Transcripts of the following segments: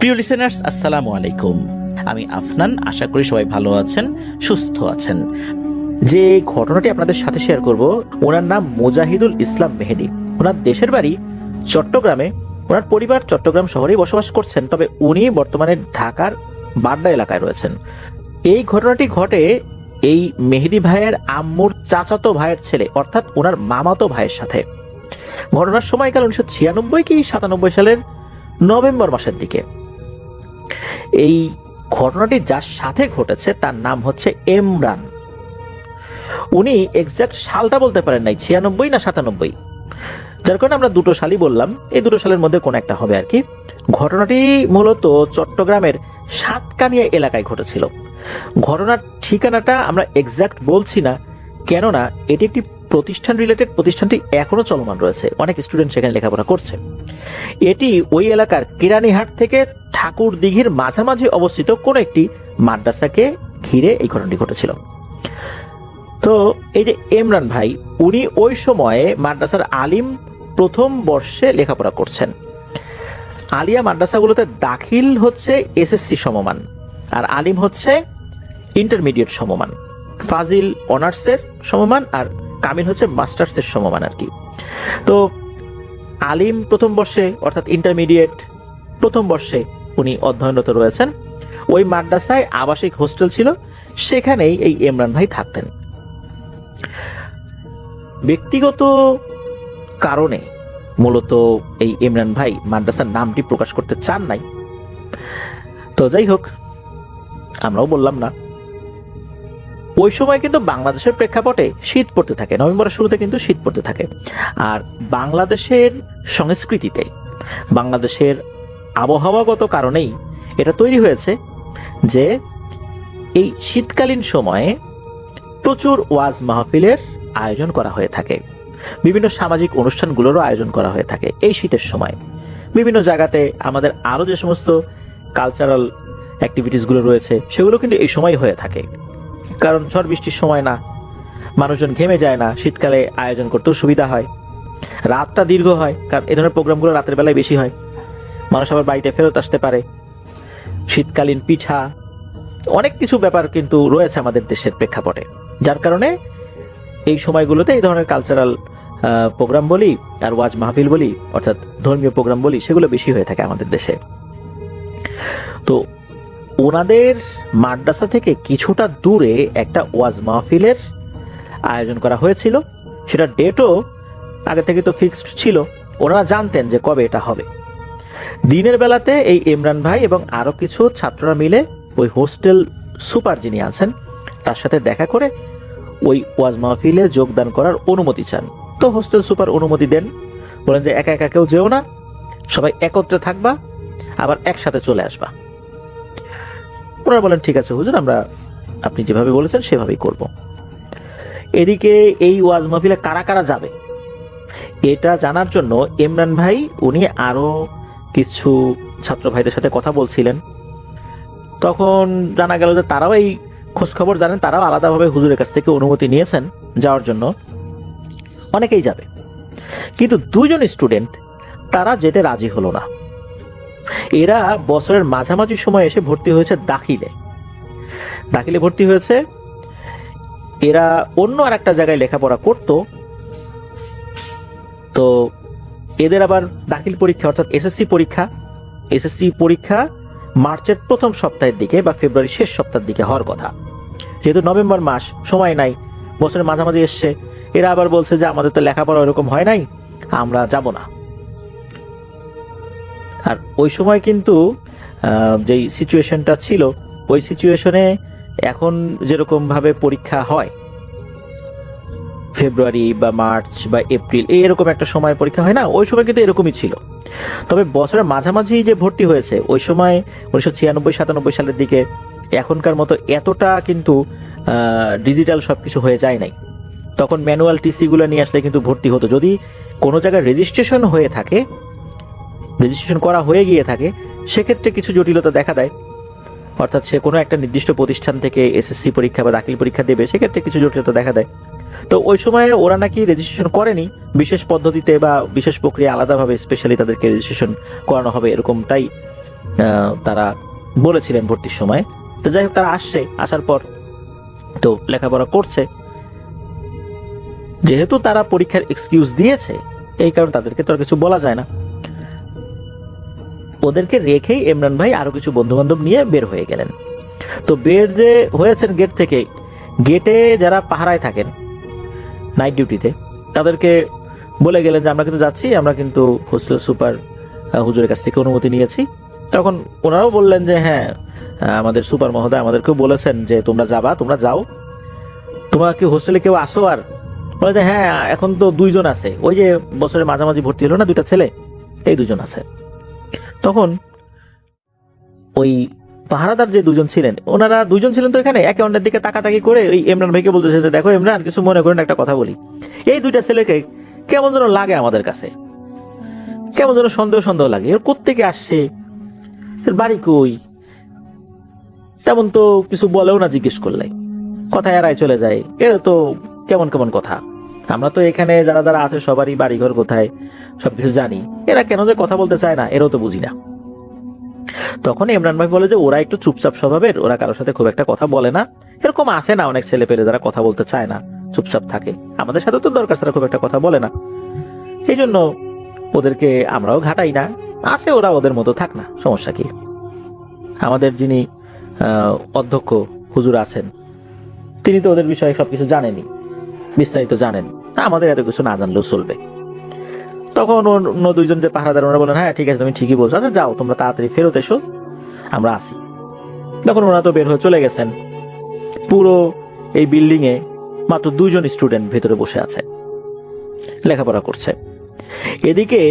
প্রিয় লিসেনার্স, আসসালামু আলাইকুম। আমি আফনান। আশা করি সবাই ভালো আছেন, সুস্থ আছেন। যে ঘটনাটি আপনাদের সাথে শেয়ার করব, ওনার নাম মুজাহিদুল ইসলাম মেহেদি। ওনার দেশের বাড়ি চট্টগ্রামে। ওনার পরিবার চট্টগ্রাম শহরেই বসবাস করছেন, তবে উনি বর্তমানে ঢাকার বাড্ডা এলাকায় রয়েছেন। এই ঘটনাটি ঘটে এই মেহেদি ভাইয়ের আম্মুর চাচাতো ভাইয়ের ছেলে, অর্থাৎ ওনার মামাতো ভাইয়ের সাথে। ঘটনার সময়কাল 1996 কি 97 সালের নভেম্বর মাসের দিকে। এই ঘটনাটি যার সাথে ঘটেছে তার নাম হচ্ছে এমরান। উনি এক্সাক্ট সালটা বলতে পারেন নাই, 96 না 97, যার কারণে আমরা দুটো সালই বললাম। এই দুটো সালের মধ্যে কোন একটা হবে আর কি। ঘটনাটি মূলত চট্টগ্রামের সাতকানিয়া এলাকায় ঘটেছিল। ঘটনার ঠিকানাটা আমরা এক্সাক্ট বলছি না, কেননা এটি একটি প্রতিষ্ঠান রিলেটেড। প্রতিষ্ঠানটি এখনো চলমান রয়েছে, অনেক স্টুডেন্ট সেখানে লেখাপড়া করছে। এটি ওই এলাকার কেরানীহাট থেকে ঠাকুর দিঘির মাঝামাঝি অবস্থিত কোন একটি মাদ্রাসাকে ঘিরে এই ঘটনাটি ঘটেছিল। তো এই যে এমরান ভাই, উনি ওই সময়ে মাদ্রাসার আলিম প্রথম বর্ষে লেখাপড়া করছেন। আলিয়া মাদ্রাসাগুলোতে দাখিল হচ্ছে এসএসসি সমমান, আর আলিম হচ্ছে ইন্টারমিডিয়েট সমমান। ফাজিল অনার্সের সমমান আর কামিল হচ্ছে মাস্টার্সের সমমান আর কি। তো আলিম প্রথম বর্ষে অর্থাৎ ইন্টারমিডিয়েট প্রথম বর্ষে উনি অধ্যয়নরত রয়েছেন। ওই মাদ্রাসায় আবাসিক হোস্টেল ছিল, সেখানেই এই এমরান ভাই থাকতেন। ব্যক্তিগত কারণে মূলত এই ইমরান ভাই মাদ্রাসার নামটি প্রকাশ করতে চান নাই। তো যাই হোক, আমরাও বললাম না। ওই সময় কিন্তু বাংলাদেশের প্রেক্ষাপটে শীত পড়তে থাকে, নভেম্বরের শুরুতে কিন্তু শীত পড়তে থাকে। আর বাংলাদেশের সংস্কৃতিতে, বাংলাদেশের আবহাওয়াগত কারণেই এটা তৈরি হয়েছে যে এই শীতকালীন সময়ে প্রচুর ওয়াজ মাহফিলের আয়োজন করা হয়ে থাকে। বিভিন্ন সামাজিক অনুষ্ঠানগুলোরও আয়োজন করা হয়ে থাকে এই শীতের সময়। বিভিন্ন জায়গাতে আমাদের আরো যে সমস্ত কালচারাল অ্যাক্টিভিটিসগুলো রয়েছে সেগুলো কিন্তু এই সময় হয়ে থাকে, কারণ ঝড় বৃষ্টির সময় না, মানুষজন ঘেমে যায় না, শীতকালে আয়োজন করতেও সুবিধা হয়। রাতটা দীর্ঘ হয়, কারণ এ ধরনের প্রোগ্রামগুলো রাতের বেলায় বেশি হয়। মানুষ আবার বাড়িতে ফেরত আসতে পারে। শীতকালীন পিঠা, অনেক কিছু ব্যাপার কিন্তু রয়েছে আমাদের দেশের প্রেক্ষাপটে, যার কারণে এই সময়গুলোতে এই ধরনের কালচারাল প্রোগ্রাম বলি আর ওয়াজ মাহফিল বলি, অর্থাৎ ধর্মীয় প্রোগ্রাম বলি, সেগুলো বেশি হয়ে থাকে আমাদের দেশে। তো ওনাদের মাদ্রাসা থেকে কিছুটা দূরে একটা ওয়াজ মাহফিলের আয়োজন করা হয়েছিল। সেটা ডেটও আগে থেকে তো ফিক্সড ছিল, ওনারা জানতেন যে কবে এটা হবে। দিনের বেলাতে এই ইমরান ভাই এবং আরো কিছু ছাত্ররা মিলে ওই হোস্টেল সুপার যিনি আছেন তার সাথে দেখা করে ওই ওয়াজ মাহফিলে যোগদান করার অনুমতি চান। তো হোস্টেল সুপার অনুমতি দেন, বলেন যে একা একা কেউ যেও না, সবাই একত্রে থাকবা, আবার একসাথে চলে আসবা। ওনারা বলেন ঠিক আছে হুজুর, আমরা আপনি যেভাবে বলেছেন সেভাবেই করব। এদিকে এই ওয়াজ মাহফিলে কারা কারা যাবে এটা জানার জন্য ইমরান ভাই উনি আরো কিছু ছাত্র ভাইদের সাথে কথা বলছিলেন। তখন জানা গেল যে তারাও এই খোঁজ খবর জানেন, তারাও আলাদাভাবে হুজুরের কাছ থেকে অনুমতি নিয়েছেন যাওয়ার জন্য। অনেকেই যাবে, কিন্তু দুজন স্টুডেন্ট তারা যেতে রাজি হলো না। এরা বছরের মাঝামাঝি সময় এসে ভর্তি হয়েছে দাখিলে ভর্তি হয়েছে। এরা অন্য আর একটা জায়গায় লেখাপড়া করত। তো এদের আবার দাখিল পরীক্ষা অর্থাৎ এসএসসি পরীক্ষা মার্চের প্রথম সপ্তাহের দিকে বা ফেব্রুয়ারির শেষ সপ্তাহের দিকে হওয়ার কথা। যেহেতু নভেম্বর মাস, সময় নাই, বছরের মাঝামাঝি এসছে, এরা আবার বলছে যে আমাদের তো লেখাপড়া ওরকম হয় নাই, আমরা যাব না। আর ওই সময় কিন্তু যেই সিচুয়েশনটা ছিল, ওই সিচুয়েশনে এখন যেরকম ভাবে পরীক্ষা হয় ফেব্রুয়ারি বা মার্চ বা এপ্রিল এরকম একটা সময় পরীক্ষা হয় না, ওই সময় কিন্তু এরকমই ছিল। তবে বছরের মাঝামাঝি যে ভর্তি হয়েছে ওই সময় 1996-97 সালের দিকে এখনকার মতো এতটা কিন্তু ডিজিটাল সবকিছু হয়ে যায় নাই। তখন ম্যানুয়াল টিসি গুলো নিয়ে আসলে কিন্তু ভর্তি হতো। যদি কোনো জায়গায় রেজিস্ট্রেশন হয়ে থাকে, রেজিস্ট্রেশন করা হয়ে গিয়ে থাকে, সেক্ষেত্রে কিছু জটিলতা দেখা দেয়। অর্থাৎ সে কোনো একটা নির্দিষ্ট প্রতিষ্ঠান থেকে এসএসসি পরীক্ষা বা দাখিল পরীক্ষা দেবে, সেক্ষেত্রে কিছু জটিলতা দেখা দেয়। তো ওই সময় ওরা নাকি রেজিস্ট্রেশন করেনি, বিশেষ পদ্ধতিতে বা বিশেষ প্রক্রিয়া আলাদাভাবে স্পেশালি তাদেরকে রেজিস্ট্রেশন করানো হবে এরকমটাই তারা বলেছিলেন ভর্তির সময়। তো যাই হোক, তারা আসার পর তো লেখাপড়া করছে। যেহেতু তারা পরীক্ষার এক্সকিউজ দিয়েছে, এই কারণে তাদেরকে তো আর কিছু বলা যায় না। ওদেরকে রেখেই ইমরান ভাই আরো কিছু বন্ধু বান্ধব নিয়ে বের হয়ে গেলেন। তো বের যে হয়েছেন গেট থেকে, গেটে যারা পাহারায় থাকেন নাইট ডিউটিতে, তাদেরকে বলে গেলেন যে আমরা কিন্তু যাচ্ছি, আমরা কিন্তু হোস্টেল সুপার হুজুরের কাছ থেকে অনুমতি নিয়েছি। তখন ওনারাও বললেন যে হ্যাঁ, আমাদের সুপার মহোদয় আমাদেরকেও বলেছেন যে তোমরা যাবা, তোমরা যাও। তোমরা কি হোস্টেলে কেউ আসো? আর বলে যে হ্যাঁ, এখন তো 2 জন আছে, ওই যে বছরের মাঝামাঝি ভর্তি হলো না 2টা ছেলে, এই 2 জন আছে। তখন ওই পাহারাদার যে 2 জন ছিলেন, ওনারা 2 জন ছিলেন তো এখানে একে অন্যের দিকে তাকাতাকি করে ওই ইমরান ভাইকে বলতেছে যে দেখো ইমরান, কিছু মনে করেন একটা কথা বলি, এই 2টা ছেলেকে কেমন যেন লাগে আমাদের কাছে, কেমন যেন সন্দেহ সন্দেহ লাগে, এর কোত্থেকে আসছে, এর বাড়ি কই, তেমন তো কিছু বলেও না, জিজ্ঞেস করলে কথা এড়ায় চলে যায়, এর তো কেমন কেমন কথা। আমরা তো এখানে যারা যারা আছে সবারই বাড়িঘর কোথায় সবকিছু জানি, এরা কেন যে কথা বলতে চায় না এরাও তো বুঝি না। তখন ইমরান ভাই বলে যে ওরা একটু চুপচাপ স্বভাবের, ওরা কারোর সাথে খুব একটা কথা বলে না, এরকম আসে না অনেক ছেলে পেলে যারা কথা বলতে চায় না, চুপচাপ থাকে, আমাদের সাথে তো দরকার ছাড়া খুব একটা কথা বলে না, এই জন্য ওদেরকে আমরাও ঘাটাই না, আসে ওরা ওদের মতো থাক না, সমস্যা কি। আমাদের যিনি অধ্যক্ষ হুজুর আছেন, তিনি তো ওদের বিষয়ে সবকিছু জানেনই, বিস্তারিত জানেন, আমাদের এত কিছু না জানলেও চলবে। তখন অন্য 2 জন যে পাহারাদার, ওরা বলেন হ্যাঁ ঠিক আছে, তুমি ঠিকই বলছো, আচ্ছা যাও তোমরা তাড়াতাড়ি ফেরত এসো, আমরা আসি। তখন ওরা তো বের হয়ে চলে গেছেন। পুরো এই বিল্ডিং এ মাত্র 2 জন স্টুডেন্ট ভেতরে বসে আছে, লেখাপড়া করছে। এদিকে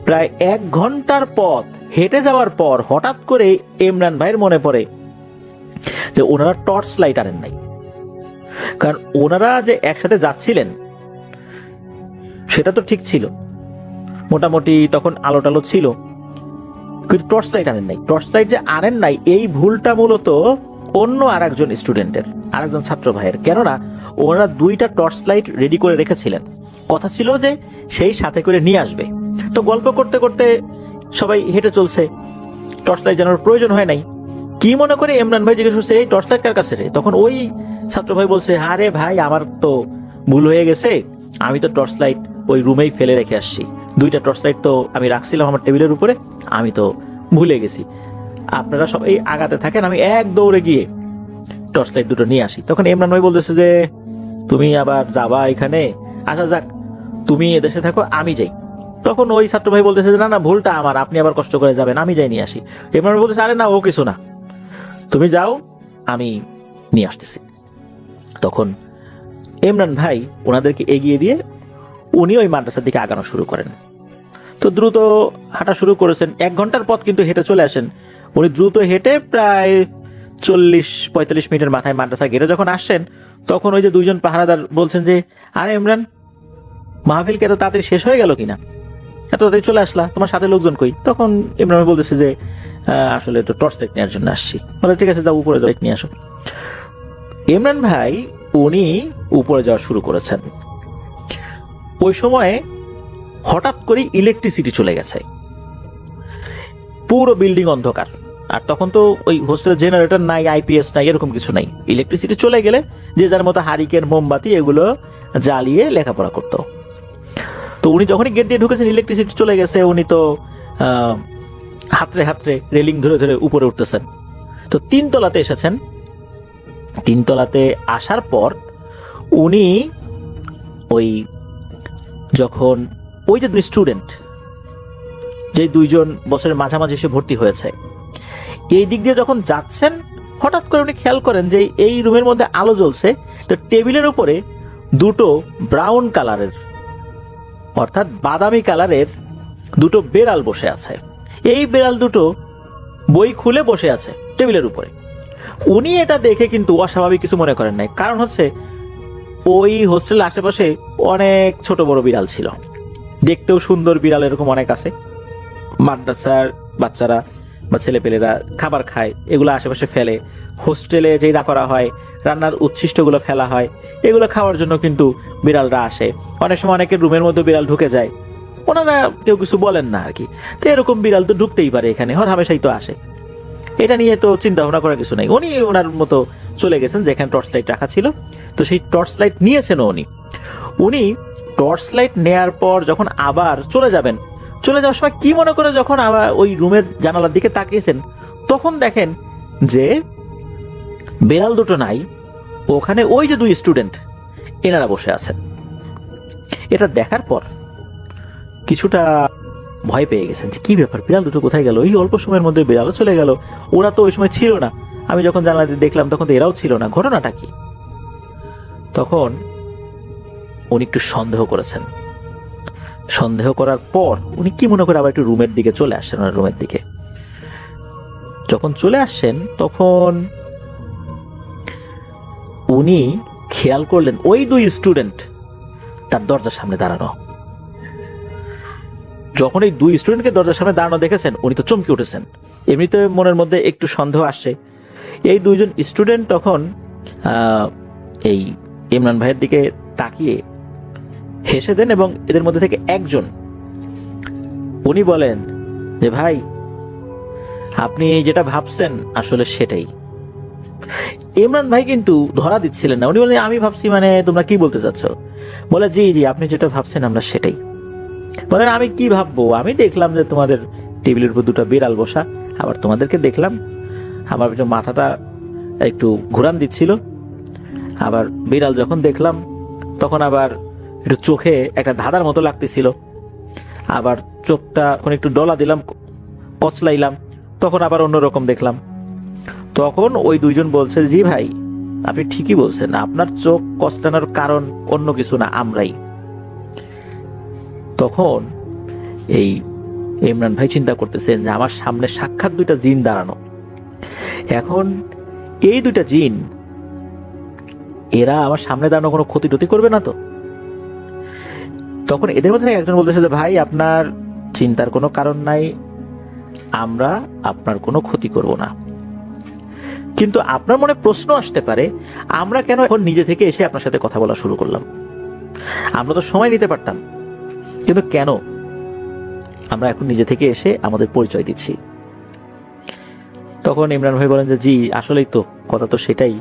প্রায় 1 ঘন্টার পথ হেঁটে যাওয়ার পর হঠাৎ করে ইমরান ভাইয়ের মনে পড়ে যে ওনারা টর্চ লাইট আনেন নাই। কারণ ওনারা যে একসাথে যাচ্ছিলেন সেটা তো ঠিক ছিল, মোটামুটি তখন আলো টালো ছিল, কিন্তু টর্চ লাইট আনেন নাই। টর্চ লাইট যে আনেন নাই, এই ভুলটা মূলত অন্য আরেকজন স্টুডেন্টের, আরেকজন ছাত্র ভাইয়ের। কেননা ওনারা 2টা টর্চ লাইট রেডি করে রেখেছিলেন, কথা ছিল যে সেই সাথে করে নিয়ে আসবে। তো গল্প করতে করতে সবাই হেঁটে চলছে, টর্চ লাইট জানার প্রয়োজন হয় নাই। কি মনে করে ইমরান ভাই জিজ্ঞেস করছে এই টর্চ লাইট কার কাছে রে? তখন ওই ছাত্র ভাই বলছে আরে ভাই, আমার তো ভুল হয়ে গেছে, আমি তো টর্চ লাইট ওই রুমেই ফেলে রেখে আসছি, 2টা টর্চ লাইট তো আমি রাখছিলাম আমার টেবিলের উপরে, আমি তো ভুলে গেছি, আপনারা সবাই আগাতে থাকেন, আমি এক দৌড়ে গিয়ে টর্চ লাইট 2টো নিয়ে আসি। তখন ইমরান ভাই বলতেছে যে তুমি আবার যাবা এখানে, আচ্ছা যাক তুমি এদেশে থাকো, আমি যাই। তখন ওই ছাত্র ভাই বলতেছে যে না না, ভুলটা আমার, আপনি আবার কষ্ট করে যাবেন, আমি যাই নিয়ে আসি। ইমরান ভাই বলতেছে আরে না, ও কিছু না, তুমি যাও, আমি নিয়ে আসতেছি। তখন ইমরান ভাই ওনাদেরকে এগিয়ে দিয়ে উনি ওই মাদ্রাসার দিকে আগানো শুরু করেন। তো দ্রুত হাঁটা শুরু করেছেন, 1 ঘন্টার পথ কিন্তু হেঁটে চলে আসেন। উনি দ্রুত হেঁটে প্রায় 40-45 মিনিটের মাথায় মাদ্রাসা গেটে যখন আসছেন, তখন ওই যে 2 জন পাহারাদার বলছেন যে আরে ইমরান, মাহফিল কি এত তাড়াতাড়ি শেষ হয়ে গেল কিনা, এত তাড়াতাড়ি চলে আসলা, তোমার সাথে লোকজন কই? তখন ইমরান বলতেছে যে আসলে তো টর্চ লাইট নেওয়ার জন্য আসছি। বলে ঠিক আছে, যাও উপরে লাইট নিয়ে আসো। ইমরান ভাই উনি উপরে যাওয়া শুরু করেছেন। ওই সময়ে হঠাৎ করে ইলেকট্রিসিটি চলে গেছে, পুরো বিল্ডিং অন্ধকার। আর তখন তো ওই হোস্টেল জেনারেটর নাই, আইপিএস নাই, এরকম কিছু নাই। ইলেকট্রিসিটি চলে গেলে যে যার মতো হারিকেন, মোমবাতি এগুলো জ্বালিয়ে লেখাপড়া করতো। তো উনি যখনই গেট দিয়ে ঢুকেছেন, ইলেকট্রিসিটি চলে গেছে, উনি তো হাতড়ে হাতড়ে রেলিং ধরে ধরে উপরে উঠতেছেন। তো 3 তলাতে এসেছেন। 3 তলাতে আসার পর উনি ওই যখন ওই যে 2 স্টুডেন্ট, যে 2 জন বছরের মাঝামাঝি এসে ভর্তি হয়েছে, এই দিক দিয়ে যখন যাচ্ছেন, হঠাৎ করে উনি খেয়াল করেন যে এই রুমের মধ্যে আলো জ্বলছে। তো টেবিলের উপরে 2টো ব্রাউন কালারের, অর্থাৎ বাদামি কালারের 2টো বেড়াল বসে আছে। এই বেড়াল 2টো বই খুলে বসে আছে টেবিলের উপরে। উনি এটা দেখে কিন্তু অস্বাভাবিক কিছু মনে করেন নাই, কারণ হচ্ছে ওই হোস্টেলের আশেপাশে অনেক ছোট বড় বিড়াল ছিল, দেখতেও সুন্দর বিড়াল এরকম অনেক আছে। মাদ্রাসার বাচ্চারা বা ছেলেপেলেরা খাবার খায়, এগুলো আশেপাশে ফেলে। হোস্টেলে যেটা করা হয়, রান্নার উচ্ছিষ্টগুলো ফেলা হয়, এগুলো খাওয়ার জন্য কিন্তু বিড়ালরা আসে। অনেক সময় অনেকের রুমের মধ্যে বিড়াল ঢুকে যায়, ওনারা কেউ কিছু বলেন না আর কি। তো এরকম বিড়াল তো ঢুকতেই পারে এখানে, হর হামেশাই তো আসে, এটা নিয়ে তো চিন্তা ভাবনা করার কিছু নাই। উনি ওনার মতো চলে গেছেন, যেখানে টর্চ লাইট রাখা ছিল, তো সেই টর্চ লাইট নিয়েছেন উনি টর্চ লাইট নেয়ার পর যখন আবার চলে যাওয়ার সময় কি মনে করে যখন আবার ওই রুমের জানালার দিকে তাকিয়েছেন, তখন দেখেন যে বেড়াল দুটো নাই, ওখানে ওই যে দুই স্টুডেন্ট এনারা বসে আছেন। এটা দেখার পর কিছুটা ভয় পেয়ে গেছেন যে কি ব্যাপার, বিড়াল দুটো কোথায় গেল, এই অল্প সময়ের মধ্যে বিড়ালও চলে গেল, ওরা তো ওই সময় ছিল না, আমি যখন জানালা দিয়ে দেখলাম তখন তো এরাও ছিল না, ঘটনাটা কি? তখন উনি একটু সন্দেহ করেছেন। সন্দেহ করার পর উনি কি মনে করে আবার একটু রুমের দিকে চলে আসছেন। ওনার রুমের দিকে যখন চলে আসছেন তখন উনি খেয়াল করলেন ওই দুই স্টুডেন্ট তার দরজার সামনে দাঁড়ানো। যখন এই দুই স্টুডেন্টকে দরজার সামনে দাঁড়ানো দেখেছেন, উনি তো চমকে উঠেছেন। এমনিতে মনের মধ্যে একটু সন্দেহ আসছে। এই দুইজন স্টুডেন্ট তখন এই ইমরান ভাইয়ের দিকে তাকিয়ে হেসে দেন, এবং এদের মধ্যে থেকে একজন উনি বলেন যে ভাই, আপনি যেটা ভাবছেন আসলে সেটাই। ইমরান ভাই কিন্তু ধরা দিচ্ছিলেন না, উনি বলেন আমি ভাবছি মানে তোমরা কি বলতে চাচ্ছ? বলে জি জি, আপনি যেটা ভাবছেন আমরা সেটাই। বলেন আমি কি ভাববো, আমি দেখলাম যে তোমাদের টেবিলের উপর দুটো বিড়াল বসা, আবার তোমাদেরকে দেখলাম, আমার মাথাটা একটু ঘুরান দিচ্ছিল, আবার বিড়াল যখন দেখলাম তখন আবার একটু চোখে একটা ধাঁধার মতো লাগতেছিল, আবার চোখটা এখন একটু ডলা দিলাম, কচলাইলাম, তখন আবার অন্যরকম দেখলাম। তখন ওই দুইজন বলছে জি ভাই, আপনি ঠিকই বলছেন, আপনার চোখ কচলানোর কারণ অন্য কিছু না, আমরাই। তখন এই ইমরান ভাই চিন্তা করতেছেন যে আমার সামনে সাক্ষাৎ দুইটা জিন দাঁড়ানো, এখন এই দুইটা জিন এরা আমার সামনে দাঁড়ানো কোনো ক্ষতি টতি করবে না তো? তখন এদের মধ্যে একজন বলতেছে যে ভাই, আপনার চিন্তার কোনো কারণ নাই, আমরা আপনার কোনো ক্ষতি করব না। কিন্তু আপনার মনে প্রশ্ন আসতে পারে, আমরা কেন এখন নিজে থেকে এসে আপনার সাথে কথা বলা শুরু করলাম? আমরা তো সময় নিতে পারতাম, কিন্তু কেন আমরা এখন নিজে থেকে এসে আমাদের পরিচয় দিচ্ছি? তখন ইমরান ভাই বলেন যে জি আসলেই তো, কথা তো সেটাই,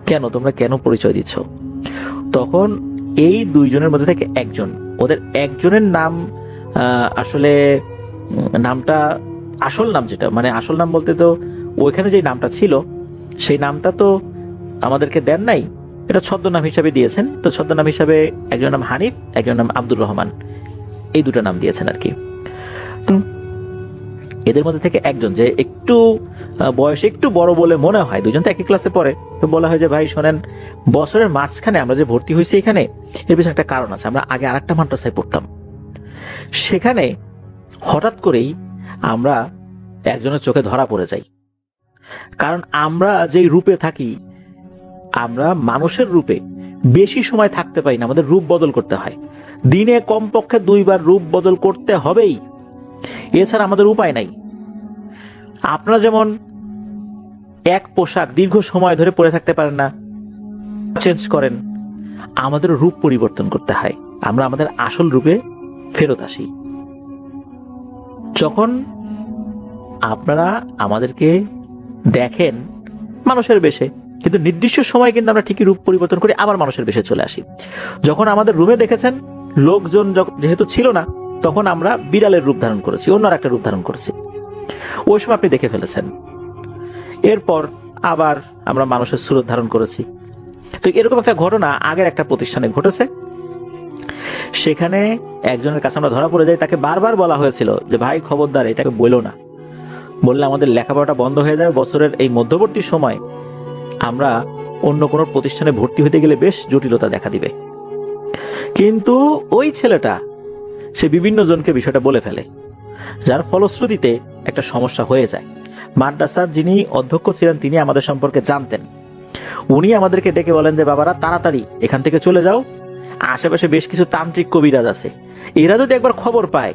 কেন তোমরা কেন পরিচয় দিচ্ছ? তখন এই দুইজনের মধ্যে থেকে একজন, ওদের একজনের নাম আসলে নামটা আসল নাম যেটা, মানে আসল নাম বলতে তো ওইখানে যে নামটা ছিল সেই নামটা তো আমাদেরকে দেন নাই, এটা ছদ্মনাম হিসাবে দিয়েছেন। তো ছদ্মনাম হিসাবে একজন নাম হানিফ, একজন নাম আব্দুর রহমান, এই দুটো নাম দিয়েছেন আর কি। এদের মধ্যে থেকে একজন যে একটু বয়সে একটু বড় বলে মনে হয়, দুজন তো একই ক্লাসে পড়ে, তো বলা হয় যে ভাই শোনেন, বছরের মাঝখানে আমরা যে ভর্তি হয়েছি এখানে, এর পিছনে একটা কারণ আছে। আমরা আগে আরেকটা মাদ্রাসায় পড়তাম, সেখানে হঠাৎ করেই আমরা একজনের চোখে ধরা পড়ে যাই, কারণ আমরা যেই রূপে থাকি, আমরা মানুষের রূপে বেশি সময় থাকতে পারি না, আমাদের রূপ বদল করতে হয়, দিনে কমপক্ষে 2 বার রূপ বদল করতে হবেই, এছাড়া আমাদের উপায় নাই। আপনারা যেমন এক পোশাক দীর্ঘ সময় ধরে পরে থাকতে পারেন না, চেঞ্জ করেন, আমাদের রূপ পরিবর্তন করতে হয়, আমরা আমাদের আসল রূপে ফেরত আসি। যখন আপনারা আমাদেরকে দেখেন মানুষের বেশে, কিন্তু নির্দিষ্ট সময় কিন্তু আমরা ঠিকই রূপ পরিবর্তন করে আবার মানুষের বেশে চলে আসি। যখন আমাদের রুমে দেখেছেন লোকজন যেহেতু ছিল না, তখন আমরা বিড়ালের রূপ ধারণ করেছি, অন্য একটা রূপ ধারণ করেছি, ওই সময় আপনি দেখে ফেলেছেন। এরপর আবার আমরা মানুষের সুরত ধারণ করেছি। তো এরকম একটা ঘটনা আগের একটা প্রতিষ্ঠানে ঘটেছে, সেখানে একজনের কাছে আমরা ধরা পড়ে যাই, তাকে বারবার বলা হয়েছিল যে ভাই খবরদার এটাকে বলো না, বললে আমাদের লেখাপড়াটা বন্ধ হয়ে যাবে, বছরের এই মধ্যবর্তী সময় আমরা অন্য কোনো প্রতিষ্ঠানে ভর্তি হতে গেলে বেশ জটিলতা দেখা দিবে। কিন্তু ওই ছেলেটা সে বিভিন্ন জনকে বিষয়টা বলে ফেলে, যার ফলশ্রুতিতে একটা সমস্যা হয়ে যায়। মাদ্রাসার যিনি অধ্যক্ষ ছিলেন তিনি আমাদের সম্পর্কে জানতেন, উনি আমাদেরকে ডেকে বলেন যে বাবারা তাড়াতাড়ি এখান থেকে চলে যাও, আশেপাশে বেশ কিছু তান্ত্রিক কবিরাজ আছে, এরা যদি একবার খবর পায়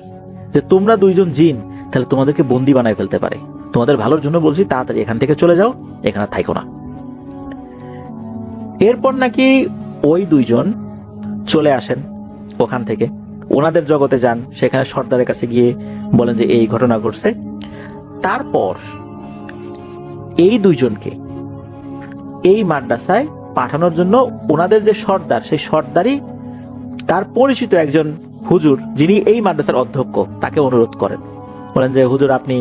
যে তোমরা দুইজন জিন, তাহলে তোমাদেরকে বন্দি বানায় ফেলতে পারে, তোমাদের ভালোর জন্য বলছি তাড়াতাড়ি এখান থেকে চলে যাও, এখানে থাইকো না। এরপর নাকি ওই দুইজন চলে আসেন ওখান থেকে, ওনাদের জগতে যান, সেখানে সর্দারের কাছে গিয়ে বলেন যে এই ঘটনা ঘটছে। তারপর এই দুইজনকে এই মাদ্রাসায় পাঠানোর জন্য ওনাদের যে সর্দার, সেই সর্দারই তার পরিচিত একজন হুজুর যিনি এই মাদ্রাসার অধ্যক্ষ তাকে অনুরোধ করেন, বলেন যে হুজুর আপনি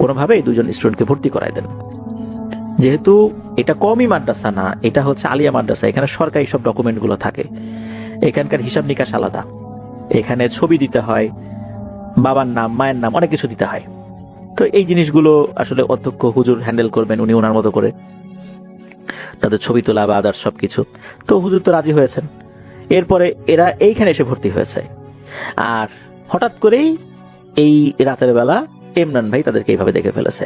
কোনোভাবে এই দুজন স্টুডেন্টকে ভর্তি করায় দেন। যেহেতু এটা কমই মাদ্রাসা না, এটা হচ্ছে আলিয়া মাদ্রাসা, এখানে সরকারি সব ডকুমেন্টগুলো থাকে, এখানকার হিসাব নিকাশ আলাদা, এখানে ছবি দিতে হয়, বাবার নাম মায়ের নাম অনেক কিছু দিতে হয়। তো এই জিনিসগুলো আসলে অধ্যক্ষ হুজুর হ্যান্ডেল করবেন উনি ওনার মতো করে, তাদের ছবি তোলা বা আদার সবকিছু। তো হুজুর তো রাজি হয়েছেন। এরপরে এরা এইখানে এসে ভর্তি হয়েছে। আর হঠাৎ করেই এই রাতের বেলা ইমরান ভাই তাদেরকে এইভাবে দেখে ফেলেছে।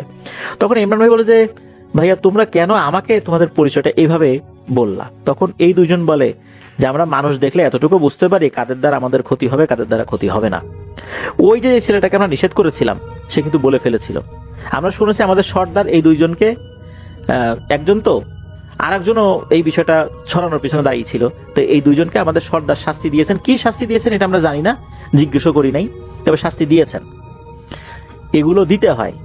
তখন ইমরান ভাই বলে যে ভাইয়া তোমরা কেন আমাকে তোমাদের পরিচয়টা এইভাবে বললা? তখন এই দুইজন বলে যে আমরা মানুষ দেখলে এতটুকু বুঝতে পারি কাদের দ্বারা আমাদের ক্ষতি হবে, কাদের দ্বারা ক্ষতি হবে না। ওই যে ছেলেটাকে আমরা নিষেধ করেছিলাম সে কিন্তু বলে ফেলেছিল। আমরা শুনেছি আমাদের সর্দার এই দুইজনকে, একজন তো আর একজনও এই বিষয়টা ছড়ানোর পিছনে দায়ী ছিল। তো এই দুইজনকে আমাদের সর্দার শাস্তি দিয়েছেন। কি শাস্তি দিয়েছেন এটা আমরা জানি না, জিজ্ঞেসও করি নাই, তবে শাস্তি দিয়েছেন। এগুলো দিতে হয়,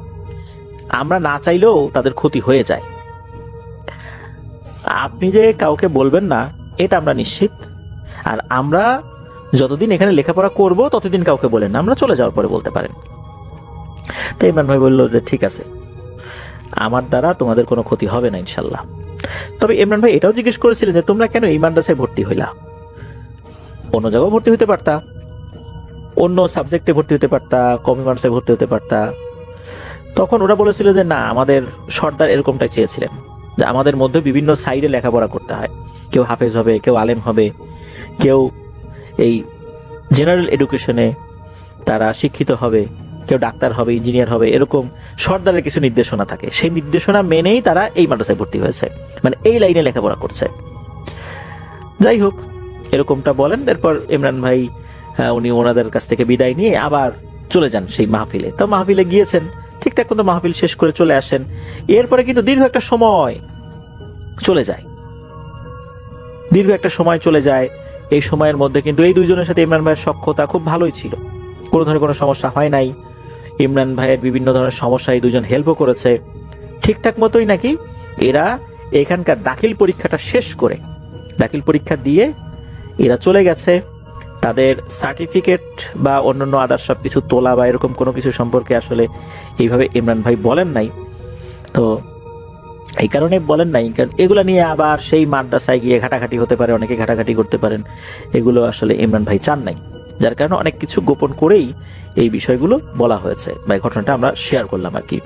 আমরা না চাইলেও তাদের ক্ষতি হয়ে যায়। আপনি যে কাউকে বলবেন না এটা আমরা নিশ্চিত। আর আমরা যতদিন এখানে লেখাপড়া করব ততদিন কাউকে বলেন না, আমরা চলে যাওয়ার পরে বলতে পারেন। তো ইমরান ভাই বলল যে ঠিক আছে, আমার দ্বারা তোমাদের কোনো ক্ষতি হবে না ইনশাল্লাহ। তবে ইমরান ভাই এটাও জিজ্ঞেস করেছিলেন যে তোমরা কেন এই মাদ্রাসায় ভর্তি হইলা? অন্য জায়গায় ভর্তি হতে পারতা, অন্য সাবজেক্টে ভর্তি হতে পারতা, কমি মাদ্রাসায় ভর্তি হতে পারতা। তখন ওরা বলেছিল যে না, আমাদের সর্দার এরকমটাই চেয়েছিলেন যে আমাদের মধ্যে বিভিন্ন সাইডে লেখাপড়া করতে হয়, কেউ হাফেজ হবে, কেউ আলেম হবে, কেউ এই জেনারেল এডুকেশনে তারা শিক্ষিত হবে, কেউ ডাক্তার হবে, ইঞ্জিনিয়ার হবে, এরকম সর্দারের কিছু নির্দেশনা থাকে। সেই নির্দেশনা মেনেই তারা এই মাদ্রাসায় ভর্তি হয়েছে, মানে এই লাইনে লেখাপড়া করছে। যাই হোক এরকমটা বলেন। তারপর ইমরান ভাই উনি ওনাদের কাছ থেকে বিদায় নিয়ে আবার চলে যান সেই মাহফিলে। তো মাহফিলে গিয়েছেন, ঠিকঠাক মতো মাহফিল শেষ করে চলে আসেন। এরপরে কিন্তু দীর্ঘ একটা সময় চলে যায়, দীর্ঘ একটা সময় চলে যায়। এই সময়ের মধ্যে কিন্তু এই দুইজনের সাথে ইমরান ভাইয়ের সখ্যতা খুব ভালোই ছিল, কোনো ধরনের কোনো সমস্যা হয় নাই। ইমরান ভাইয়ের বিভিন্ন ধরনের সমস্যা এই দুজন হেল্পও করেছে ঠিকঠাক মতোই। নাকি এরা এখানকার দাখিল পরীক্ষাটা শেষ করে, দাখিল পরীক্ষা দিয়ে এরা চলে গেছে। তাদের সার্টিফিকেট বা অন্যান্য আদার সব কিছু তোলা বা এরকম কোনো কিছু সম্পর্কে আসলে এইভাবে ইমরান ভাই বলেন নাই। তো এই কারণে বলেন নাই, কারণ এগুলো নিয়ে আবার সেই মাদ্রাসায় গিয়ে ঘাটাঘাটি হতে পারে, অনেকে ঘাটাঘাটি করতে পারেন, এগুলো আসলে ইমরান ভাই চান নাই। যার কারণে অনেক কিছু গোপন করেই এই বিষয়গুলো বলা হয়েছে বা ঘটনাটা আমরা শেয়ার করলাম আর কি।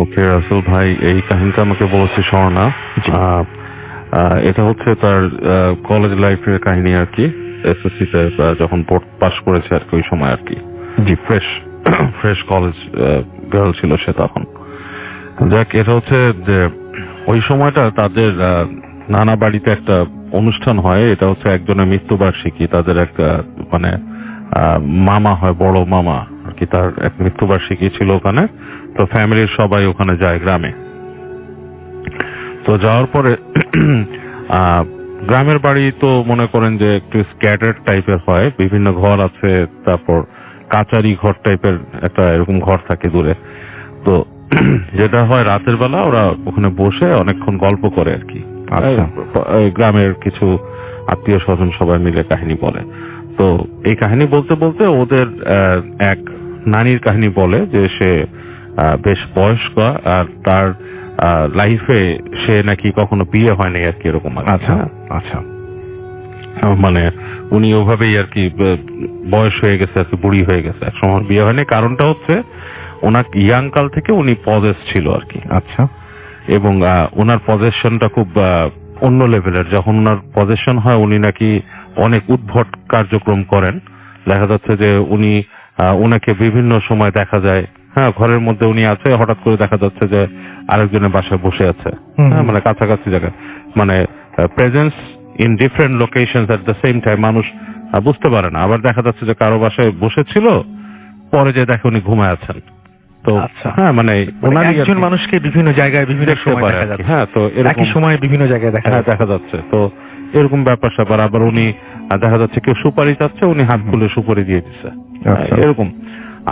ওকে রাসেল ভাই, এই কাহিনীটা আমাকে বলেছে স্বর্ণা। এটা হচ্ছে তার কলেজ লাইফের কাহিনী আর কি, এসএসসি তে যখন পাস করেছে আর কি, ওই সময় আর কি। জি, ফ্রেশ কলেজ গার্ল ছিল সে তখন। যাক, এটা হচ্ছে যে ওই সময়টা তাদের নানা বাড়িতে একটা অনুষ্ঠান হয়। এটা হচ্ছে একজনের মৃত্যুবার্ষিকী, তাদের একটা মানে মামা হয়, বড় মামা আর কি, তার এক মৃত্যুবার্ষিকী ছিল ওখানে। তো ফ্যামিলির সবাই ওখানে যায় গ্রামে। তো যাওয়ার পরে গ্রামের বাড়ি তো মনে করেন যে একটু স্ক্যাটার্ড টাইপের হয়, বিভিন্ন ঘর আছে, তারপর কাচারি ঘর টাইপের একটা এরকম ঘর থাকে দূরে। তো যেটা হয় রাতের বেলা ওরা ওখানে বসে অনেকক্ষণ গল্প করে আর কি। গ্রামের কিছু আত্মীয় স্বজন সবাই মিলে কাহিনী বলে। তো এই কাহিনী বলতে বলতে ওদের এক নানির কাহিনী বলে যে সে বেশ বয়স্ক আর তার লাইফে সে নাকি কখনো বিয়ে হয়নি আর কি, এরকম। আচ্ছা আচ্ছা, মানে উনি ওভাবেই আর কি বয়স হয়ে গেছে আর কি, বুড়ি হয়ে গেছে, একসময় বিয়ে হয়নি। কারণটা হচ্ছে ওনার ইয়াং কাল থেকে উনি পজেস ছিল আর কি। আচ্ছা, এবং ওনার পজেশনটা খুব অন্য লেভেলের। যখন ওনার পজেশন হয় উনি নাকি অনেক উদ্ভট কার্যক্রম করেন। দেখা যাচ্ছে যে উনি ওনাকে বিভিন্ন সময় দেখা যায়, হ্যাঁ, ঘরের মধ্যে উনি আছে, হঠাৎ করে দেখা যাচ্ছে যে আরেকজনের বাসায় বসে আছে, হ্যাঁ, মানে কাছাকাছি জায়গায়, মানে presence in different locations at the same time. মানুষ বুঝতে পারে না। আবার দেখা যাচ্ছে যে কারো বাসায় বসেছিল, পরে যে দেখে উনি ঘুমায় আছেন। তো হ্যাঁ, মানে একজন মানুষকে বিভিন্ন জায়গায় বিভিন্ন সময় দেখা যাচ্ছে। হ্যাঁ, তো একই সময় বিভিন্ন জায়গায় দেখা যাচ্ছে। তো এরকম ব্যাপার স্যাপার। আবার উনি দেখা যাচ্ছে কেউ সুপারি চাচ্ছে, উনি হাত খুলে সুপারি দিয়ে দিচ্ছে, এরকম।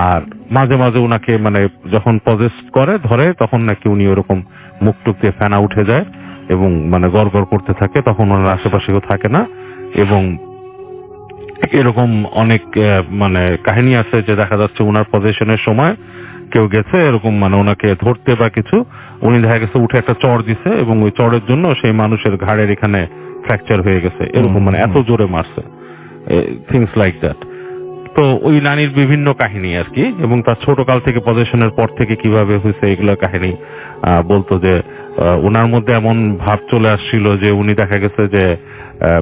আর মাঝে মাঝে উনাকে মানে যখন পজেস করে ধরে তখন নাকি উনি ওরকম মুখ টুক দিয়ে ফেনা উঠে যায় এবং মানে গড়গড় করতে থাকে, তখন ওনার আশেপাশে কেউ থাকে না। এবং এরকম অনেক মানে কাহিনী আছে যে দেখা যাচ্ছে ওনার পজিশনের সময় কেউ গেছে এরকম মানে ওনাকে ধরতে বা কিছু, উনি দেখা গেছে উঠে একটা চড় দিছে এবং ওই চড়ের জন্য সেই মানুষের ঘাড়ের এখানে ফ্র্যাকচার হয়ে গেছে, এরকম মানে এত জোরে মারছে, থিংস লাইক দ্যাট। তো ওই নানির বিভিন্ন কাহিনী আর কি, এবং তার ছোটকাল থেকে পজিশনের পর থেকে কিভাবে হয়েছে এগুলো কাহিনী বলতো যে ওনার মধ্যে এমন ভাব চলে আসছিল যে উনি দেখা গেছে যে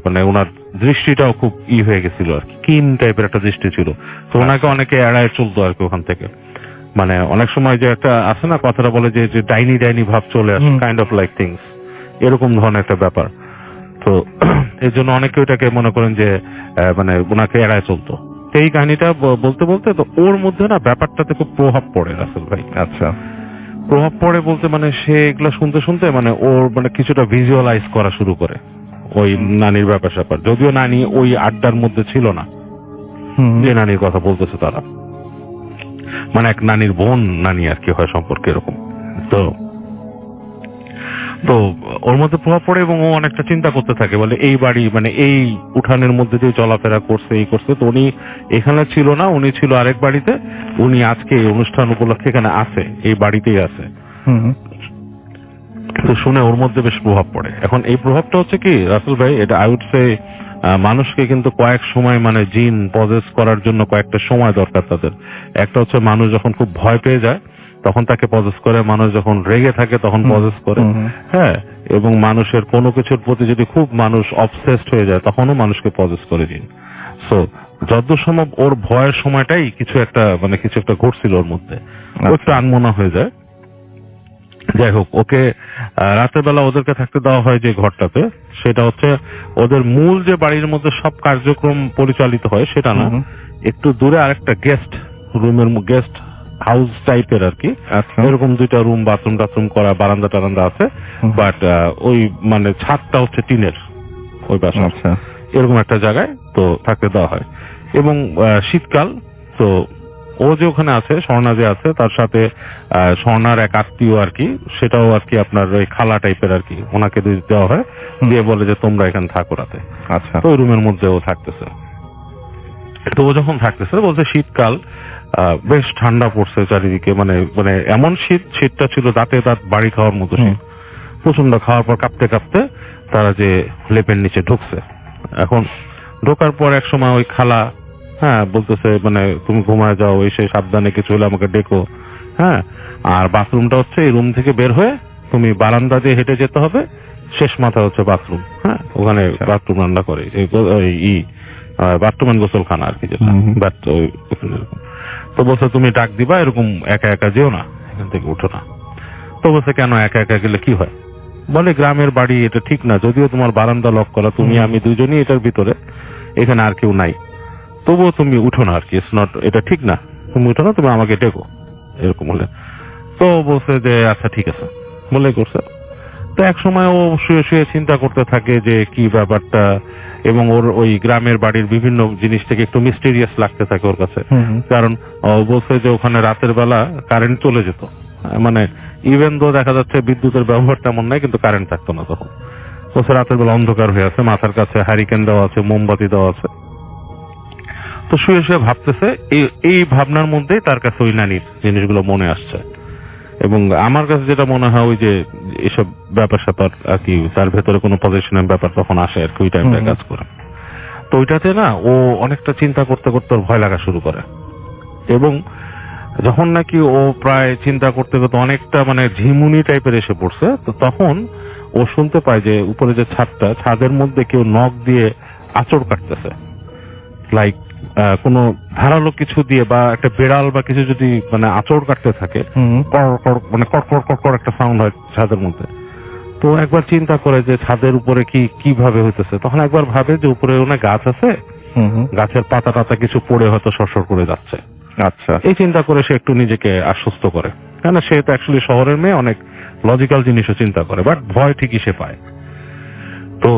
মানে ওনার দৃষ্টিটাও খুব হয়ে গেছিল আর কি, কিন টাইপের একটা দৃষ্টি ছিল। তো ওনাকে অনেকে এড়ায় চলতো আর কি ওখান থেকে। মানে অনেক সময় যে একটা আছে না কথাটা বলে যে ডাইনি ডাইনি ভাব চলে আসে, কাইন্ড অফ লাইক থিংস, এরকম ধরনের একটা ব্যাপার। তো এর জন্য অনেকে ওইটাকে মনে করেন যে মানে ওনাকে এড়ায় চলতো। এই কাহিনীটা বলতে বলতে তো ওর মধ্যে না ব্যাপারটাতে খুব প্রভাব পড়ে রাসেল ভাই। আচ্ছা, প্রভাব পড়ে বলতে মানে সে এগুলো শুনতে শুনতে মানে ওর মানে কিছুটা ভিজুয়ালাইজ করা শুরু করে ওই নানির ব্যাপার স্যাপার, যদিও নানি ওই আড্ডার মধ্যে ছিল না যে নানির কথা বলতেছে তারা, মানে এক নানির বোন নানি আর কি হয় সম্পর্কে এরকম। তো তো ওর মধ্যে প্রভাব পড়ে এবং ও অনেকটা চিন্তা করতে থাকে, বলে এই বাড়ি মানে এই উঠানের মধ্যে দিয়ে চলাফেরা করছে এই করছে, তো উনি এখানে ছিল না, উনি ছিল আরেক বাড়িতে, উনি আজকে এই অনুষ্ঠান উপলক্ষে এখানে আছে, এই বাড়িতেই আছে। তো শুনে ওর মধ্যে বেশ প্রভাব পড়ে। এখন এই প্রভাবটা হচ্ছে কি রাসেল ভাই, এটা আই উড সে মানুষকে কিন্তু কয়েক সময় মানে জিন পজেস করার জন্য কয়েকটা সময় দরকার তাদের। একটা হচ্ছে মানুষ যখন খুব ভয় পেয়ে যায় তখন তাকে পজেস করে, মানুষ যখন রেগে থাকে তখন পজেস করে, হ্যাঁ, এবং মানুষের কোনো কিছুর প্রতি যদি খুব মানুষ অবসেসড হয়ে যায় তখনও মানুষকে পজেস করে জিন। সো যতদূর সম্ভব ওর ভয়ের সময়টাই কিছু একটা মানে কিছু একটা ঘটছিল ওর মধ্যে, ও একটু আনমনা হয়ে যায়। যাই হোক, ওকে রাতের বেলা ওদেরকে থাকতে দেওয়া হয় যে ঘরটাতে, সেটা হচ্ছে ওদের মূল যে বাড়ির মধ্যে সব কার্যক্রম পরিচালিত হয় সেটা না, একটু দূরে আরেকটা গেস্ট রুমের গেস্ট হাউস টাইপের আর কি, এরকম দুইটা রুম, বাথরুম টাথরুম করা, বারান্দা টারান্দা আছে, বাট ওই মানে ছাদটা হচ্ছে টিনের ওই বাসা, এরকম একটা জায়গায় তো থাকতে দেওয়া হয়। এবং শীতকাল, তো ও যে ওখানে আছে, স্বর্ণা যে আছে, তার সাথে স্বর্ণার এক আত্মীয় আর কি, সেটাও আর কি আপনার ওই খালা টাইপের আর কি, ওনাকে দেওয়া হয়, দিয়ে বলে যে তোমরা এখানে থাকো রাতে। আচ্ছা, তো ওই রুমের মধ্যে ও থাকতেছে। তো ও যখন থাকতেছে বলছে শীতকাল, বেশ ঠান্ডা পড়ছে চারিদিকে, মানে মানে এমন শীতটা ছিল দাঁতে দাঁত বাড়ি খাওয়ার মতো শীত, প্রচন্ড। খাওয়ার পর কাঁপতে কাঁপতে তারা যে লেপের নিচে ঢুকছে। এখন ঢোকার পর এক সময় ওই খালা হ্যাঁ বলতেছে মানে তুমি ঘুমায় যাও, এসে সাবধানে কিছু হলে আমাকে ডেকো, হ্যাঁ। আর বাথরুমটা হচ্ছে এই রুম থেকে বের হয়ে তুমি বারান্দা দিয়ে হেঁটে যেতে হবে, শেষ মাথা হচ্ছে বাথরুম, হ্যাঁ, ওখানে বাথরুম রান্না করে বাথরুম এন্ড গোসলখানা আর কি যেটা, বাট তো বলছে তুমি ডাক দিবা, এরকম একা একা যেও না, এখান থেকে উঠো না। তো বলছে কেন একা একা গেলে কি হয়? বলে গ্রামের বাড়ি, এটা ঠিক না, যদিও তোমার বারান্দা লক করা, তুমি আমি দুজনই এটার ভিতরে, এখানে আর কেউ নাই, তবুও তুমি উঠো না আর কি, এটা ঠিক না, তুমি উঠো না, তুমি আমাকে ডেকো, এরকম বলে। তো বলছে যে আচ্ছা ঠিক আছে বলে করছে। তো এক সময় ও শুয়ে শুয়ে চিন্তা করতে থাকে যে কি ব্যাপারটা, এবং ওর ওই গ্রামের বাড়ির বিভিন্ন জিনিস থেকে একটু মিস্টেরিয়াস লাগতে থাকে ওর কাছে, কারণ বলছে যে ওখানে রাতের বেলা কারেন্ট চলে যেত, মানে ইভেন তো দেখা যাচ্ছে বিদ্যুতের ব্যবহার তেমন নাই, কিন্তু কারেন্ট থাকতো না তখন। বলছে রাতের বেলা অন্ধকার হয়ে আছে, মাথার কাছে হ্যারিকেন দেওয়া আছে, মোমবাতি দেওয়া আছে। তো শুয়ে শুয়ে ভাবতেছে, এই ভাবনার মধ্যেই তার কাছে ওই নানির জিনিসগুলো মনে আসছে। এবং আমার কাছে যেটা মনে হয় ওই যে এসব ব্যাপার স্যাপার আর কি, তার ভেতরে কোনো পজিশনের ব্যাপার তখন আসে আর কি, ওই টাইমটা কাজ করে। তো ওইটাতে না ও অনেকটা চিন্তা করতে করতে ওর ভয় লাগা শুরু করে, এবং যখন নাকি ও প্রায় চিন্তা করতে করতে অনেকটা মানে ঝিমুনি টাইপের এসে পড়ছে, তো তখন ও শুনতে পায় যে উপরে যে ছাদটা, ছাদের মধ্যে কেউ নখ দিয়ে আঁচড় কাটতেছে, লাইক কোনো ধারালো কিছু দিয়ে, বা একটা বেড়াল বা কিছু যদি মানে আঁচড় কাটতে থাকে, মানে কড়কড় কড়কড় একটা সাউন্ড হয় ছাদের মধ্যে। তো একবার চিন্তা করে যে ছাদের উপরে কিভাবে হইতেছে, তখন একবার ভাবে যে উপরে অনেক গাছ আছে, গাছের পাতা টাতা কিছু পড়ে হয়তো সরসর করে যাচ্ছে। আচ্ছা, এই চিন্তা করে সে একটু নিজেকে আশ্বস্ত করে, কেন সে তো অ্যাকচুয়ালি শহরের মেয়ে, অনেক লজিক্যাল জিনিসও চিন্তা করে, বাট ভয় ঠিকই সে পায়। তো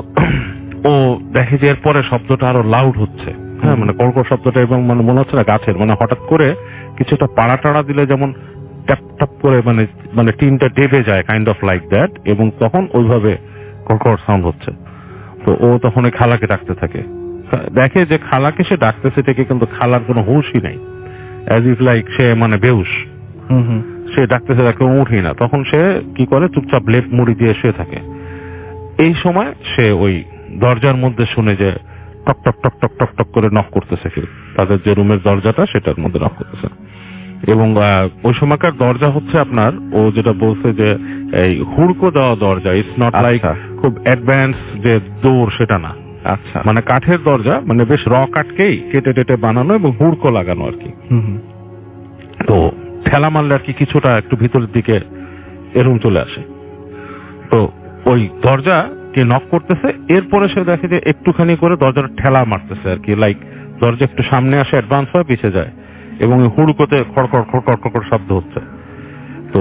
ও দেখে যে এরপরে শব্দটা আরো লাউড হচ্ছে, হ্যাঁ, মানে কড়কড় শব্দটা, এবং মানে মনে হচ্ছে না গাছের, মানে হঠাৎ করে কিছুটা পাড়া টাড়া দিলে যেমন ট্যাপ ট্যাপ করে মানে মানে টিনটা ডেবে যায়, কাইন্ড অফ লাইক দ্যাট, এবং তখন ওইভাবে কড়কড় সাউন্ড হচ্ছে। তো ও তখন ওই খালাকে ডাকতে থাকে, দেখে যে খালাকে সে ডাকতেছে থেকে কিন্তু খালার কোনো হুঁশই নাই, অ্যাজ ইফ লাইক সে মানে বেহুশ। সে ডাকতেছে তাকে উঠি না, তখন সে কি করে চুপচাপ লেপ মুড়ি দিয়ে শুয়ে থাকে। এই সময় সে ওই দরজার মধ্যে শুনে যে টক টক টক টক টক টক করে নক করতেছে, কেউ তাদের যে রুমের দরজাটা সেটার মধ্যে নক করতেছে। এবং ওই সময়কার দরজা হচ্ছে আপনার, ও যেটা বলছে যে এই হুড়কো দেওয়া দরজা, ইটস নট লাইক খুব অ্যাডভান্স যে দৌড়, সেটা না। আচ্ছা, মানে কাঠের দরজা, মানে বেশ র কাঠকেই কেটে টেটে বানানো এবং হুড়কো লাগানো আর কি। তো ঠেলা মারলে আর কি কিছুটা একটু ভিতরের দিকে এরকম চলে আসে। তো ওই দরজা কে নক করতেছে, এরপরে সে দেখে যে একটুখানি করে দরজাটা ঠেলা মারতেছে আর কি, লাইক দরজা একটু সামনে আসে, অ্যাডভান্স হয়, পিছিয়ে যায়, এবং হুড়কোতে খড়খড় খড়খড় খড়খড় শব্দ হচ্ছে। তো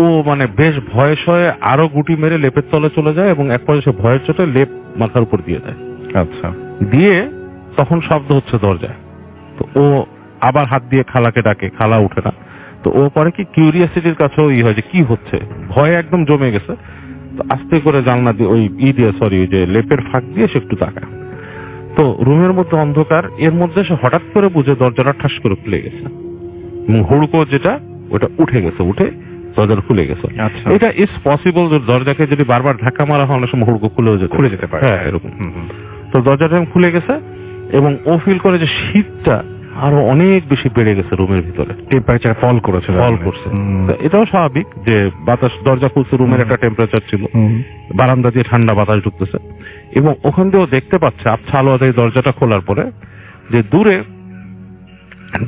ও মানে বেশ ভয়ে শয়ে আরো গুটি মেরে লেপের তলে চলে যায়, এবং এক পর্যায়ে সে ভয়ের চোটে লেপ মাথার উপর দিয়ে দেয়। আচ্ছা, দিয়ে তখন শব্দ হচ্ছে দরজায়। তো ও আবার হাত দিয়ে খালাকে ডাকে, খালা উঠে না। তো ও পরে কি কিউরিয়াসিটির কাছেও হয় যে কি হচ্ছে, ভয়ে একদম জমে গেছে। তো আস্তে করে জানলা দিয়ে ওই যে লেপের ফাঁক দিয়ে সে একটু তাকায়। তো রুমের মধ্যে অন্ধকার, এর মধ্যে সে হঠাৎ করে বুঝে দরজাটা ঠাস করে খুলে গেছে, এবং হুড়কো যেটা ওটা উঠে গেছে, উঠে দরজাটা খুলে গেছে। আচ্ছা, এটা ইজ পসিবল যে দরজাকে যদি বারবার ধাক্কা মারা হয় অনেক সময় হুড়কো খুলে যেতে পারে, হ্যাঁ এরকম। তো দরজাটা খুলে গেছে, এবং ও ফিল করে যে শীতটা আরো অনেক বেশি বেড়ে গেছে রুমের ভিতরে, টেম্পারেচার ফল করছে। তো এটাও স্বাভাবিক যে বাতাস, দরজা খুলছে, রুমের একটা টেম্পারেচার ছিল, বারান্দা দিয়ে ঠান্ডা বাতাস ঢুকতেছে, এবং ওখান দিয়েও দেখতে পাচ্ছে আবছা আলো আদায় দরজাটা খোলার পরে যে দূরে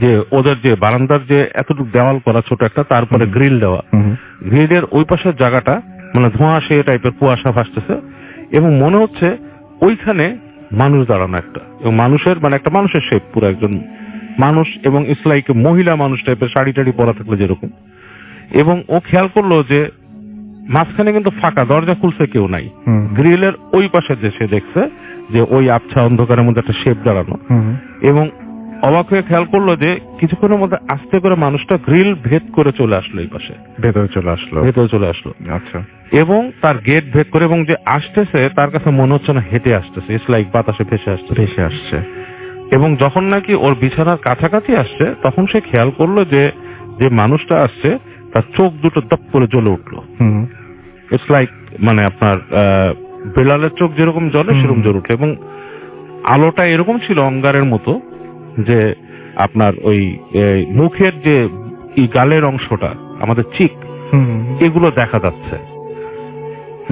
যে ওদের যে বারান্দার যে এতটুকু দেওয়াল করা ছোট একটা, তারপরে গ্রিল দেওয়া, গ্রিলের ওই পাশের জায়গাটা মানে ধোঁয়াশে টাইপের কুয়াশা ভাসতেছে, এবং মনে হচ্ছে ওইখানে মানুষ দাঁড়ানো একটা, এবং মানুষের মানে একটা মানুষের শেপ, পুরো একজন মানুষ, এবং ইটস লাইক মহিলা মানুষ টাইপের, শাড়ি টাড়ি পরা থাকলে যেরকম। এবং ও খেয়াল করলো যে মাঝখানে কিন্তু ফাঁকা, দরজা খুলছে, কেউ নাই। গ্রিলের ওই পাশে যে সে দেখছে যে ওই আবছা অন্ধকারের মধ্যে একটা শেপ দাঁড়ানো, এবং অবাক হয়ে খেয়াল করলো যে কিছুক্ষণের মধ্যে আস্তে করে মানুষটা গ্রিল ভেদ করে চলে আসলো, এই পাশে ভেতরে চলে আসলো। আচ্ছা, এবং তার গেট ভেদ করে, এবং যে আসতেছে তার কাছে মনে হচ্ছে না হেঁটে আসতেছে, ইটস লাইক বাতাসে ভেসে আসছে। এবং যখন নাকি ওর বিছানার কাছাকাছি আসছে, তখন সে খেয়াল করলো যে যে মানুষটা আসছে তার চোখ দুটো দপ করে জ্বলে উঠলো। ইটস লাইক মানে আপনার বেলালের চোখ যেরকম জ্বলে সেরকম জ্বলে উঠলো, এবং আলোটা এরকম ছিল অঙ্গারের মতো যে আপনার ওই মুখের যে গালের অংশটা, আমাদের চিক, এগুলো দেখা যাচ্ছে,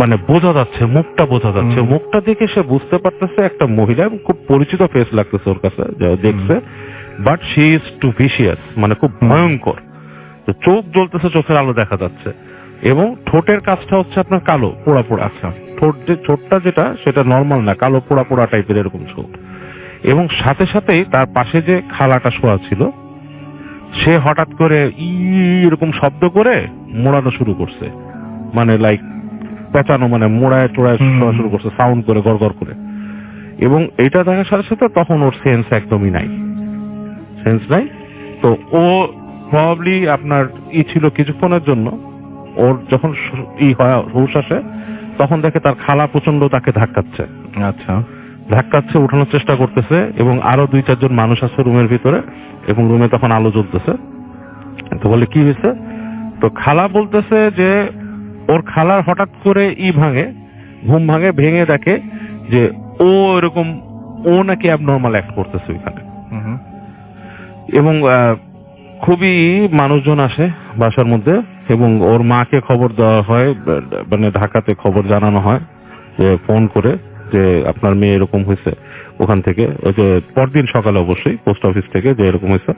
মানে বোঝা যাচ্ছে, মুখটা বোঝা যাচ্ছে। মুখটা দেখে সে বুঝতে পারতেছে একটা মহিলা, খুব পরিচিত ফেস লাগতেছে ওর কাছে দেখছে, but she is too vicious, মানে খুব ভয়ঙ্কর। তো চোখ জ্বলতেছে, চোখের আলো দেখা যাচ্ছে, এবং ঠোঁটের কাজটা হচ্ছে আপনার কালো পোড়া পোড়া। আচ্ছা, ঠোঁটটা যেটা সেটা নর্মাল না, কালো পোড়া পোড়া টাইপের এরকম ঠোঁট। এবং সাথে সাথেই তার পাশে যে খালাটা শোয়া ছিল, সে হঠাৎ করে এরকম শব্দ করে মোড়ানো শুরু করছে, মানে লাইক পেঁচানো, মানে মোড়ায় টোড়ায় শোয়া শুরু করছে, সাউন্ড করে, গড়গড় করে। এবং এটা দেখার সাথে সাথে তখন ওর সেন্স একদমই নাই, তো ও প্রবাবলি আপনার ছিল কিছুক্ষণের জন্য, ওর যখন হুঁশ আসে তখন দেখে তার খালা প্রচন্ড তাকে ধাক্কাচ্ছে। আচ্ছা, উঠানোর চেষ্টা করতেছে, এবং আরো 2-4 জন মানুষ আছে রুমের ভিতরে, এবং রুমে তখন আলো জ্বলতেছে। তো বলে কি হয়েছে? তো খালা বলতেছে যে ওর খালার হঠাৎ করে ঘুম ভাঙে, ভেঙে দেখে যে ও নাকি অ্যাবনর্মাল অ্যাক্ট করতেছে ওইখানে। এবং খুবই মানুষজন আসে বাসার মধ্যে, এবং ওর মাকে খবর দেওয়া হয়, মানে ঢাকাতে খবর জানানো হয় যে ফোন করে যে আপনার মেয়ে এরকম হয়েছে, ওখান থেকে ওই যে পরদিন সকালে অবশ্যই পোস্ট অফিস থেকে যে এরকম হয়েছে।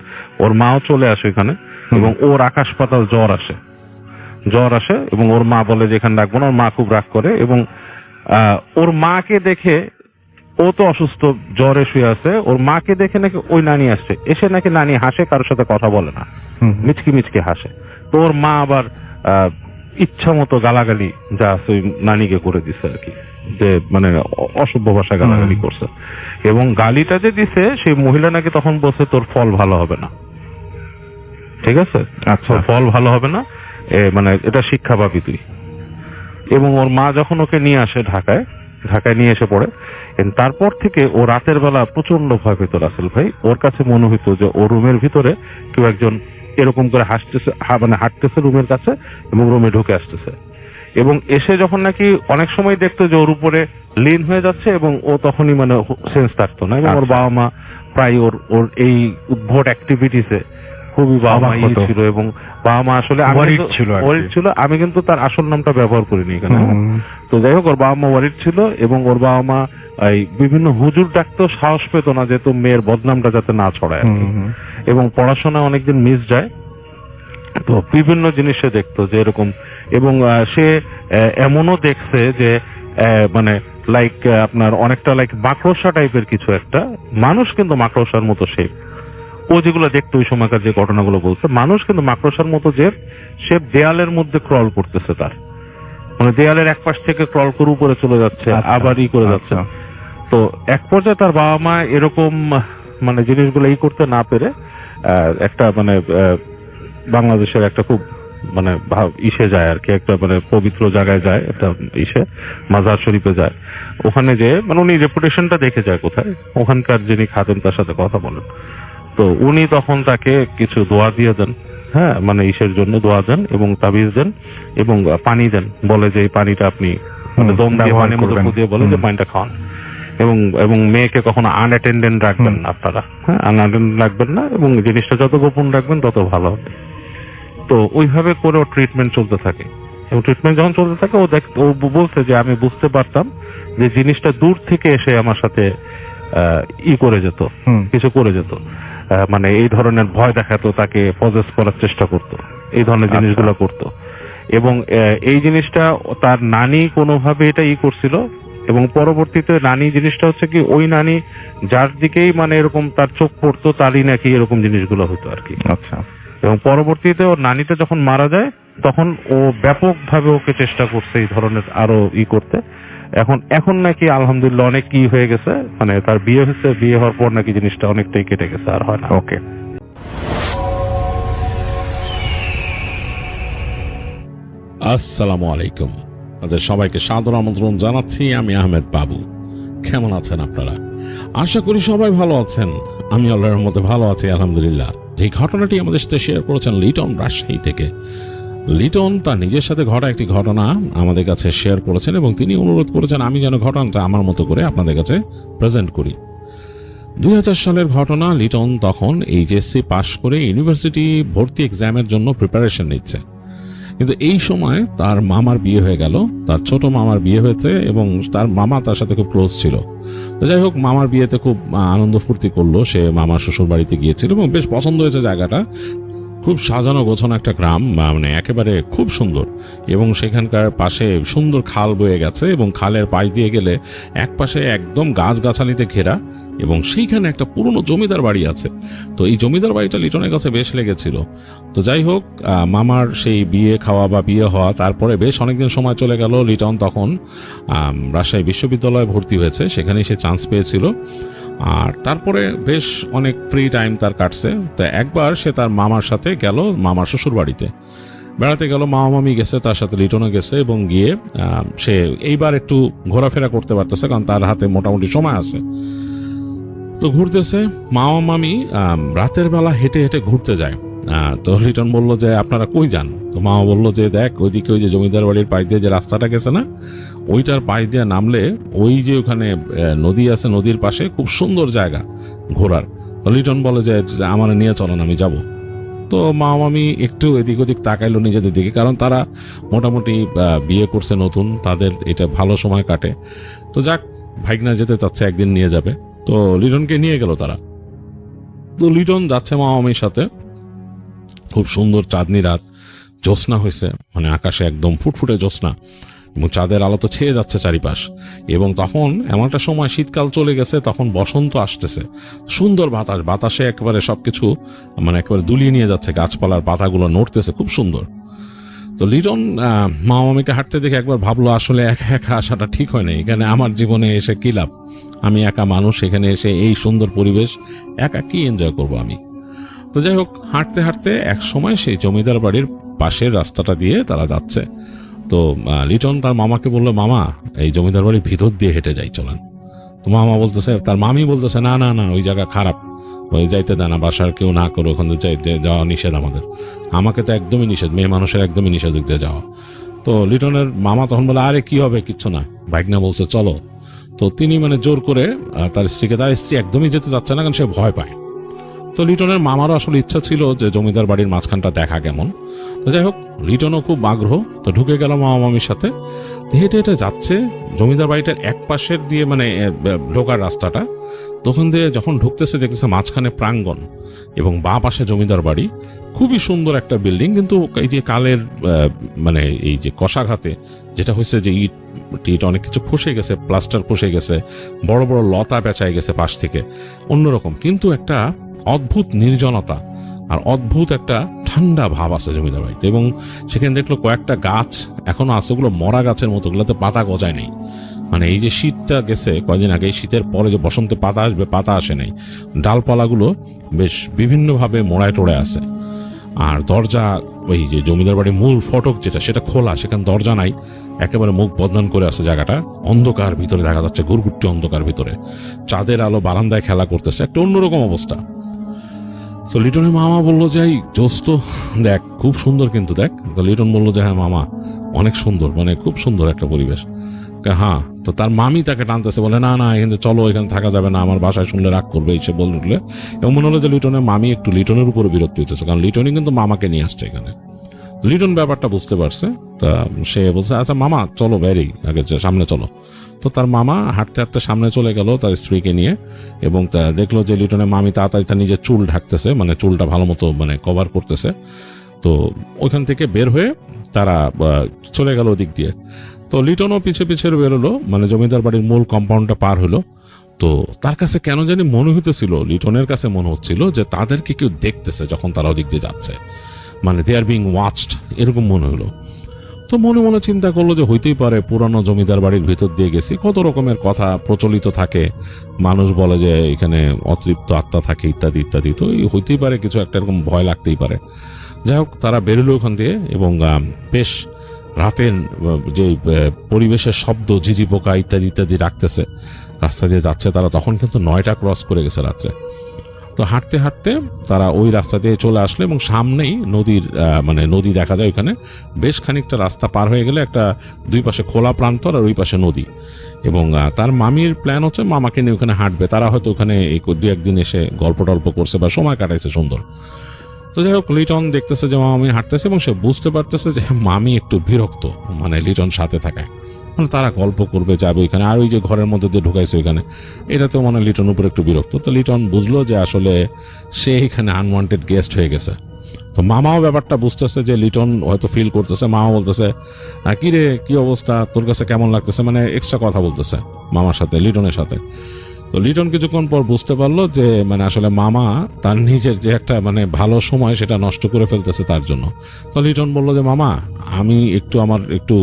ওর মাও চলে আসে এখানে, এবং ওর আকাশ পাতাল জ্বর আসে, এবং ওর মা বলে যে এখানে রাখবো না। ওর মা খুব রাগ করে, এবং ওর মাকে দেখে, ও তো অসুস্থ, জ্বরে শুয়ে আছে, ওর মাকে দেখে নাকি ওই নানি আসছে, এসে নাকি নানি হাসে, কারোর সাথে কথা বলে না, মিচকি মিচকি হাসে। তো ওর মা আবার ইচ্ছা মতো গালাগালি যা আছে ওই নানিকে করে দিছে আর কি, যে মানে অসভ্য ভাষা গালাগালি করছে। এবং গালিটা যে দিছে সেই মহিলা নাকি তখন বলছে তোর ফল ভালো হবে না, ঠিক আছে, আচ্ছা। ফল ভালো হবে না, মানে এটা শিক্ষা পাবি তুই। এবং ওর মা যখন ওকে নিয়ে আসে ঢাকায় নিয়ে এসে পড়ে, তারপর থেকে ও রাতের বেলা প্রচন্ড ভয় পেত রাসেল ভাই। ওর কাছে মনে হইতো যে ও রুমের ভিতরে কেউ একজন এরকম করে মানে হাঁটতেছে রুমের কাছে এবং রুমে ঢুকে আসতেছে। এবং এসে যখন নাকি অনেক সময় দেখতো যে ওর উপরে লীন হয়ে যাচ্ছে এবং ও তখনই মানে সেন্স থাকতো না। এবং ওর বাবা মা প্রায় ওর এই উদ্ভট অ্যাক্টিভিটিসে খুবই বাবা মা ছিল। এবং বাবা মা আসলে ছিল, আমি কিন্তু তার আসল নামটা ব্যবহার করিনি এখানে। তো যাই হোক, ওর বাবা মা ওয়ারিড ছিল এবং ওর বাবা মা এই বিভিন্ন হুজুর ডাকতেও সাহস পেত না যেহেতু মেয়ের বদনামটা যাতে না ছড়ায়। এবং পড়াশোনা অনেকদিন মিস যায়, তো বিভিন্ন জিনিস সে দেখতো যে এরকম। এবং সে এমনও দেখছে যে মানে লাইক আপনার অনেকটা লাইক মাকড়সা টাইপের কিছু একটা মানুষ, কিন্তু মাকড়সার মতো শেপ। ও যেগুলো দেখতো ওই সময়কার যে ঘটনাগুলো বলছে, মানুষ কিন্তু মাকড়সার মতো যে সে দেয়ালের মধ্যে ক্রল করতেছে, তার মানে দেয়ালের এক পাশ থেকে ক্রল করে উপরে চলে যাচ্ছে, আবার করে যাচ্ছে। তো এক পর্যায়ে তার বাবা মা এরকম মানে জিনিসগুলো করতে না পেরে একটা মানে বাংলাদেশের একটা খুব মানে ইসে যায় আর কি, একটা মানে পবিত্র জায়গায় যায়, একটা ইসে মাজার শরীফে যায়। ওখানে যে মানে উনি রেপুটেশনটা দেখে যায় কোথায়, ওখানকার যিনি খাদেম তার সাথে কথা বলেন। তো উনি তখন তাকে কিছু দোয়া দিয়ে দেন, হ্যাঁ মানে ইসের জন্য দোয়া দেন এবং তাবিজ দেন এবং পানি দেন, বলে যে এই পানিটা আপনি মানে দম দিয়ে পানির মতো ফুদিয়ে বলে যে পানিটা খাওয়ান। এবং মেয়েকে কখনো আনঅ্যাটেন্ডেন্ট রাখবেন না আপনারা, হ্যাঁ আনঅ্যাটেন্ডেন্ট রাখবেন না, এবং জিনিসটা যত গোপন রাখবেন তত ভালো হবে। তো ওইভাবে করে ওর ট্রিটমেন্ট চলতে থাকে। এবং ট্রিটমেন্ট যখন চলতে থাকে ও বলছে যে আমি বুঝতে পারতাম যে জিনিসটা দূর থেকে এসে আমার সাথে করে যেত, কিছু করে যেত, মানে এই ধরনের ভয় দেখাতো, তাকে পজেস করার চেষ্টা করতো, এই ধরনের জিনিসগুলো করতো। এবং এই জিনিসটা তার নানি কোনোভাবে এটা করছিল। এবং পরবর্তীতে নানি জিনিসটা হচ্ছে কি, ওই নানি যার দিকেই মানে এরকম তার চোখ পড়তো তারই নাকি এরকম জিনিসগুলো হতো আর কি। আচ্ছা। এবং পরবর্তীতে ওর নানিটা যখন মারা যায় তখন ও ব্যাপকভাবে ওকে চেষ্টা করছে এই ধরনের আরো করতে। এখন নাকি আলহামদুলিল্লাহ অনেক হয়ে গেছে, মানে তার বিয়ে হয়েছে, বিয়ে হওয়ার পর নাকি জিনিসটা অনেকটাই কেটে গেছে, আর হয় না। ওকে, আসসালামু আলাইকুম, আপনাদের সবাইকে সাদর আমন্ত্রণ জানাচ্ছি। আমি আহমেদ বাবু। কেমন আছেন আপনারা? আশা করি সবাই ভালো আছেন। আমি আল্লাহর রহমতে ভালো আছি আলহামদুলিল্লাহ। এই ঘটনাটি আমাদের সাথে শেয়ার করেছেন লিটন, রাজশাহী থেকে। লিটন তার নিজের সাথে ঘটা একটি ঘটনা আমাদের কাছে শেয়ার করেছেন এবং তিনি অনুরোধ করেছেন আমি যেন ঘটনাটা আমার মতো করে আপনাদের কাছে প্রেজেন্ট করি। 2000 সালের ঘটনা। লিটন তখন এইচএসসি পাশ করে ইউনিভার্সিটি ভর্তি এক্সামের জন্য প্রিপারেশন নিচ্ছে। কিন্তু এই সময় তার মামার বিয়ে হয়ে গেল, তার ছোট মামার বিয়ে হয়েছে এবং তার মামা তার সাথে খুব ক্লোজ ছিল। তো যাই হোক, মামার বিয়েতে খুব আনন্দ ফুর্তি করলো, সে মামার শ্বশুর বাড়িতে গিয়েছিল এবং বেশ পছন্দ হয়েছে জায়গাটা। খুব সাজানো গোছানো একটা গ্রাম, মানে একেবারে খুব সুন্দর। এবং সেখানকার পাশে সুন্দর খাল বয়ে গেছে এবং খালের পাশ দিয়ে গেলে এক পাশে একদম গাছগাছালিতে ঘেরা এবং সেইখানে একটা পুরনো জমিদার বাড়ি আছে। তো এই জমিদার বাড়িটা লিটনের কাছে বেশ লেগেছিল। তো যাই হোক, মামার সেই বিয়ে খাওয়া বা বিয়ে হওয়া, তারপরে বেশ অনেকদিন সময় চলে গেল। লিটন তখন রাজশাহী বিশ্ববিদ্যালয়ে ভর্তি হয়েছে, সেখানেই সে চান্স পেয়েছিল। আর তারপরে বেশ অনেক ফ্রি টাইম তার কাটছে। তো একবার সে তার মামার সাথে গেল মামার শ্বশুর বাড়িতে বেড়াতে গেল। মামা মামি গেছে, তার সাথে লিটনও গেছে এবং গিয়ে সে এইবার একটু ঘোরাফেরা করতে পারতেছে, কারণ তার হাতে মোটামুটি সময় আছে। তো ঘুরতেছে, মামা মামি রাতের বেলা হেঁটে হেঁটে ঘুরতে যায়। তো লিটন বললো যে আপনারা কই যান? তো মামা বললো যে দেখ ওইদিকে ওই যে জমিদার বাড়ির পাশ দিয়ে যে রাস্তাটা গেছে না, ওইটার পাশ দিয়ে নামলে ওই যে ওখানে নদী আছে, নদীর পাশে খুব সুন্দর জায়গা ঘোরার। তো লিটন বলে যে আমার নিয়ে চলেন, আমি যাব। তো মামা মামি একটু এদিক ওদিক তাকাইলো নিজেদের দিকে, কারণ তারা মোটামুটি বিয়ে করছে নতুন, তাদের এটা ভালো সময় কাটে। তো যাক, ভাইগনা যেতে চাচ্ছে, একদিন নিয়ে যাবে। তো লিটনকে নিয়ে গেল তারা। তো লিটন যাচ্ছে মামা মামির সাথে। খুব সুন্দর চাঁদনি রাত, জ্যোৎস্না হয়েছে, মানে আকাশে একদম ফুটফুটে জ্যোৎস্না এবং চাঁদের আলো তো ছেয়ে যাচ্ছে চারিপাশ। এবং তখন এমন একটা সময় শীতকাল চলে গেছে, তখন বসন্ত আসতেছে। সুন্দর বাতাস, বাতাসে একেবারে সবকিছু মানে একেবারে দুলিয়ে নিয়ে যাচ্ছে, গাছপালার পাতাগুলো নড়তেছে, খুব সুন্দর। তো লিটন মামা মামিকে হাঁটতে দেখে একবার ভাবলো আসলে একা একা আসাটা ঠিক হয় না, এখানে আমার জীবনে এসে কি লাভ, আমি একা মানুষ, এখানে এসে এই সুন্দর পরিবেশ একা কি এনজয় করব আমি। তো যাই হোক, হাঁটতে হাঁটতে এক সময় সেই জমিদার বাড়ির পাশের রাস্তাটা দিয়ে তারা যাচ্ছে। তো লিটন তার মামাকে বললো, মামা এই জমিদার বাড়ির ভিতর দিয়ে হেঁটে যাই চলেন। তো মামা বলতেছে, তার মামি বলতেছে, না না না, ওই জায়গা খারাপ, ওই যাইতে দেয় না, বাসার কেউ না করে ওখানে যাওয়া নিষেধ আমাদের, আমাকে তো একদমই নিষেধ, মেয়ে মানুষের একদমই নিষেধ দিতে যাওয়া। তো লিটনের মামা তখন বলে, আরে কি হবে, কিচ্ছু না, ভাগনা বলছে চলো। তো তিনি মানে জোর করে তার স্ত্রীকে, তার স্ত্রী একদমই যেতে চাচ্ছে না, কারণ সে ভয় পায়। তো লিটনের মামারও আসলে ইচ্ছা ছিল যে জমিদার বাড়ির মাঝখানটা দেখা কেমন। তো যাই হোক, লিটনও খুব আগ্রহ, তো ঢুকে গেল মামা মামির সাথে। হেঁটে হেঁটে যাচ্ছে জমিদার বাড়িটার এক পাশের দিয়ে, মানে ঢোকার রাস্তাটা, তখন দিয়ে যখন ঢুকতেছে দেখতেছে মাঝখানে প্রাঙ্গণ এবং বাঁ পাশে জমিদার বাড়ি। খুবই সুন্দর একটা বিল্ডিং, কিন্তু এই যে কালের মানে এই যে কষাঘাতে যেটা হয়েছে যে ইট অনেক কিছু খসে গেছে, প্লাস্টার খসে গেছে, বড় বড় লতা পেঁচায় গেছে পাশ থেকে, অন্যরকম। কিন্তু একটা অদ্ভুত নির্জনতা আর অদ্ভুত একটা ঠান্ডা ভাব আছে জমিদার বাড়িতে। এবং সেখানে দেখলো কয়েকটা গাছ এখনো আছে, ওগুলো মরা গাছের মতো, ওগুলোতে পাতা গজায় নেই। মানে এই যে শীতটা গেছে কয়দিন আগে, শীতের পরে যে বসন্তে পাতা আসবে, পাতা আসে নাই, ডালপালাগুলো বেশ বিভিন্নভাবে মোড়ায় টোড়ে আছে। আর দরজা, ওই যে জমিদার বাড়ির মূল ফটক যেটা, সেটা খোলা, সেখানে দরজা নাই, একেবারে মুখ বদনান করে আছে জায়গাটা। অন্ধকার ভিতরে দেখা যাচ্ছে, ঘুরঘুরটি অন্ধকার ভিতরে, চাঁদের আলো বারান্দায় খেলা করতেছে, একটা অন্যরকম অবস্থা। তো লিটনের মামা বললো যে এই জোস তো, দেখ খুব সুন্দর কিন্তু দেখ। তো লিটন বললো যে হ্যাঁ মামা, অনেক সুন্দর, মানে খুব সুন্দর একটা পরিবেশ। হ্যাঁ। তো তার মামি তাকে টানতেছে, বলে না না, এখানে চলো, এখানে থাকা যাবে না, আমার বাসায় শুনলে রাগ করবে, এসে বলে উঠলে। এবং মনে হলো যে লিটনের মামি একটু লিটনের উপরে বিরক্ত হইতেছে, কারণ লিটনই কিন্তু মামাকে নিয়ে আসছে এখানে। লিটন ব্যাপারটা বুঝতে পারছে, তা সে বলছে, আচ্ছা মামা চলো বেরি, আগে সামনে চলো। তো তার মামা হাঁটতে হাঁটতে সামনে চলে গেল তার স্ত্রীকে নিয়ে, এবং তা দেখলো যে লিটনের মামি তাড়াতাড়ি তার নিজের চুল ঢাকতেছে, মানে চুলটা ভালো মতো মানে কভার করতেছে। তো ওইখান থেকে বের হয়ে তারা চলে গেল ওদিক দিয়ে। তো লিটনও পিছে পিছে বেরোলো, মানে জমিদার বাড়ির মূল কম্পাউন্ডটা পার হলো। তো তার কাছে কেন জানি মনে হইতেছিল, লিটনের কাছে মনে হচ্ছিল যে তাদেরকে কেউ দেখতেছে যখন তারা ওদিক দিয়ে যাচ্ছে, মানে দে আর বিং ওয়াচড, এরকম মনে হলো। তো মনে মনে চিন্তা করলো যে হইতেই পারে, পুরানো জমিদার বাড়ির ভিতর দিয়ে গেছি, কত রকমের কথা প্রচলিত থাকে, মানুষ বলে যে এখানে অতৃপ্ত আত্মা থাকে ইত্যাদি ইত্যাদি, তো হইতেই পারে কিছু একটা, এরকম ভয় লাগতেই পারে। যাই হোক, তারা বেরোলো ওখান দিয়ে, এবং বেশ রাতের যে পরিবেশের শব্দ, ঝিঝি পোকা ইত্যাদি ইত্যাদি রাখতেছে, রাস্তা দিয়ে যাচ্ছে তারা, তখন কিন্তু 9টা ক্রস করে গেছে রাত্রে। তো হাঁটতে হাঁটতে তারা ওই রাস্তা দিয়ে চলে আসলো, এবং সামনেই নদীর মানে নদী দেখা যায় ওখানে। বেশ খানিকটা রাস্তা পার হয়ে গেলে একটা দুই পাশে খোলা প্রান্তর আর ওই পাশে নদী। এবং তার মামির প্ল্যান হচ্ছে মামাকে নিয়ে ওখানে হাঁটবে, তারা হয়তো ওখানে এই 2-1 দিন এসে গল্প টল্প করছে বা সময় কাটাইছে সুন্দর। তো যাই হোক, লিটন দেখতেছে যে মামি হাঁটতেছে, এবং সে বুঝতে পারতেছে যে মামি একটু বিরক্ত, মানে লিটন সাথে থাকায়, মানে তারা গল্প করবে, যাবে ওইখানে, আর ওই যে ঘরের মধ্যে দিয়ে ঢুকাইছে ওইখানে, এটাতেও মানে লিটন উপর একটু বিরক্ত। তো লিটন বুঝলো যে আসলে সে এখানে আনওয়ান্টেড গেস্ট হয়ে গেছে। তো মামাও ব্যাপারটা বুঝতেছে যে লিটন হয়তো ফিল করতেছে। মামা বলতেছে, কি রে, কি অবস্থা, তোর কাছে কেমন লাগতেছে, মানে এক্সট্রা কথা বলতেছে মামার সাথে, লিটনের সাথে। তো লিটন কিছুক্ষণ পর বুঝতে পারলো যে মানে আসলে মামা তার নিজের যে একটা মানে ভালো সময়, সেটা নষ্ট করে ফেলতেছে তার জন্য। তো লিটন বললো যে মামা, আমি আমার একটু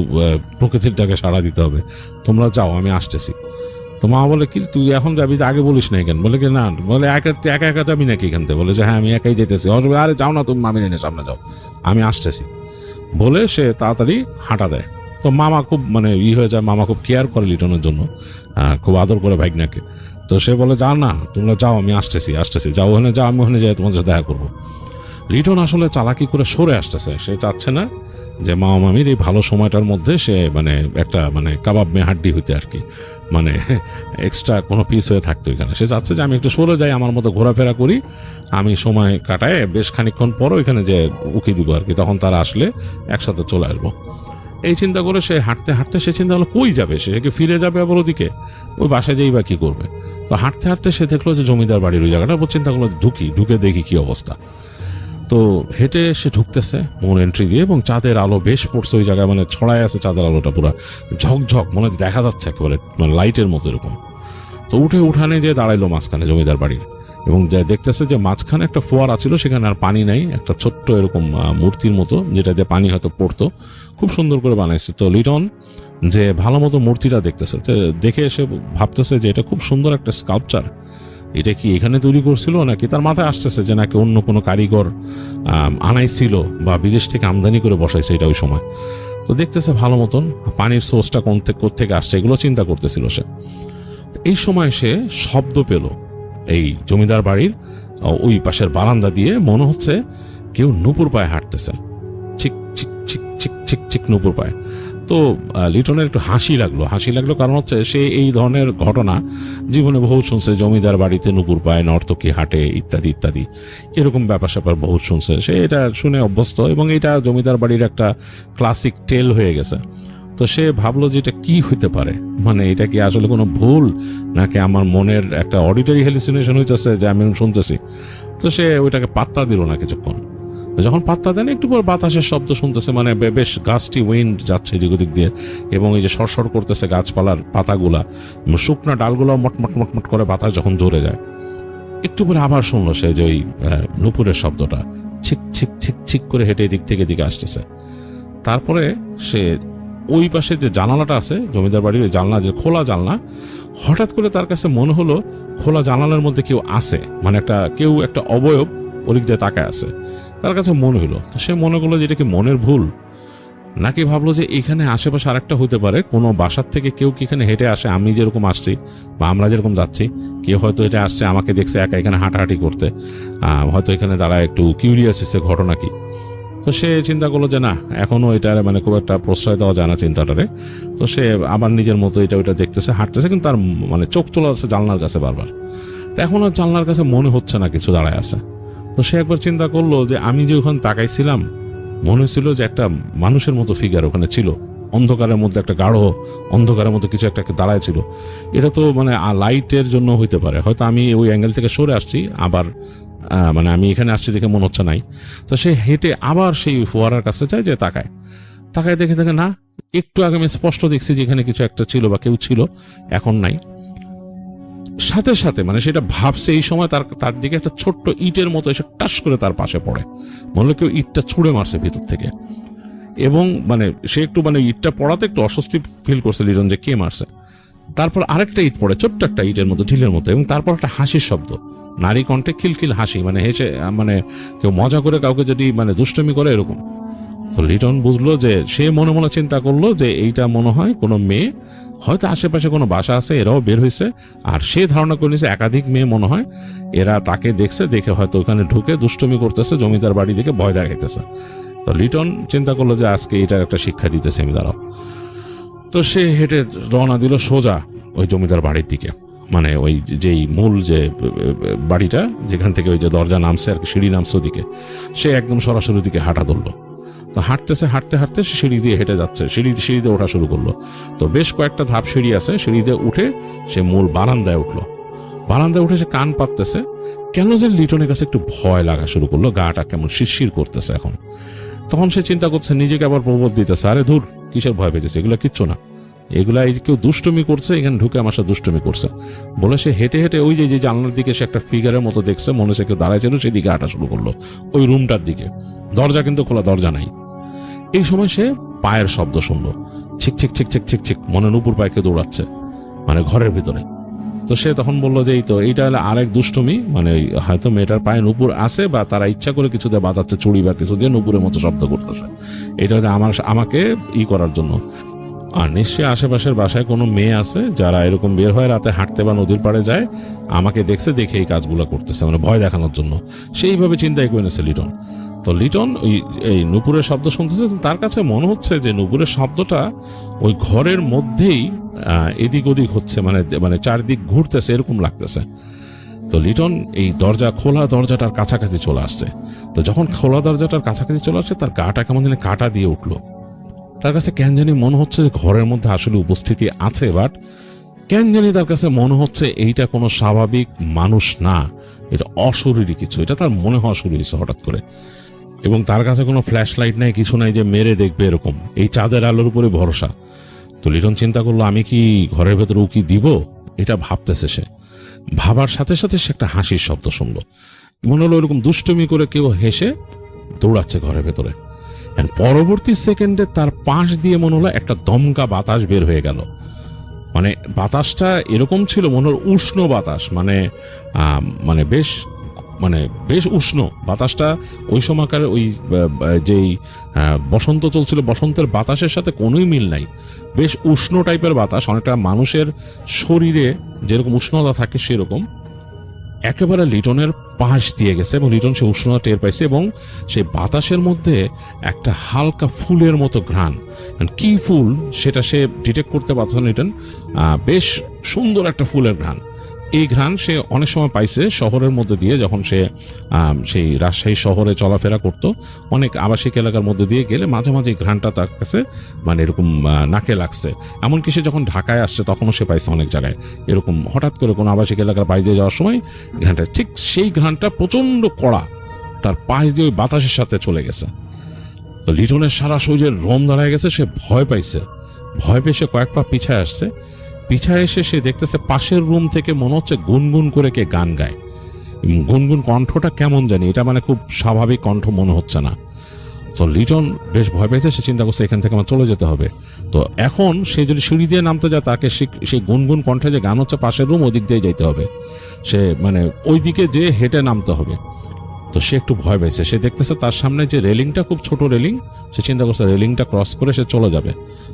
প্রকৃতির ডাকে সাড়া দিতে হবে, তোমরা যাও, আমি আসতেছি। তো মা বলে, কি তুই এখন যাবি, আগে বলিস না কেন? বলে কি না, বলে একা একা যাবি নাকি এখান থেকে? বলে যে হ্যাঁ, আমি একাই যেতেছি। আরে যাও না, তুমি মামির এনে সামনে যাও, আমি আসতেছি বলে সে তাড়াতাড়ি হাঁটা দেয়। তো মামা খুব মানে হয়ে যায়, মামা খুব কেয়ার করে লিটনের জন্য, খুব আদর করে ভাগনাকে। তো সে বলে, যা না, তোমরা যাও, আমি আসতেছি, যাও ওখানে, যাও, আমি ওখানে যাই তোমাদের সাথে দেখা করবো। লিটন আসলে চালাকি করে সরে আসতেছে, সে চাচ্ছে না যে মামা মামির এই ভালো সময়টার মধ্যে সে মানে একটা মানে কাবাব মে হাড্ডি হইতে আর কি, মানে এক্সট্রা কোনো পিস হয়ে থাকতো এখানে। সে চাচ্ছে যে আমি একটু সরে যাই, আমার মতো ঘোরাফেরা করি, আমি সময় কাটায় বেশ খানিকক্ষণ পরও এখানে যে উকি দিব আর কি, তখন তারা আসলে একসাথে চলে আসবো। এই চিন্তা করে সে হাঁটতে হাঁটতে সে চিন্তা হলো কই যাবে, সে কি ফিরে যাবে আবার ওদিকে, ওই বাসায় যেই বা কি করবে। তো হাঁটতে হাঁটতে সে দেখলো যে জমিদার বাড়ির ওই জায়গাটা, চিন্তা করলো ঢুকে দেখি কি অবস্থা। তো হেঁটে সে ঢুকতেছে মূল এন্ট্রি দিয়ে, এবং চাঁদের আলো বেশ পড়ছে ওই জায়গায়, মানে ছড়ায় আছে চাঁদের আলোটা, পুরো ঝকঝক, মনে দেখা যাচ্ছে একেবারে মানে লাইটের মতো এরকম। তো উঠানে যে দাঁড়াইলো মাঝখানে জমিদার বাড়ির, এবং যে দেখতেছে যে মাঝখানে একটা ফোয়ারা ছিল, সেখানে আর পানি নাই, একটা ছোট্ট এরকম মূর্তির মতো যেটা দিয়ে পানি হয়তো পড়তো, খুব সুন্দর করে বানাইছে। তো লিটন যে ভালো মতো মূর্তিটা দেখতেছে, দেখে এসে ভাবতেছে যে এটা খুব সুন্দর একটা স্কাল্পচার, এটা কি এখানে তৈরি করছিল নাকি, তার মাথায় আসতেছে যে নাকি অন্য কোনো কারিগর আনাইছিল বা বিদেশ থেকে আমদানি করে বসাইছে এটা ওই সময়। তো দেখতেছে ভালো মতন পানির সোর্সটা কোন থেকে আসছে, এগুলো চিন্তা করতেছিল সে। এই সময় সে শব্দ পেল এই জমিদার বাড়ির ওই পাশের বারান্দা দিয়ে, মনে হচ্ছে কেউ নুপুর পায়ে হাঁটতেছে, চিক চিক চিক চিক চিক চিক নুপুর পায়ে। তো লিটনের একটু হাসি লাগলো, কারণ হচ্ছে সে এই ধরনের ঘটনা জীবনে বহু শুনছে, জমিদার বাড়িতে নুপুর পায়ে নর্তকী হাঁটে ইত্যাদি ইত্যাদি, এরকম ব্যাপার স্যাপার বহু শুনছে, সে এটা শুনে অভ্যস্ত, এবং এটা জমিদার বাড়ির একটা ক্লাসিক টেল হয়ে গেছে। তো সে ভাবলো যে এটা কি হইতে পারে, মানে এটা কি আসলে কোনো ভুল নাকি আমার মনের একটা অডিটরি হ্যালুসিনেশন হইতেছে যে আমি শুনতেছি। তো সে ওইটাকে পাত্তা দিল না কিছুক্ষণ। যখন পাত্তা দেন, একটু পর বাতাসের শব্দ শুনতেছে, মানে বেশ গাছটি উইন্ড যাচ্ছে এদিক ওদিক দিয়ে, এবং এই যে সরসর করতেছে গাছপালার পাতাগুলা, শুকনা ডালগুলো মটমট মটমট করে বাতাস যখন জোরে যায়। একটু পরে আবার শুনলো সে যে ওই নুপুরের শব্দটা ছিক ছিক ছিক ছিক করে হেঁটে এদিক থেকে এদিকে আসতেছে। তারপরে সে ওই পাশে যে জানালাটা আছে জমিদার বাড়ির, ওই জানলা, যে খোলা জানলা, হঠাৎ করে তার কাছে মনে হলো খোলা জানালার মধ্যে কেউ আছে, মানে কেউ একটা অবয়ব ওদিক দিয়ে তাকায় আছে, তার কাছে মনে হলো। তো সে মনে করলো যে এটা কি মনের ভুল, নাকি ভাবলো যে এখানে আশেপাশে আরেকটা হতে পারে, কোনো বাসার থেকে কেউ কি এখানে হেঁটে আসে, আমি যেরকম আসছি বা আমরা যেরকম যাচ্ছি, কেউ হয়তো হেঁটে আসছে, আমাকে দেখছে একা এখানে হাঁটাহাঁটি করতে, হয়তো এখানে তারা একটু কিউরিয়াস হচ্ছে ঘটনা কি। তো সে চিন্তা করলো যে না, এখনো এটার মানে খুব একটা প্রশ্রয় দেওয়া যায় না চিন্তাটারে। তো সে আবার নিজের মতো এটা ওইটা দেখতেছে, হাঁটতেছে, কিন্তু তার মানে চোখ চলে আসছে জানলার কাছে বারবার। তো এখন আর জানলার কাছে মনে হচ্ছে না কিছু দাঁড়ায় আছে। তো সে একবার চিন্তা করলো যে আমি যে ওখানে তাকাইছিলাম, মনে হচ্ছিল যে একটা মানুষের মতো ফিগার ওখানে ছিল, অন্ধকারের মধ্যে একটা গাঢ় অন্ধকারের মধ্যে কিছু একটা দাঁড়ায় ছিল। এটা তো মানে লাইটের জন্য হইতে পারে, হয়তো আমি ওই অ্যাঙ্গেল থেকে সরে আসছি, আবার মানে আমি এখানে আসছি দেখে মনে হচ্ছে নাই। তো সে হেঁটে আবার সেই ফোয়ারার কাছে যায়, যে তাকায় দেখে না, একটু আগে আমি স্পষ্ট দেখছি যে এখানে কিছু একটা ছিল বা কেউ ছিল, এখন নাই। সাথে সাথে মানে সেটা ভাবছে, এই সময় তার দিকে একটা ছোট্ট ইটের মতো এসে টাস করে তার পাশে পড়ে, মনে হলো কেউ ইটটা ছুঁড়ে মারছে ভিতর থেকে। এবং মানে সে একটু মানে ইটটা পড়াতে একটু অস্বস্তি ফিল করছে লিটন যে কে মারছে। তারপর আরেকটা ইট পড়ে, ছোট্ট একটা ইটের মতো, ঢিলের মতো, এবং তারপর একটা হাসির শব্দ, নারী কণ্ঠে খিলখিল হাসি, মানে হেসে, মানে কেউ মজা করে কাউকে যদি মানে দুষ্টমি করে এরকম। তো লিটন বুঝলো যে, সে মনে মনে চিন্তা করলো যে এইটা মনে হয় কোনো মেয়ে, হয়তো আশেপাশে কোনো বাসা আছে, এরাও বের হয়েছে, আর সে ধারণা করে নিয়েছে একাধিক মেয়ে মনে হয়, এরা তাকে দেখছে, দেখে হয়তো ওখানে ঢুকে দুষ্টমি করতেছে, জমিদার বাড়ি দিকে ভয় দেখাইতেছে। তো লিটন চিন্তা করলো যে আজকে এটার একটা শিক্ষা দিতেছে আমি দাঁড়াও। তো সে হেঁটে রওনা দিল সোজা ওই জমিদার বাড়ির দিকে, মানে ওই যেই মূল যে বাড়িটা, যেখান থেকে ওই যে দরজা নামছে আর কি, সিঁড়ি নামছে ওদিকে, সে একদম সরাসরি দিকে হাঁটা ধরলো। তো হাঁটতে হাঁটতে সে সিঁড়ি দিয়ে হেঁটে যাচ্ছে, সিঁড়ি দিয়ে ওঠা শুরু করলো। তো বেশ কয়েকটা ধাপ সিঁড়ি আছে, সিঁড়ি দিয়ে উঠে সে মূল বারান্দায় উঠলো। বারান্দায় উঠে সে কান পাততেছে, কেন যে লিটনের কাছে একটু ভয় লাগা শুরু করলো, গাটা কেমন শিরশির করতেছে এখন। তখন সে চিন্তা করছে, নিজেকে আবার প্রবোধ দিতেছে, আরে ধুর, কিসের ভয় পেয়েছে, এগুলো কিচ্ছু না, এগুলা কেউ দুষ্টুমি করছে, এখানে ঢুকে আমার সাথে দুষ্টুমি করছে বলে সে হেঁটে হেঁটে ওই যে জানলার দিকে সে একটা ফিগারের মতো দেখছে, মনে হচ্ছে কেউ দাঁড়ায় ছিল, সেদিকে হাঁটা শুরু করলো, ওই রুমটার দিকে। দরজা কিন্তু খোলা, দরজা নাই। এই সময় সে পায়ের শব্দ শুনলো, six six six six six six, মনে নুপুর পায়ে দৌড়াচ্ছে, মানে ঘরের ভিতরে। তো সে তখন বললো যে এই তো, এইটা হলো আরেক দুষ্টুমি, মানে হয়তো মেয়েটার পায়ে নুপুর আছে, বা তারা ইচ্ছা করে কিছু দিয়ে বাজাচ্ছে, চুড়ি বা কিছু দিয়ে নুপুরের মতো শব্দ করতেছে, এটা হচ্ছে আমাকে করার জন্য। আর নিশ্চয়ই আশেপাশের বাসায় কোনো মেয়ে আছে যারা এরকম বের হয় রাতে হাঁটতে বা নদীর পাড়ে যায়, আমাকে দেখছে, দেখে এই কাজগুলো করতেছে, মানে ভয় দেখানোর জন্য। সেইভাবে চিন্তাই করে নিয়েছে লিটন। তো লিটন এই নুপুরের শব্দ শুনতেছে, তার কাছে মনে হচ্ছে যে নুপুরের শব্দটা ওই ঘরের মধ্যেই এদিক ওদিক হচ্ছে, মানে চারদিক ঘুরতেছে এরকম লাগতেছে। তো লিটন এই খোলা দরজাটার কাছাকাছি চলে আসছে। তো যখন খোলা দরজাটার কাছাকাছি চলে আসছে, তার গাটা কেমন যেন কাটা দিয়ে উঠলো। তার কাছে কেন জানি মনে হচ্ছে যে ঘরের মধ্যে আসলে উপস্থিতি আছে, বাট কেন জানি তার কাছে মনে হচ্ছে এইটা কোনো স্বাভাবিক মানুষ না, এটা অশরীরী কিছু, এটা তার মনে হওয়া শুরু হয়েছে হঠাৎ করে। এবং তার কাছে কোনো ফ্ল্যাশ লাইট নাই, কিছু নাই যে মেরে দেখবে এরকম, এই চাঁদের আলোর উপরে ভরসা। তো লিটন চিন্তা করলো, আমি কি ঘরের ভেতরে উকি দিব, এটা ভাবতেছে সে। ভাবার সাথে সাথে সে একটা হাসির শব্দ শুনলো, মনে হলো এরকম দুষ্টুমি করে কেউ হেসে দৌড়াচ্ছে ঘরের ভেতরে। পরবর্তী সেকেন্ডে তার পাশ দিয়ে মনে হলো একটা দমকা বাতাস বের হয়ে গেল। মানে বাতাসটা এরকম ছিল, মনে হলো উষ্ণ বাতাস, মানে বেশ উষ্ণ বাতাসটা। ওই সময়কার ওই যেই বসন্ত চলছিল, বসন্তের বাতাসের সাথে কোনোই মিল নাই। বেশ উষ্ণ টাইপের বাতাস, অনেকটা মানুষের শরীরে যেরকম উষ্ণতা থাকে সেরকম। একেবারে লিটনের পাশ দিয়ে গেছে এবং লিটন সে উষ্ণতা টের পাইছে এবং সেই বাতাসের মধ্যে একটা হালকা ফুলের মতো ঘ্রাণ। কি ফুল সেটা সে ডিটেক্ট করতে পারছে না লিটন। বেশ সুন্দর একটা ফুলের ঘ্রাণ। এই ঘ্রাণ সে অনেক সময় পাইছে শহরের মধ্যে দিয়ে, যখন সে সেই রাজশাহী শহরে চলাফেরা করত, অনেক আবাসিক এলাকার মধ্যে দিয়ে গেলে মাঝে মাঝে ঘ্রাণটা তার কাছে মানে এরকম নাকে লাগছে। এমনকি সে যখন ঢাকায় আসছে তখনও সে পাইছে অনেক জায়গায় এরকম, হঠাৎ করে কোনো আবাসিক এলাকার বাইরে দিয়ে যাওয়ার সময় ঘ্রাণটা, ঠিক সেই ঘ্রাণটা প্রচন্ড কড়া তার পাশ দিয়ে ওই বাতাসের সাথে চলে গেছে। তো লিটনের সারা শরীরের রোম দাঁড়ায় গেছে, সে ভয় পাইছে। ভয় পেয়ে সে কয়েক পা পিছায় আসছে। পিছায় এসে সে দেখতেছে পাশের রুম থেকে মনে হচ্ছে গুনগুন করে কে গান গায়। গুনগুন কণ্ঠটা কেমন জানি, এটা মানে খুব স্বাভাবিক কণ্ঠ মনে হচ্ছে না। তো লিটন বেশ ভয় পেয়েছে, সে চিন্তা করছে এখান থেকে আমার চলে যেতে হবে। তো এখন সে যদি সিঁড়ি দিয়ে নামতে যায়, তাকে সেই গুনগুন কণ্ঠে যে গান হচ্ছে পাশের রুম, ওদিক দিয়ে যেতে হবে। সে মানে ওই দিকে যে হেঁটে নামতে হবে। তো সে একটু ভয় পেয়েছে। সে দেখতেছে তার সামনে যে রেলিংটা, খুব ছোট রেলিং, সে চিন্তা করছে রেলিংটা ক্রস করে সে চলে যাবে,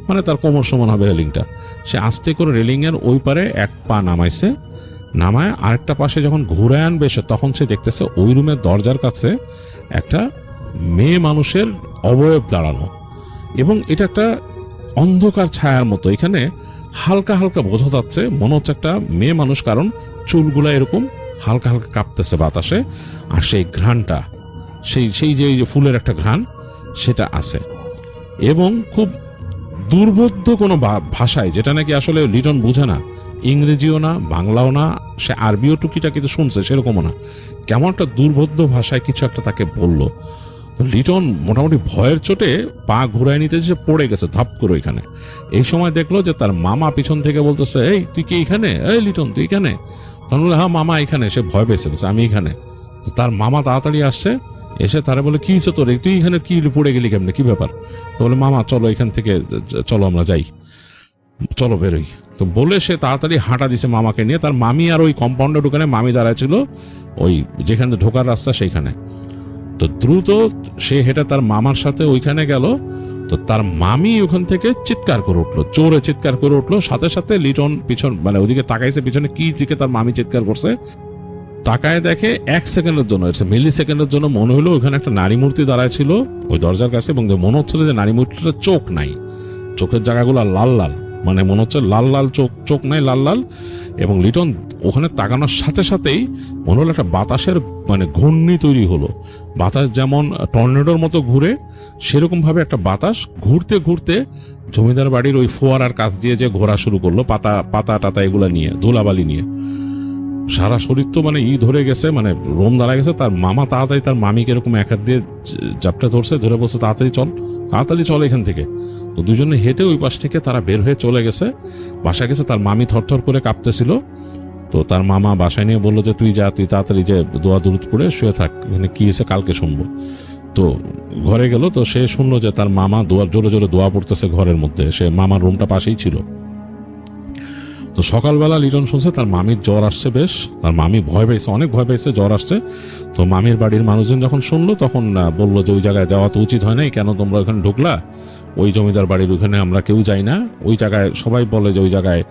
মানে তার কোমর সমান হবে রেলিংটা। সে আস্তে করে রেলিং এর ওই পারে এক পা নামাইছে, নামায় আরেকটা পাশে যখন ঘুরে আনবে সে, তখন সে দেখতেছে ওই রুমের দরজার কাছে একটা মেয়ে মানুষের অবয়ব দাঁড়ানো, এবং এটা একটা অন্ধকার ছায়ার মতো। এখানে হালকা হালকা বোঝা যাচ্ছে মনে হচ্ছে একটা মেয়ে মানুষ, কারণ চুলগুলা এরকম হালকা হালকা কাঁপতেছে বাতাসে। আর সেই ঘ্রাণটা, সেই যে ফুলের একটা ঘ্রাণ সেটা আছে, এবং খুব দুর্বোধ্য কোনো ভাষায়, যেটা নাকি আসলে লিটন বুঝে না। ইংরেজিও না, বাংলাও না, সে আরবিও টুকিটা কিন্তু শুনছে সেরকমও না, কেমন একটা দুর্বোধ্য ভাষায় কিছু একটা তাকে বলল। তো লিটন মোটামুটি ভয়ের চোটে পা ঘুরায় নিতে সে পড়ে গেছে ধাপ করে ওইখানে। এই সময় দেখলো যে তার মামা পিছন থেকে বলতেছে, এই তুই কি এখানে? এই লিটন তুই এখানে? তখন বলে, হ্যাঁ মামা এখানে। সে ভয় পেয়েছে, আমি এখানে। তার মামা তাড়াতাড়ি আসছে, এসে তারা বলে, কি হয়েছে তোর, তুই এখানে কি পড়ে গেলি কেমনে, কি ব্যাপার? তো বলে, মামা চলো এখান থেকে, চলো আমরা যাই, চলো বেরোই। তো বলে সে তাড়াতাড়ি হাঁটা দিছে মামাকে নিয়ে। তার মামি আর ওই কম্পাউন্ডের দোকানে মামি দাঁড়ায় ছিল, ওই যেখানে ঢোকার রাস্তা সেইখানে। তো দ্রুত সে হেঁটে তার মামার সাথে ওইখানে গেল। তো তার মামি ওখান থেকে চিৎকার করে উঠলো, জোরে চিৎকার করে উঠলো। সাথে সাথে লিটন পিছন মানে ওইদিকে তাকাইছে, পিছনে কি দিকে তার মামি চিৎকার করছে তাকায় দেখে 1 সেকেন্ডের জন্য, মিলি সেকেন্ডের জন্য মনে হলো ওখানে একটা নারী মূর্তি দাঁড়ায় ছিল ওই দরজার কাছে, এবং মনে হচ্ছে যে নারী মূর্তিটা চোখ নাই, চোখের জায়গাগুলো লাল লাল, মানে মনে হচ্ছে লাল লাল চোখ নাই, লাল লাল। এবং লিটন ওখানে তাকানোর সাথে সাথেই মনে হলো একটা বাতাসের মানে ঘূর্ণি তৈরি হলো। বাতাস যেমন টর্নেডোর মতো ঘুরে, সেরকম ভাবে একটা বাতাস ঘুরতে ঘুরতে জমিদার বাড়ির ওই ফোয়ারার কাছ দিয়ে যে ঘোরা শুরু করলো, পাতা টাতা এগুলা নিয়ে, ধুলাবালি নিয়ে। সারা শরীর তো মানে ধরে গেছে, মানে রোম দাঁড়ায় গেছে। তার মামা তাড়াতাড়ি তার মামিকে এরকম এক হাত দিয়ে জাপটা ধরছে, ধরে বলছে, তাড়াতাড়ি চল এখান থেকে। তো দুজনে হেঁটে ওই পাশ থেকে তারা বের হয়ে চলে গেছে, বাসায় গেছে। তার মামি থরথর করে কাঁপতেছিল। তো তার মামা বাসায় নিয়ে বললো যে, তুই তাড়াতাড়ি যে দোয়া দুরুদ পড়ে শুয়ে থাক, মানে কি হয়েছে কালকে শুনবো। তো ঘরে গেল, তো সে শুনলো যে তার মামা জোরে জোরে দোয়া পড়তেছে ঘরের মধ্যে। সে মামার রুমটা পাশেই ছিল। তো সকালবেলা লিটন শুনছে তার মামির জ্বর আসছে বেশ। তার মামি ভয় পেয়েছে, অনেক ভয় পেয়েছে, জ্বর আসছে। তো মামির বাড়ির মানুষজন যখন শুনলো তখন বললো যে, ওই জায়গায় যাওয়া তো উচিত হয় নাই, কেন তোমরা ওখানে ঢুকলা? ওই জমিদার বাড়ির ওখানে আমরা কেউ যাই না। ওই জায়গায় সবাই বলে যে ওই জায়গায়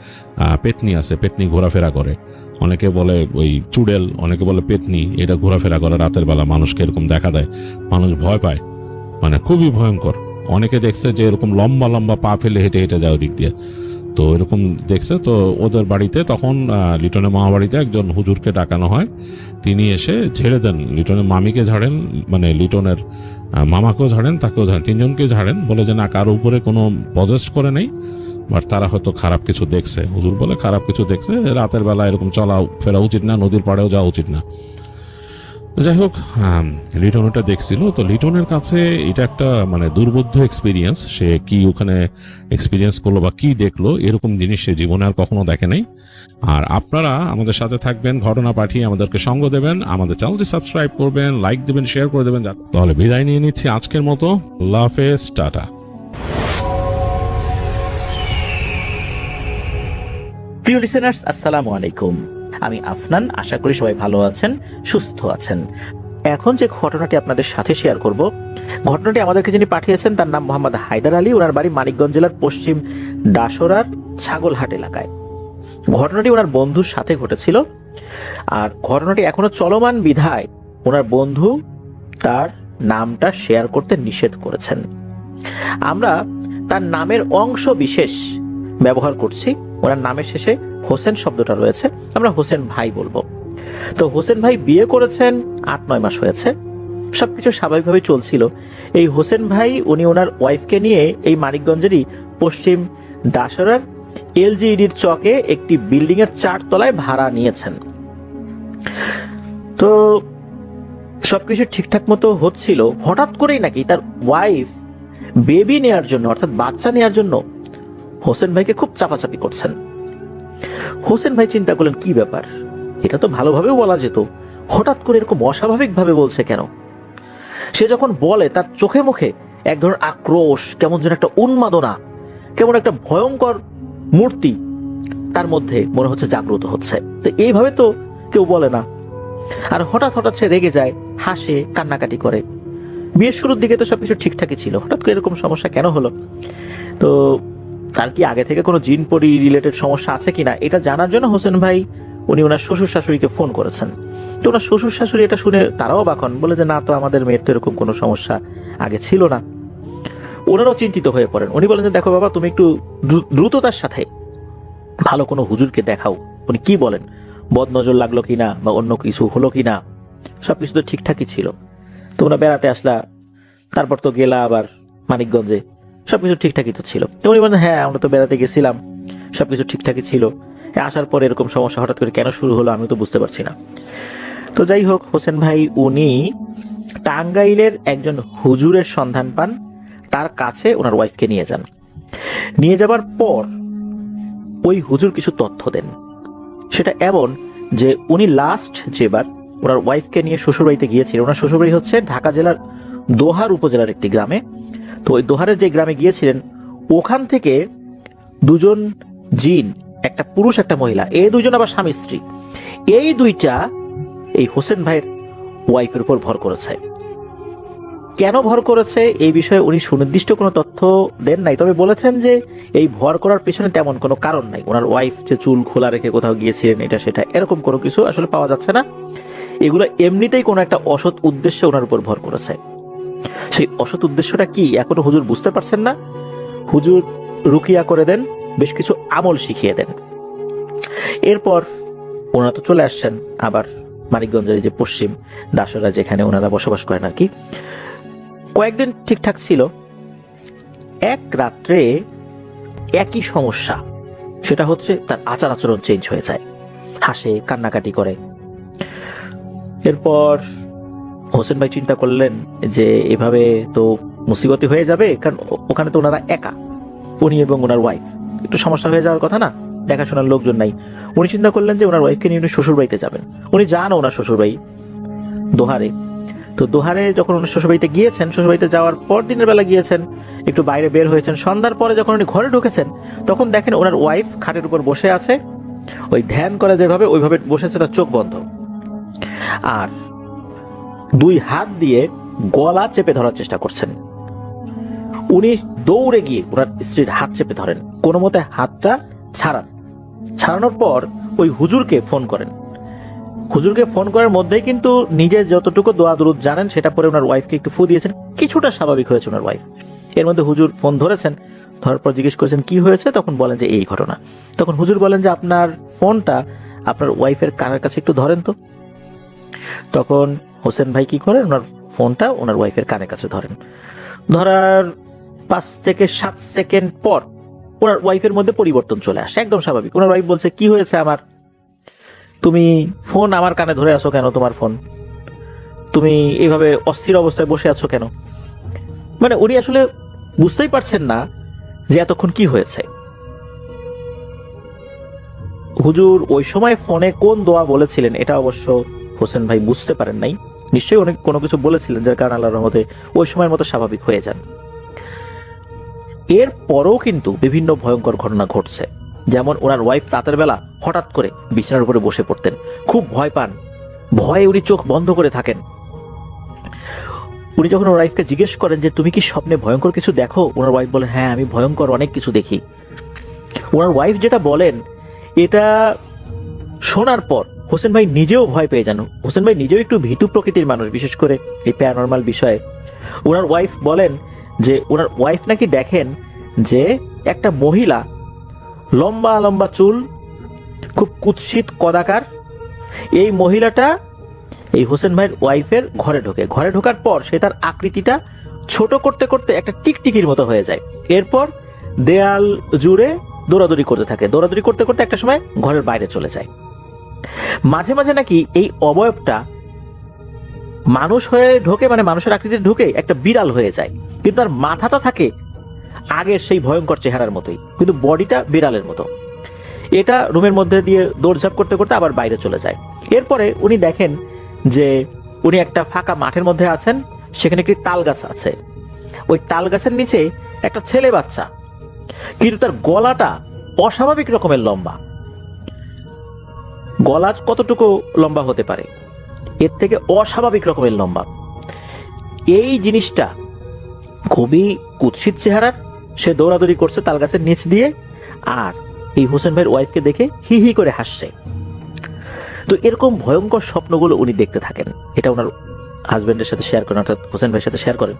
পেতনি আছে, পেতনি ঘোরাফেরা করে। অনেকে বলে ওই চুড়েল, অনেকে বলে পেতনি, এটা ঘোরাফেরা করে রাতের বেলা, মানুষকে এরকম দেখা দেয়, মানুষ ভয় পায়, মানে খুবই ভয়ঙ্কর। অনেকে দেখছে যে এরকম লম্বা লম্বা পা ফেলে হেঁটে হেঁটে যায় ওদিক দিয়ে। তো এরকম দেখছে। তো ওদের বাড়িতে তখন লিটনের মামা বাড়িতে একজন হুজুরকে ডাকানো হয়। তিনি এসে ঝেড়ে দেন, লিটনের মামিকে ঝাড়েন, মানে লিটনের মামাকেও ঝাড়েন, তাকেও ঝাড়েন, তিনজনকে ঝাড়েন। বলে যে না, কারো উপরে কোনো পজেস্ট করে নেই, বাট তারা হয়তো খারাপ কিছু দেখছে। হুজুর বলে খারাপ কিছু দেখছে, রাতের বেলা এরকম চলা ফেরা উচিত না, নদীর পাড়েও যাওয়া উচিত না। যাই হোক, লিটন ওটা দেখছিল, তো লিটনের কাছে এটা একটা মানে দুর্বোধ্য এক্সপিরিয়েন্স। সে কি ওখানে এক্সপিরিয়েন্স করলো বা কি দেখলো, এরকম জিনিস সে জীবনে আর কখনো দেখে নাই। আর আপনারা আমাদের সাথে থাকবেন, ঘটনা পাঠিয়ে আমাদেরকে সঙ্গ দেবেন, আমাদের চ্যানেলটি সাবস্ক্রাইব করবেন, লাইক দেবেন, শেয়ার করে দেবেন। তাহলে বিদায় নিয়ে নিচ্ছি আজকের মতো। আল্লাহ হাফেজ, টাটা। প্রিয় লিসেনার্স, আসসালামু আলাইকুম। আমি আফনান, আশা করি সবাই ভালো আছেন, সুস্থ আছেন। এখন যে ঘটনাটি আপনাদের সাথে শেয়ার করব, ঘটনাটি আমাদেরকে যিনি পাঠিয়েছেন তার নাম মোহাম্মদ হায়দার আলী। ওনার বাড়ি মানিকগঞ্জ জেলার পশ্চিম দাসরার ছাগলহাট এলাকায়। ঘটনাটি ওনার বন্ধুর সাথে ঘটেছিল, আর ঘটনাটি এখনো চলমান বিধায় ওনার বন্ধু তার নামটা শেয়ার করতে নিষেধ করেছেন। আমরা তার নামের অংশ বিশেষ ব্যবহার করছি। ওনার নামের শেষে হোসেন শব্দটা রয়েছে, আমরা হোসেন ভাই বলবো। তো হোসেন ভাই বিয়ে করেছেন, 8-9 মাস হয়েছে, সবকিছু স্বাভাবিকভাবে চলছিল। এই হোসেন ভাই উনি ওনার ওয়াইফকে নিয়ে এই মানিকগঞ্জেরই পশ্চিম দাসরার এলজিইডির চকে একটি বিল্ডিং এর 4 তলায় ভাড়া নিয়েছেন। তো সবকিছু ঠিকঠাক মতো হচ্ছিল, হঠাৎ করেই নাকি তার ওয়াইফ বেবি নেয়ার জন্য, অর্থাৎ বাচ্চা নেয়ার জন্য হোসেন ভাইকে খুব চাপাচাপি করছেন। হোসেন ভাই চিন্তা করলেন, কি ব্যাপার, এটা তো ভালোভাবেও বলা যেত, হঠাৎ করে এরকম অস্বাভাবিক ভাবে বলছে কেন? সে যখন বলে তার চোখে মুখে এক ধরনের আক্রোশ, কেমন যেন একটা উন্মাদনা, কেমন একটা ভয়ঙ্কর মূর্তি তার মধ্যে মনে হচ্ছে জাগ্রত হচ্ছে। তো এইভাবে তো কেউ বলে না। আর হঠাৎ হঠাৎ সে রেগে যায়, হাসে, কান্নাকাটি করে। বিয়ের শুরুর দিকে তো সবকিছু ঠিকঠাকই ছিল, হঠাৎ করে এরকম সমস্যা কেন হলো? তো তার কি আগে থেকে কোনো জিন পরি রিলেটেড সমস্যা আছে কিনা এটা জানার জন্য হোসেন ভাই উনি ওনার শ্বশুর শাশুড়িকে ফোন করেছেন। তো ওনার শ্বশুর শাশুড়ি এটা শুনে তারাও অবাক হন, বলে যে না, তো আমাদের মেয়ের তো এরকম কোনো সমস্যা আগে ছিল না। ওনারাও চিন্তিত হয়ে পড়েন। উনি বলেন যে দেখো বাবা, তুমি একটু দ্রুততার সাথে ভালো কোনো হুজুরকে দেখাও। উনি কি বলেন, বদনজর লাগলো কিনা বা অন্য কিছু হলো কিনা? সবকিছু তো ঠিকঠাকই ছিল। তোমরা বেড়াতে আসলা, তারপর তো গেলা আবার মানিকগঞ্জে, সবকিছু ঠিকঠাকই তো ছিল। তো উনি বলেন হ্যাঁ, আমরা তো বেড়াতে গেছিলাম, সবকিছু ঠিকঠাকই ছিল, আসার পর এরকম সমস্যা হঠাৎ করে কেন শুরু হলো আমি তো বুঝতে পারছি না। তো যাই হোক, হোসেন ভাই উনি টাঙ্গাইলের একজন হুজুরের সন্ধান পান, তার কাছে ওনার ওয়াইফকে নিয়ে যান। নিয়ে যাবার পর ওই হুজুর কিছু তথ্য দেন। সেটা এমন যে উনি লাস্ট যেবার ওনার ওয়াইফকে নিয়ে শ্বশুরবাড়িতে গিয়েছিলেন, ওনার শ্বশুরবাড়ি হচ্ছে ঢাকা জেলার দোহার উপজেলার একটি গ্রামে। তো ওই দোহারের যে গ্রামে গিয়েছিলেন, ওখান থেকে দুজন জিন, একটা পুরুষ একটা মহিলা, এই দুজন আবার স্বামী স্ত্রী, এই দুইটা এই হোসেন ভাইয়ের ওয়াইফের উপর ভর করেছে। কেন ভর করেছে এই বিষয়ে উনি সুনির্দিষ্ট কোনো তথ্য দেন নাই, তবে বলেছেন যে এই ভর করার পেছনে তেমন কোনো কারণ নাই। ওনার ওয়াইফ যে চুল খোলা রেখে কোথাও গিয়েছিলেন এটা সেটা এরকম কোনো কিছু আসলে পাওয়া যাচ্ছে না। এগুলো এমনিতেই কোনো একটা অসৎ উদ্দেশ্যে ওনার উপর ভর করেছে। সেই অসৎ উদ্দেশ্যটা কি এখনো হুজুর বুঝতে পারছেন না। হুজুর রুকিয়া করে দেন, বেশ কিছু আমল শিখিয়ে দেন। এরপর ওনারা তো চলে আসছেন আবার মানিকগঞ্জের যে পশ্চিম দাসরা, যেখানে ওনারা বসবাস করেন আর কি। কয়েকদিন ঠিকঠাক ছিল, এক রাত্রে একই সমস্যা, সেটা হচ্ছে তার আচার আচরণ চেঞ্জ হয়ে যায়, হাসে, কান্নাকাটি করে। এরপর হোসেন ভাই চিন্তা করলেন যে এভাবে তো মুসিবতি হয়ে যাবে, কারণ ওখানে তো ওনারা একা, উনি এবং ওনার ওয়াইফ, একটু সমস্যা হয়ে যাওয়ার কথা না, দেখাশোনার লোকজন নাই। উনি চিন্তা করলেন যে ওনার ওয়াইফকে নিয়ে উনি শ্বশুর বাড়িতে যাবেন। উনি যান ওনার শ্বশুর বাড়ি দোহারে। তো দোহারে যখন উনি শ্বশুরবাড়িতে গিয়েছেন, শ্বশুরবাড়িতে যাওয়ার পর দিনের বেলা গিয়েছেন, একটু বাইরে বের হয়েছেন। সন্ধ্যার পরে যখন উনি ঘরে ঢুকেছেন, তখন দেখেন ওনার ওয়াইফ খাটের উপর বসে আছে, ওই ধ্যান করে যেভাবে ওইভাবে বসেছে, তার চোখ বন্ধ, আর 2 হাত দিয়ে গলা চেপে ধরার চেষ্টা করছেন। উনি দৌড়ে গিয়ে ওনার স্ত্রীর হাত চেপে ধরেন, কোনো মতে হাতটা ছাড়ান। ছাড়ানোর পর ওই হুজুরকে ফোন করেন। হুজুরকে ফোন করার মধ্যেই কিন্তু নিজে যতটুকু দোয়া দুরুদ জানেন সেটা পরে ওনার ওয়াইফকে একটু ফু দিয়েছেন, কিছুটা স্বাভাবিক হয়েছে ওনার ওয়াইফ। এর মধ্যে হুজুর ফোন ধরেছেন, ধরার পর জিজ্ঞেস করেছেন কি হয়েছে, তখন বলেন যে এই ঘটনা। তখন হুজুর বলেন যে আপনার ফোনটা আপনার ওয়াইফের কানের কাছে একটু ধরেন তো। তখন হোসেন ভাই কি করেন, ওনার ফোনটা ওনার ওয়াইফের কানের কাছে ধরেন। ধরার 5 থেকে 7 সেকেন্ড পর ওনার ওয়াইফের মধ্যে পরিবর্তন চলে আসে, একদম স্বাভাবিক। ওনার ওয়াইফ বলছে কি হয়েছে আমার, তুমি ফোন আমার কানে ধরে আসো কেন, তোমার ফোন? তুমি এইভাবে অস্থির অবস্থায় বসে আছো কেন? মানে উনি আসলে বুঝতেই পারছেন না যে এতক্ষণ কি হয়েছে। হুজুর ওই সময় ফোনে কোন দোয়া বলেছিলেন এটা অবশ্য হোসেন ভাই বুঝতে পারেন নাই। নিশ্চয়ই অনেক কোনো কিছু বলেছিলেন যার কারণে আল্লাহর রহমতে ওই সময়ের মতো স্বাভাবিক হয়ে যান। এর পরেও কিন্তু বিভিন্ন ভয়ঙ্কর ঘটনা ঘটছে। যেমন ওনার ওয়াইফ রাতের বেলা হঠাৎ করে বিছানার উপরে বসে পড়তেন, খুব ভয় পান, ভয়ে উনি চোখ বন্ধ করে থাকেন। উনি যখন ওনার ওয়াইফকে জিজ্ঞেস করেন যে তুমি কি স্বপ্নে ভয়ঙ্কর কিছু দেখো, ওনার ওয়াইফ বলেন হ্যাঁ আমি ভয়ঙ্কর অনেক কিছু দেখি। ওনার ওয়াইফ যেটা বলেন এটা শোনার পর হোসেন ভাই নিজেও ভয় পেয়ে যান। হোসেন ভাই নিজেও একটু ভীতু প্রকৃতির মানুষ, বিশেষ করে এই প্যারানরমাল বিষয়ে। ওনার ওয়াইফ বলেন যে ওনার ওয়াইফ নাকি দেখেন যে একটা মহিলা, লম্বা লম্বা চুল, খুব কুৎসিত কদাকার, এই মহিলাটা এই হোসেন ভাইয়ের ওয়াইফের ঘরে ঢোকে। ঘরে ঢোকার পর সে তার আকৃতিটা ছোট করতে করতে একটা টিকটিকির মতো হয়ে যায়। এরপর দেয়াল জুড়ে দৌড়াদৌড়ি করতে থাকে, দৌড়াদৌড়ি করতে করতে একটা সময় ঘরের বাইরে চলে যায়। মাঝে মাঝে নাকি এই অবয়বটা মানুষ হয়ে ঢোকে, মানে মানুষের আকৃতিতে ঢুকে একটা বিড়াল হয়ে যায়, কিন্তু তার মাথাটা থাকে আগের সেই ভয়ঙ্কর চেহারার মতোই, কিন্তু বডিটা বিড়ালের মতো। এটা রুমের মধ্যে দিয়ে দৌড়ঝাঁপ করতে করতে আবার বাইরে চলে যায়। এরপরে উনি দেখেন যে উনি একটা ফাঁকা মাঠের মধ্যে আছেন, সেখানে একটি তাল গাছ আছে। ওই তাল গাছের নিচে একটা ছেলে বাচ্চা, কিন্তু তার গলাটা অস্বাভাবিক রকমের লম্বা। গলা কতটুকু লম্বা হতে পারে, এর থেকে অস্বাভাবিক রকমের লম্বা। এই জিনিসটা খুবই কুৎসিত চেহারার। সে দৌড়াদৌড়ি করছে তাল গাছের নিচ দিয়ে, আর এই হোসেন ভাইয়ের ওয়াইফকে দেখে হি হি করে হাসছে। তো এরকম ভয়ঙ্কর স্বপ্নগুলো উনি দেখতে থাকেন। এটা ওনার হাজবেন্ডের সাথে শেয়ার করেন, অর্থাৎ হোসেন ভাইয়ের সাথে শেয়ার করেন।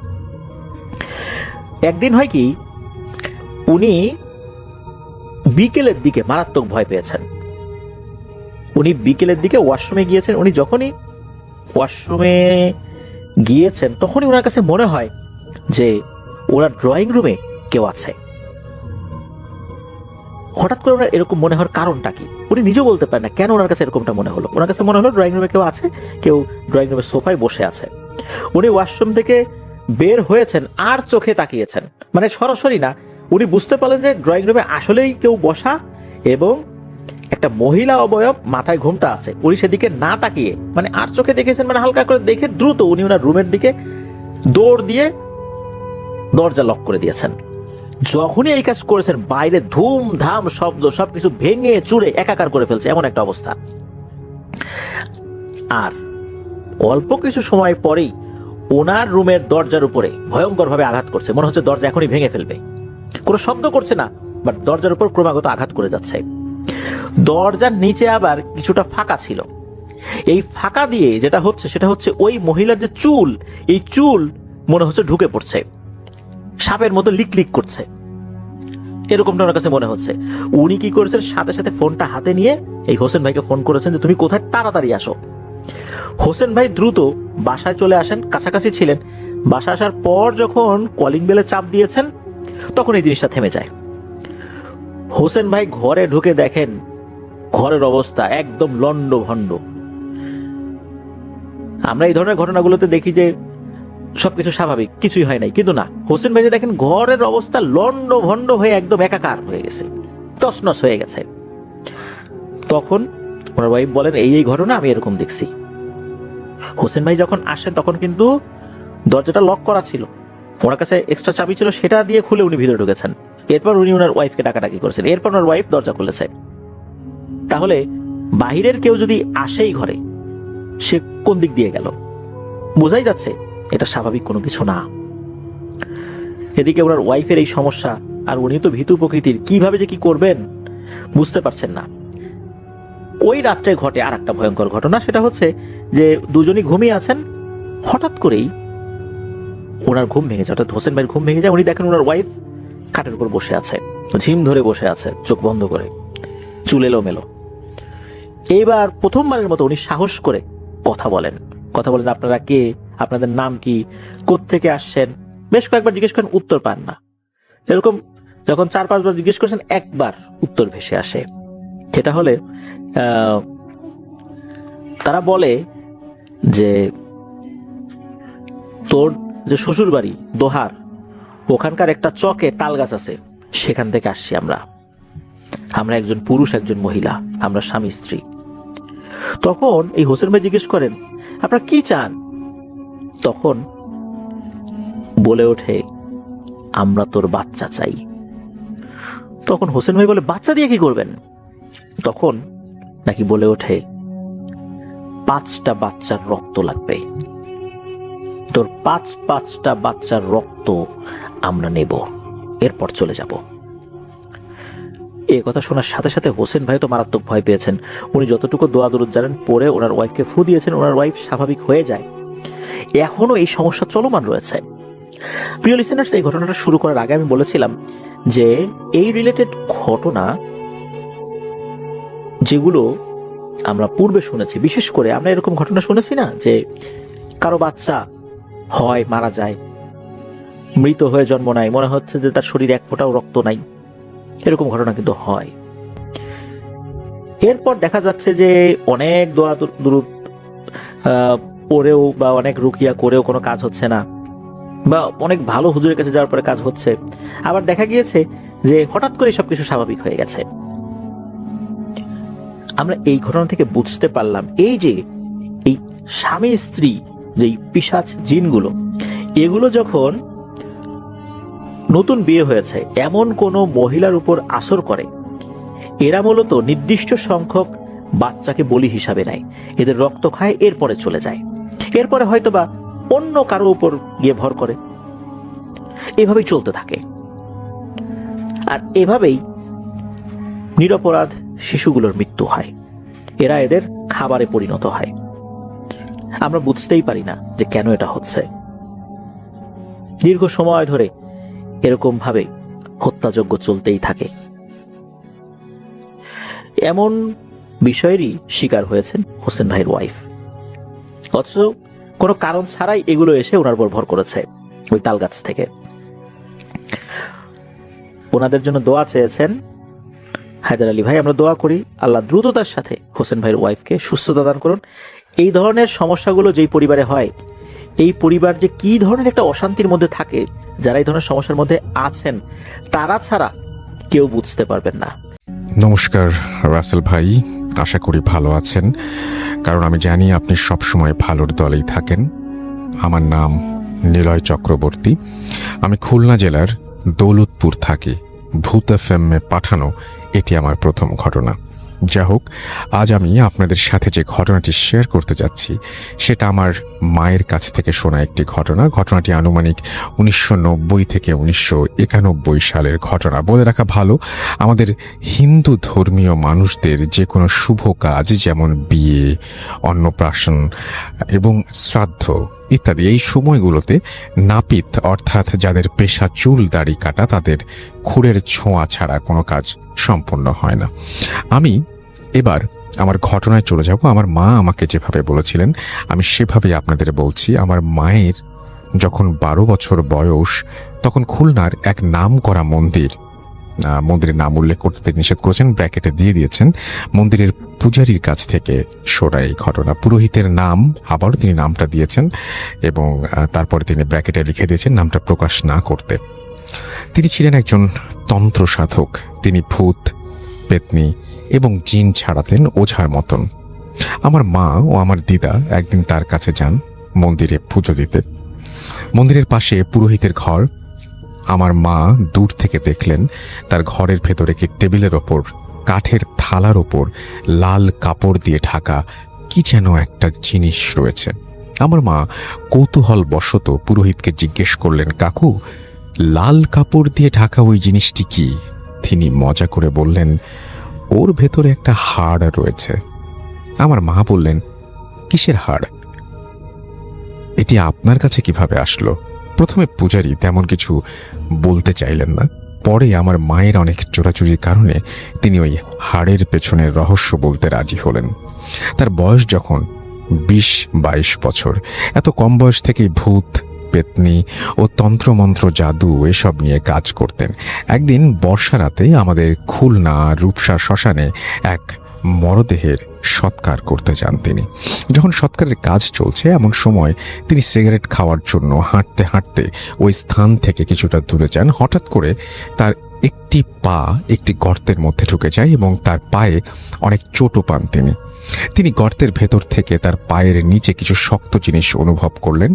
একদিন হয় কি, উনি বিকেলের দিকে মারাত্মক ভয় পেয়েছেন। উনি বিকেলের দিকে ওয়াশরুমে গিয়েছেন। উনি যখনই ওয়াশরুমে গিয়েছেন তখনই ওনার কাছে মনে হয় যে ওনার ড্রয়িং রুমে কেউ আছে। হঠাৎ করে ওনার এরকম মনে হওয়ার কারণটা কি উনি নিজেও বলতে পারেন না, কেন ওনার কাছে এরকমটা মনে হলো। ওনার কাছে মনে হলো ড্রয়িং রুমে কেউ আছে, কেউ ড্রয়িং রুমের সোফায় বসে আছে। উনি ওয়াশরুম থেকে বের হয়েছেন আর চোখে তাকিয়েছেন, মানে সরাসরি না, উনি বুঝতে পারলেন যে ড্রয়িং রুমে আসলেই কেউ বসা এবং একটা মহিলা অবয়ব, মাথায় ঘোমটা আছে। উনি সেদিকে না তাকিয়ে, মানে আর চোখে দেখেছেন, মানে হালকা করে দেখে দ্রুত উনি ওনার রুমের দিকে দৌড় দিয়ে দরজা লক করে দিয়েছেন। যখনই এই কাজ করেছেন বাইরে ধুমধাম শব্দ, সবকিছু ভেঙে চুরে একাকার করে ফেলছে, এমন একটা অবস্থা। আর অল্প কিছু সময় পরেই ওনার রুমের দরজার উপরে ভয়ঙ্কর ভাবে আঘাত করছে, মনে হচ্ছে দরজা এখনই ভেঙে ফেলবে। কোনো শব্দ করছে না, বাট দরজার উপর ক্রমাগত আঘাত করে যাচ্ছে। দরজার নিচে আবার কিছুটা ফাঁকা ছিল। এই ফাঁকা দিয়ে যেটা হচ্ছে সেটা হচ্ছে ওই মহিলার যে চুল, এই চুল মনে হচ্ছে ঢুকে পড়ছে, সাপের মতো লিক লিক করছে, এরকমটা ওনার কাছে মনে হচ্ছে। উনি কি করেছেন, সাথে সাথে ফোনটা হাতে নিয়ে এই হোসেন ভাইকে ফোন করেছেন যে তুমি কোথায়, তাড়াতাড়ি আসো। হোসেন ভাই দ্রুত বাসায় চলে আসেন, কাছাকাছি ছিলেন। বাসা আসার পর যখন কলিং বেলে চাপ দিয়েছেন তখন এই জিনিসটা থেমে যায়। হোসেন ভাই ঘরে ঢুকে দেখেন ঘরের অবস্থা একদম লন্ড ভন্ড। আমরা এই ধরনের ঘটনাগুলোতে দেখি যে সবকিছু স্বাভাবিক, কিছুই হয় নাই, কিন্তু না, হোসেন ভাই দেখেন ঘরের অবস্থা লন্ড ভন্ড হয়ে একদম একাকার হয়ে গেছে, তছনছ হয়ে গেছে। তখন ওনার ওয়াইফ বলেন এই এই ঘটনা আমি এরকম দেখছি। হোসেন ভাই যখন আসেন তখন কিন্তু দরজাটা লক করা ছিল, ওনার কাছে এক্সট্রা চাবি ছিল, সেটা দিয়ে খুলে উনি ভিতরে ঢুকেছেন। এরপর উনি ওনার ওয়াইফকে ডাকাডাকি করেছেন। এরপর ওনার ওয়াইফ দরজা খুলেছে। তাহলে বাহিরের কেউ যদি আসেই ঘরে, সে কোন দিক দিয়ে গেল? বোঝাই যাচ্ছে এটা স্বাভাবিক কোনো কিছু না। এদিকে ওনার ওয়াইফের এই সমস্যা, আর উনি তো ভীতু প্রকৃতির, কিভাবে যে কি করবেন বুঝতে পারছেন না। ওই রাত্রে ঘটে আর একটা ভয়ঙ্কর ঘটনা। সেটা হচ্ছে যে দুজনই ঘুমিয়ে আছেন, হঠাৎ করেই ওনার ঘুম ভেঙে যায়, অর্থাৎ হোসেন ভাইয়ের ঘুম ভেঙে যায়। উনি দেখেন ওনার ওয়াইফ খাটের উপর বসে আছে, ঝিম ধরে বসে আছে, চোখ বন্ধ করে, চুল এলোমেলো। এইবার প্রথমবারের মতো উনি সাহস করে কথা বলেন আপনারা কে, আপনাদের নাম কি, কোত্থেকে আসছেন। বেশ কয়েকবার জিজ্ঞেস করেন, উত্তর পান না। এরকম যখন 4-5 বার জিজ্ঞেস করছেন, একবার উত্তর ভেসে আসে। সেটা হলে তারা বলে যে তোর যে শ্বশুর বাড়ি দোহার, ওখানকার একটা চকে তাল গাছ আছে, সেখান থেকে আসছি আমরা। আমরা একজন পুরুষ, একজন মহিলা, আমরা স্বামী স্ত্রী। তখন এই হোসেন ভাই জিজ্ঞেস করেন, আপনারা কি চান? তখন বলে ওঠে, আমরা তোর বাচ্চা চাই। তখন হোসেন ভাই বলে, বাচ্চা দিয়ে কি করবেন? তখন নাকি বলে ওঠে, 5টা বাচ্চার রক্ত লাগবে, তোর 5টা বাচ্চার রক্ত আমরা নেব, এরপর চলে যাব। এই কথা শোনার সাথে সাথে হোসেন ভাই তো মারাত্মক ভয় পেয়েছেন। উনি যতটুকু দোয়া দরুদ জানেন পরে ওনার ওয়াইফকে ফু দিয়েছেন, ওনার ওয়াইফ স্বাভাবিক হয়ে যায়। এখনো এই সমস্যা চলমান রয়েছে। প্রিয় লিসেনার্স, এই ঘটনাটা শুরু করার আগে আমি বলেছিলাম যে এই রিলেটেড ঘটনা যেগুলো আমরা পূর্বে শুনেছি, বিশেষ করে আমরা এরকম ঘটনা শুনেছি না যে কারো বাচ্চা হয়, মারা যায়, মৃত হয়ে জন্ম নেয়, মনে হচ্ছে যে তার শরীরে এক ফোঁটাও রক্ত নাই, এরকম ঘটনা কিন্তু হয়। এরপর দেখা যাচ্ছে যে অনেক দোয়া দুরুদ পড়েও বা অনেক রুকিয়া করেও কোনো কাজ হচ্ছে না, বা অনেক ভালো হুজুরের কাছে যাওয়ার পরে কাজ হচ্ছে। আবার দেখা গিয়েছে যে হঠাৎ করে সবকিছু স্বাভাবিক হয়ে গেছে। আমরা এই ঘটনা থেকে বুঝতে পারলাম এই যে এই স্বামী স্ত্রী যে পিশাচ জিনগুলো, এগুলো যখন নতুন বিয়ে হয়েছে এমন কোনো মহিলার উপর আসর করে, এরা মূলত নির্দিষ্ট সংখ্যক বাচ্চাকে বলি হিসাবে নেয়, এদের রক্ত খায়, এরপরে চলে যায়, এরপরে হয়তোবা অন্য কারো উপর গিয়ে ভর করে, এভাবেই চলতে থাকে। আর এভাবেই নিরপরাধ শিশুগুলোর মৃত্যু হয়, এরা এদের খাবারে পরিণত হয়। আমরা বুঝতেই পারি না যে কেন এটা হচ্ছে। দীর্ঘ সময় ধরে এরকম ভাবে হত্যাযজ্ঞ চলতেই থাকে। এমন বিষয়েরই শিকার হয়েছেন হোসেন ভাইয়ের ওয়াইফ, অথচ কোনো কারণ ছাড়াই এগুলো এসে ওনার উপর ভর করেছে ওই তাল গাছ থেকে। ওনাদের জন্য দোয়া চেয়েছেন হায়দার আলী ভাই। আমরা দোয়া করি আল্লাহ দ্রুততার সাথে হোসেন ভাইয়ের ওয়াইফকে সুস্থতা দান করুন। এই ধরনের সমস্যাগুলো যেই পরিবারে হয়, এই পরিবার যে কি ধরনের একটা অশান্তির মধ্যে থাকে, যারা এই ধরনের সমস্যার মধ্যে আছেন তারা ছাড়া কেউ বুঝতে পারবেন না। নমস্কার রাসেল ভাই, আশা করি ভালো আছেন, কারণ আমি জানি আপনি সবসময় ভালোর দলেই থাকেন। আমার নাম নিলয় চক্রবর্তী, আমি খুলনা জেলার দৌলতপুর থাকি। ভূত এফএমে পাঠানো এটি আমার প্রথম ঘটনা। যা হোক, আজ আমি আপনাদের সাথে যে ঘটনাটি শেয়ার করতে যাচ্ছি সেটা আমার মায়ের কাছ থেকে শোনা একটি ঘটনা। ঘটনাটি আনুমানিক 1990 থেকে 1991 সালের ঘটনা। বলে রাখা ভালো, আমাদের হিন্দু ধর্মীয় মানুষদের যে কোনো শুভ কাজ, যেমন বিয়ে, অন্নপ্রাশন এবং শ্রাদ্ধ ইত্যাদি, এই সময়গুলোতে নাপিত অর্থাৎ যাদের পেশা চুল দাড়ি কাটা, তাদের খুরের ছোঁয়া ছাড়া কোনো কাজ সম্পন্ন হয় না। আমি এবার আমার ঘটনায় চলে যাব। আমার মা আমাকে যেভাবে বলেছিলেন আমি সেভাবেই আপনাদের বলছি। আমার মায়ের যখন 12 বছর বয়স, তখন খুলনার এক নাম করা মন্দিরের নাম উল্লেখ করতে তিনি নিষেধ করেছেন, ব্র্যাকেটে দিয়ে দিয়েছেন। মন্দিরের পূজারীর কাছ থেকে শোনা এই ঘটনা। পুরোহিতের নাম আবারও তিনি নামটা দিয়েছেন এবং তারপরে তিনি ব্র্যাকেটে লিখে দিয়েছেন নামটা প্রকাশ না করতে। তিনি ছিলেন একজন তন্ত্র সাধক। তিনি ভূত, পেতনি এবং জিন ছাড়াতেন ওঝার মতন। আমার মা ও আমার দিদা একদিন তার কাছে যান মন্দিরে পুজো দিতে। মন্দিরের পাশে পুরোহিতের ঘর। আমার মা দূর থেকে দেখলেন তার ঘরের ভেতরে একটি টেবিলের ওপর কাঠের থালার ওপর লাল কাপড় দিয়ে ঢাকা কি যেন একটা জিনিস রয়েছে। আমার মা কৌতূহল বশত পুরোহিতকে জিজ্ঞেস করলেন, কাকু, লাল কাপড় দিয়ে ঢাকা ওই জিনিসটি কি? তিনি মজা করে বললেন, ওর ভেতরে একটা হাড় রয়েছে। আমার মা বললেন, কিসের হাড়? এটি আপনার কাছে কিভাবে আসলো? প্রথমে পূজারী তেমন কিছু বলতে চাইলেন না। পরে আমার মায়ের অনেক চোরাচুরির কারণে তিনি ওই হাড়ের পেছনের রহস্য বলতে রাজি হলেন। তার বয়স যখন 20-22 বছর, এত কম বয়স থেকেই ভূত, পেতনি ও তন্ত্রমন্ত্র, জাদু এসব নিয়ে কাজ করতেন। একদিন বর্ষা রাতে আমাদের খুলনা রূপসা শ্মশানে এক মরদেহের সৎকার করতে যান তিনি। যখন সৎকারের কাজ চলছে এমন সময় তিনি সিগারেট খাওয়ার জন্য হাঁটতে হাঁটতে ওই স্থান থেকে কিছুটা দূরে যান। হঠাৎ করে তার একটি পা একটি গর্তের মধ্যে ঢুকে যায় এবং তার পায়ে অনেক চোটও পান তিনি গর্তের ভেতর থেকে তার পায়ের নিচে কিছু শক্ত জিনিস অনুভব করলেন।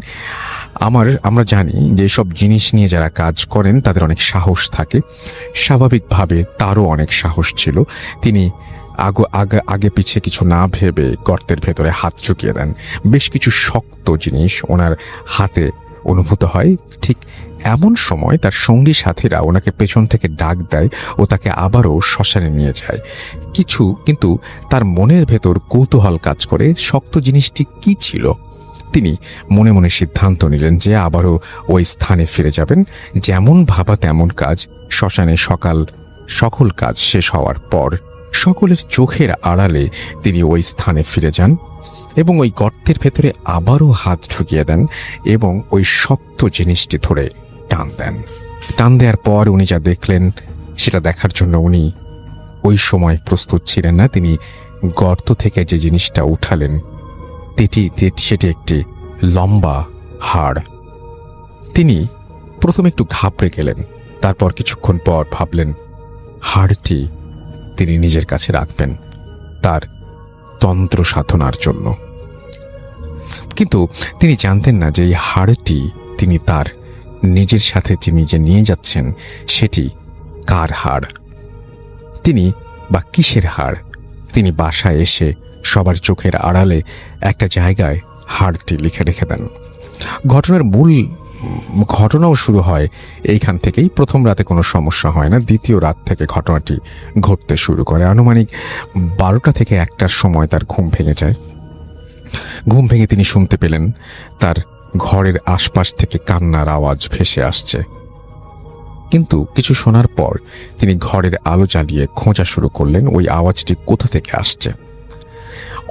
আমরা জানি যে সব জিনিস নিয়ে যারা কাজ করেন তাদের অনেক সাহস থাকে, স্বাভাবিকভাবে তারও অনেক সাহস ছিল। তিনি আগে পিছে কিছু না ভেবে গর্তের ভেতরে হাত ঢুকিয়ে দেন। বেশ কিছু শক্ত জিনিস ওনার হাতে অনুভূত হয়। ঠিক এমন সময় তার সঙ্গী সাথীরা ওনাকে পেছন থেকে ডাক দেয় ও তাকে আবারও শ্মশানে নিয়ে যায়। কিন্তু তার মনের ভেতর কৌতূহল কাজ করে, শক্ত জিনিসটি কি ছিল। তিনি মনে মনে সিদ্ধান্ত নিলেন যে আবারও ওই স্থানে ফিরে যাবেন। যেমন ভাবা তেমন কাজ। শ্মশানে সকল কাজ শেষ হওয়ার পর সকলের চোখের আড়ালে তিনি ওই স্থানে ফিরে যান এবং ওই গর্তের ভেতরে আবারও হাত ঢুকিয়ে দেন এবং ওই শক্ত জিনিসটি ধরে টান দেন। টান দেওয়ার পর উনি যা দেখলেন সেটা দেখার জন্য উনি ওই সময় প্রস্তুত ছিলেন না। তিনি গর্ত থেকে যে জিনিসটা উঠালেন সেটি একটি লম্বা হাড়। তিনি প্রথমে একটু ঘাবড়ে গেলেন, তারপর কিছুক্ষণ পর ভাবলেন হাড়টি তিনি নিজের কাছে রাখবেন তার তন্ত্র সাধনার জন্য। কিন্তু তিনি জানতেন না যে এই হাড়টি তিনি তার নিজের সাথে যে নিয়ে যাচ্ছেন সেটি কার হাড়, তিনি বা কিসের হাড়। তিনি বাসায় এসে সবার চোখের আড়ালে একটা জায়গায় হাড়টি লিখে রেখে দেন। ঘটনাও শুরু হয় এইখান থেকেই। প্রথম রাতে কোনো সমস্যা হয় না, দ্বিতীয় রাত থেকে ঘটনাটি ঘটতে শুরু করে। আনুমানিক 12টা থেকে 1টার সময় তার ঘুম ভেঙে যায়। ঘুম ভেঙে তিনি শুনতে পেলেন তার ঘরের আশপাশ থেকে কান্নার আওয়াজ ভেসে আসছে। কিন্তু কিছু শোনার পর তিনি ঘরের আলো জ্বালিয়ে খোঁজা শুরু করলেন ওই আওয়াজটি কোথা থেকে আসছে।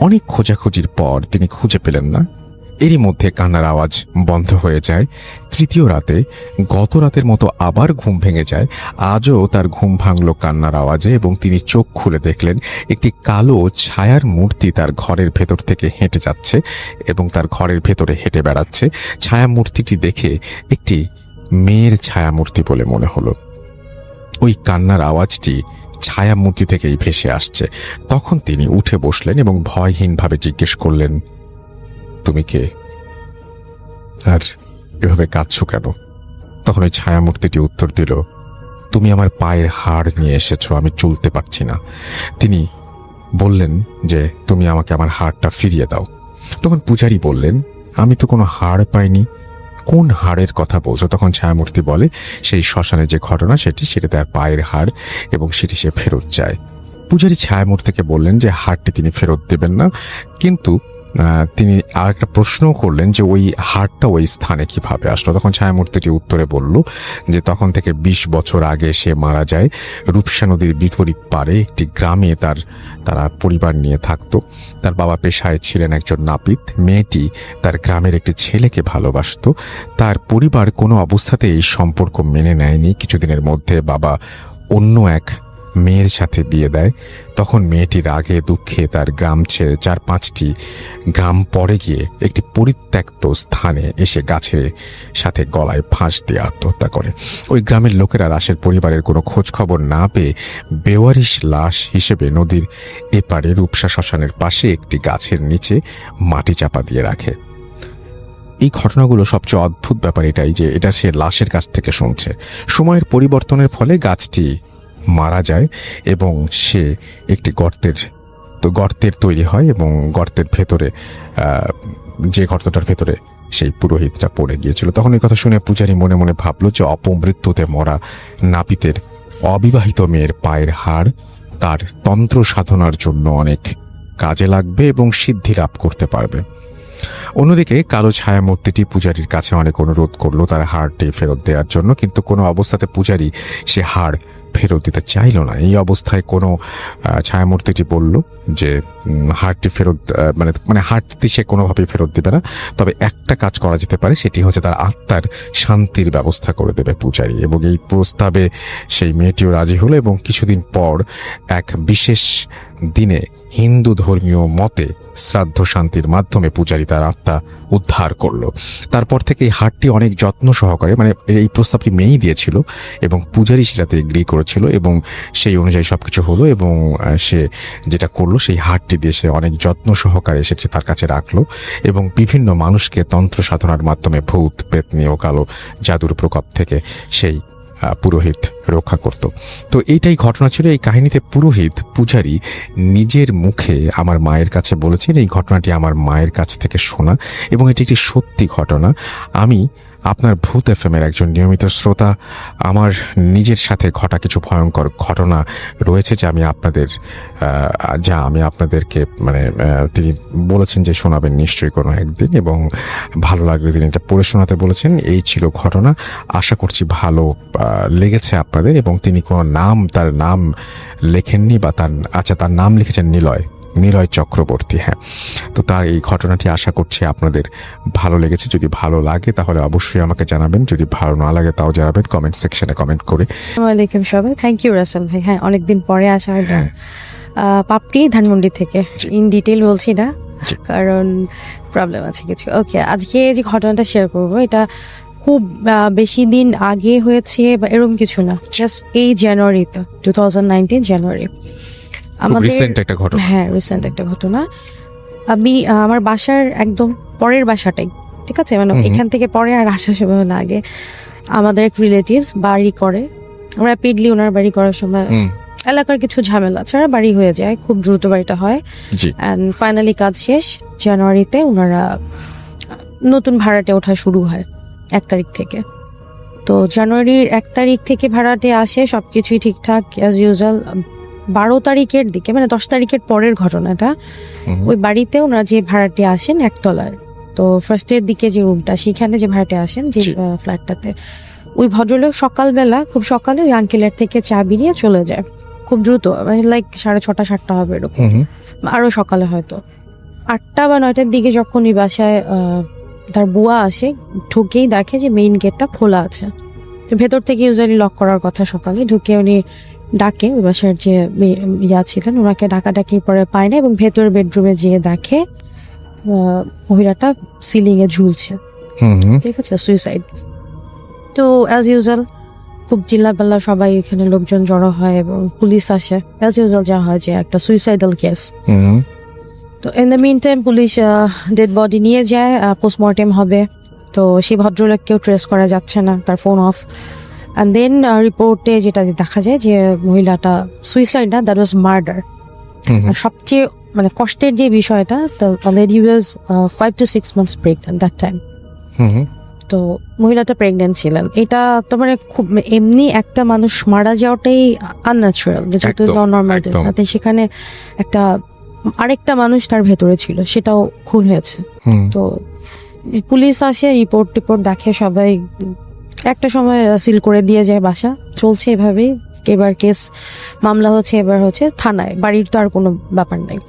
অনেক খোঁজাখুঁজির পর তিনি খুঁজে পেলেন না। এরই মধ্যে কান্নার আওয়াজ বন্ধ হয়ে যায়। তৃতীয় রাতে গত রাতের মতো আবার ঘুম ভেঙে যায়। আজও তার ঘুম ভাঙল কান্নার আওয়াজে এবং তিনি চোখ খুলে দেখলেন একটি কালো ছায়ার মূর্তি তার ঘরের ভেতর থেকে হেঁটে যাচ্ছে এবং তার ঘরের ভেতরে হেঁটে বেড়াচ্ছে। ছায়া মূর্তিটি দেখে একটি মেয়ের ছায়া মূর্তি বলে মনে হলো। ওই কান্নার আওয়াজটি ছায়া মূর্তি থেকেই ভেসে আসছে। তখন তিনি উঠে বসলেন এবং ভয়হীনভাবে জিজ্ঞেস করলেন, তুমি কে আর এভাবে কাঁদছো কেন? তখন ওই ছায়া মূর্তিটি উত্তর দিল, তুমি আমার পায়ের হাড় নিয়ে এসেছো, আমি চলতে পারছি না। তিনি বললেন যে তুমি আমাকে আমার হাড়টা ফিরিয়ে দাও। তখন পূজারী বললেন, আমি তো কোনো হাড় পাইনি, কোন হাড়ের কথা বলছো? তখন ছায়ামূর্তি বলে, সেই শ্মশানে যে ঘটনা সেটি তার পায়ের হাড় এবং সেটি সে ফেরত চায়। পূজারী ছায়ামূর্তিকে বললেন যে হাড়টি তিনি ফেরত দেবেন না, কিন্তু তিনি আর একটা প্রশ্নও করলেন যে ওই হাড়টা ওই স্থানে কিভাবে আসলো। তখন ছায়ামূর্তিটি উত্তরে বলল যে তখন থেকে 20 বছর আগে সে মারা যায়। রূপসা নদীর বিপরীত পারে একটি গ্রামে তারা পরিবার নিয়ে থাকতো। তার বাবা পেশায় ছিলেন একজন নাপিত। মেয়েটি তার গ্রামের একটি ছেলেকে ভালোবাসতো। তার পরিবার কোনো অবস্থাতে এই সম্পর্ক মেনে নেয়নি। কিছুদিনের মধ্যে বাবা অন্য এক মেয়ের সাথে বিয়ে দেয়। তখন মেয়েটি রাগে দুঃখে তার গ্রাম ছেড়ে 4-5টি গ্রাম পরে গিয়ে একটি পরিত্যক্ত স্থানে এসে গাছের সাথে গলায় ফাঁস দিয়ে আত্মহত্যা করে। ওই গ্রামের লোকেরা লাশের পরিবারের কোনো খোঁজ খবর না পেয়ে বেওয়ারিশ লাশ হিসেবে নদীর এপারে রূপসা শ্মশানের পাশে একটি গাছের নিচে মাটি চাপা দিয়ে রাখে। এই ঘটনাগুলো সবচেয়ে অদ্ভুত ব্যাপার এটাই যে এটা সে লাশের কাছ থেকে শুনছে। সময়ের পরিবর্তনের ফলে গাছটি মারা যায় এবং সে একটি গর্তের তৈরি হয় এবং গর্তের ভেতরে যে গর্তটার ভেতরে সেই পুরোহিতটা পড়ে গিয়েছিল। তখন এই কথা শুনে পূজারী মনে মনে ভাবল যে অপমৃত্যুতে মরা নাপিতের অবিবাহিত মেয়ের পায়ের হাড় তার তন্ত্র সাধনার জন্য অনেক কাজে লাগবে এবং সিদ্ধি লাভ করতে পারবে। অন্যদিকে কালো ছায়া মূর্তিটি পূজারীর কাছে অনেক অনুরোধ করলো তার হাড়টি ফেরত দেওয়ার জন্য, কিন্তু কোনো অবস্থাতে পূজারী সে হাড় ফেরত দিতে চাইল না। এই অবস্থায় কোনো ছায়ামূর্তিটি বলল যে হাড়টি ফেরত মানে হাড়টি সে কোনোভাবেই ফেরত দেবে না, তবে একটা কাজ করা যেতে পারে, সেটি হচ্ছে তার আত্মার শান্তির ব্যবস্থা করে দেবে পূজারী। এবং এই প্রস্তাবে সেই মেয়েটিও রাজি হলো এবং কিছুদিন পর এক বিশেষ দিনে হিন্দু ধর্মীয় মতে শ্রাদ্ধ শান্তির মাধ্যমে পূজারী তার আত্মা উদ্ধার করলো। তারপর থেকে এই হাটটি অনেক যত্ন সহকারে, মানে এই প্রস্তাবটি মেয়েই দিয়েছিল এবং পূজারী সেটাতে এগ্রি করেছিল এবং সেই অনুযায়ী সবকিছু হলো এবং সে যেটা করলো সেই হাটটি দিয়ে সে অনেক যত্ন সহকারে এসেছে তার কাছে রাখলো এবং বিভিন্ন মানুষকে তন্ত্র সাধনার মাধ্যমে ভূত পেতনি ও কালো জাদুর প্রকোপ থেকে সেই পুরোহিত রক্ষা করত। তো এইটাই ঘটনা ছিল। এই কাহিনীতে পুরোহিত পূজারী নিজের মুখে আমার মায়ের কাছে বলেছেন। এই ঘটনাটি আমার মায়ের কাছ থেকে শোনা এবং এটি একটি সত্যি ঘটনা। আমি আপনার ভূত এফএমের একজন নিয়মিত শ্রোতা। আমার নিজের সাথে ঘটা কিছু ভয়ঙ্কর ঘটনা রয়েছে যা আমি আপনাদেরকে মানে তিনি বলেছেন যে শোনাবেন নিশ্চয়ই কোনো একদিন, এবং ভালো লাগলে তিনি এটা পড়ে শোনাতে বলেছেন। এই ছিল ঘটনা। আশা করছি ভালো লেগেছে আপনাদের। এবং তিনি কোনো তার নাম লেখেননি বা তার নাম লিখেছেন নিলয় চক্রবর্তী। হ্যাঁ, তো তার এই ঘটনাটি আশা করছি আপনাদের ভালো লেগেছে। যদি ভালো লাগে তাহলে অবশ্যই আমাকে জানাবেন, যদি ভালো না লাগে তাও জানাবেন কমেন্ট সেকশনে কমেন্ট করে। আসসালামাইকুম সবাই, থ্যাংক ইউ রাসেল ভাই। হ্যাঁ, অনেকদিন পরে আসা হয়। পাপড়ি ধানমন্ডি থেকে, ইন ডিটেল বলছি না কারণ প্রবলেম আছে কিছু। ওকে, আজকে যে ঘটনাটা শেয়ার করবো এটা খুব বেশি দিন আগে হয়েছে বা এরকম কিছু না, জাস্ট এই জানুয়ারিতে 2019 জানুয়ারি রিসেন্ট একটা ঘটনা। হ্যাঁ, রিসেন্ট একটা ঘটনা। আমি আমার বাসার একদম পরের বাসাটাই, ঠিক আছে, মানে এখান থেকে পরে আর আসা সময় না, আগে আমাদের এক রিলেটিভস বাড়ি করে, র্যাপিডলি ওনার বাড়ি করার সময় এলাকার কিছু ঝামেলা ছাড়া বাড়ি হয়ে যায়, খুব দ্রুত বাড়িটা হয়। অ্যান্ড ফাইনালি কাজ শেষ, জানুয়ারিতে ওনারা নতুন ভাড়াটে ওঠা শুরু হয় 1 তারিখ থেকে। তো জানুয়ারির 1 তারিখ থেকে ভাড়াটে আসে, সবকিছুই ঠিকঠাক অ্যাজ ইউজুয়াল। 12 তারিখের দিকে, মানে 10 তারিখের পরের ঘটনাটা, ওই বাড়িতে ওনারা যে ভাড়াটে আসেন একতলার, তো ফার্স্টের দিকে যে রুমটা, সেখানে যে ভাড়াটে আসেন যে ফ্ল্যাটটাতে, ওই ভদ্রলোক সকালবেলা খুব সকালে ওই আঙ্কেলের থেকে চাবি নিয়ে চলে যায়, খুব দ্রুত, লাইক 6:30 7টা হবে এরকম, আরো সকালে হয়তো 8টা বা 9টার দিকে যখন ওই বাসায় তার বুয়া আসে, ঢুকেই দেখে যে মেইন গেটটা খোলা আছে। তো ভেতর থেকে ইউজুয়ালি লক করার কথা, সকালে ঢুকে উনি ডাকে, ওই বাসার যে ইয়া ছিলেন ওনাকে ডাকাডাকির পরে পায় না এবং ভেতরের বেডরুমে যেয়ে দেখে মহিলাটা সিলিং এ ঝুলছে, ঠিক আছে, সুইসাইড। তো অ্যাজ ইউজুয়াল খুব চিল্লাপাল্লা, সবাই এখানে লোকজন জড়ো হয় এবং পুলিশ আসে, অ্যাজ ইউজুয়াল যা হয় যে একটা সুইসাইডাল কেস। তো in the meantime police dead body নিয়ে যায়, পোস্টমর্টেম হবে। তো সেই ভদ্রলোককেও ট্রেস করা যাচ্ছে না, তার ফোন অফ। অ্যান্ড দেন রিপোর্টে যেটা দেখা যায় যে মহিলাটা সুইসাইড না, দ্যাট ওয়াজ মার্ডার। আর সবচেয়ে মানে কষ্টের যে বিষয়টা, the lady was 5 to 6 months pregnant that time. তো মহিলাটা প্রেগন্যান্ট ছিলেন। এটা তো মানে খুব এমনি একটা মানুষ মারা যাওয়াটাই আনন্যাচুরাল, যেহেতু নর্মাল, সেখানে আরেকটা মানুষ তার ভেতরে ছিল, সেটাও খুন হয়েছে। তো পুলিশ আসে, রিপোর্ট দেখে, সবাই একটা সময় সিল করে দিয়ে যায়, বাসা চলছে এভাবেই। এবার কেস মামলা হচ্ছে, এবার হচ্ছে থানায়, বাড়ির তো আর কোনো ব্যাপার নাই।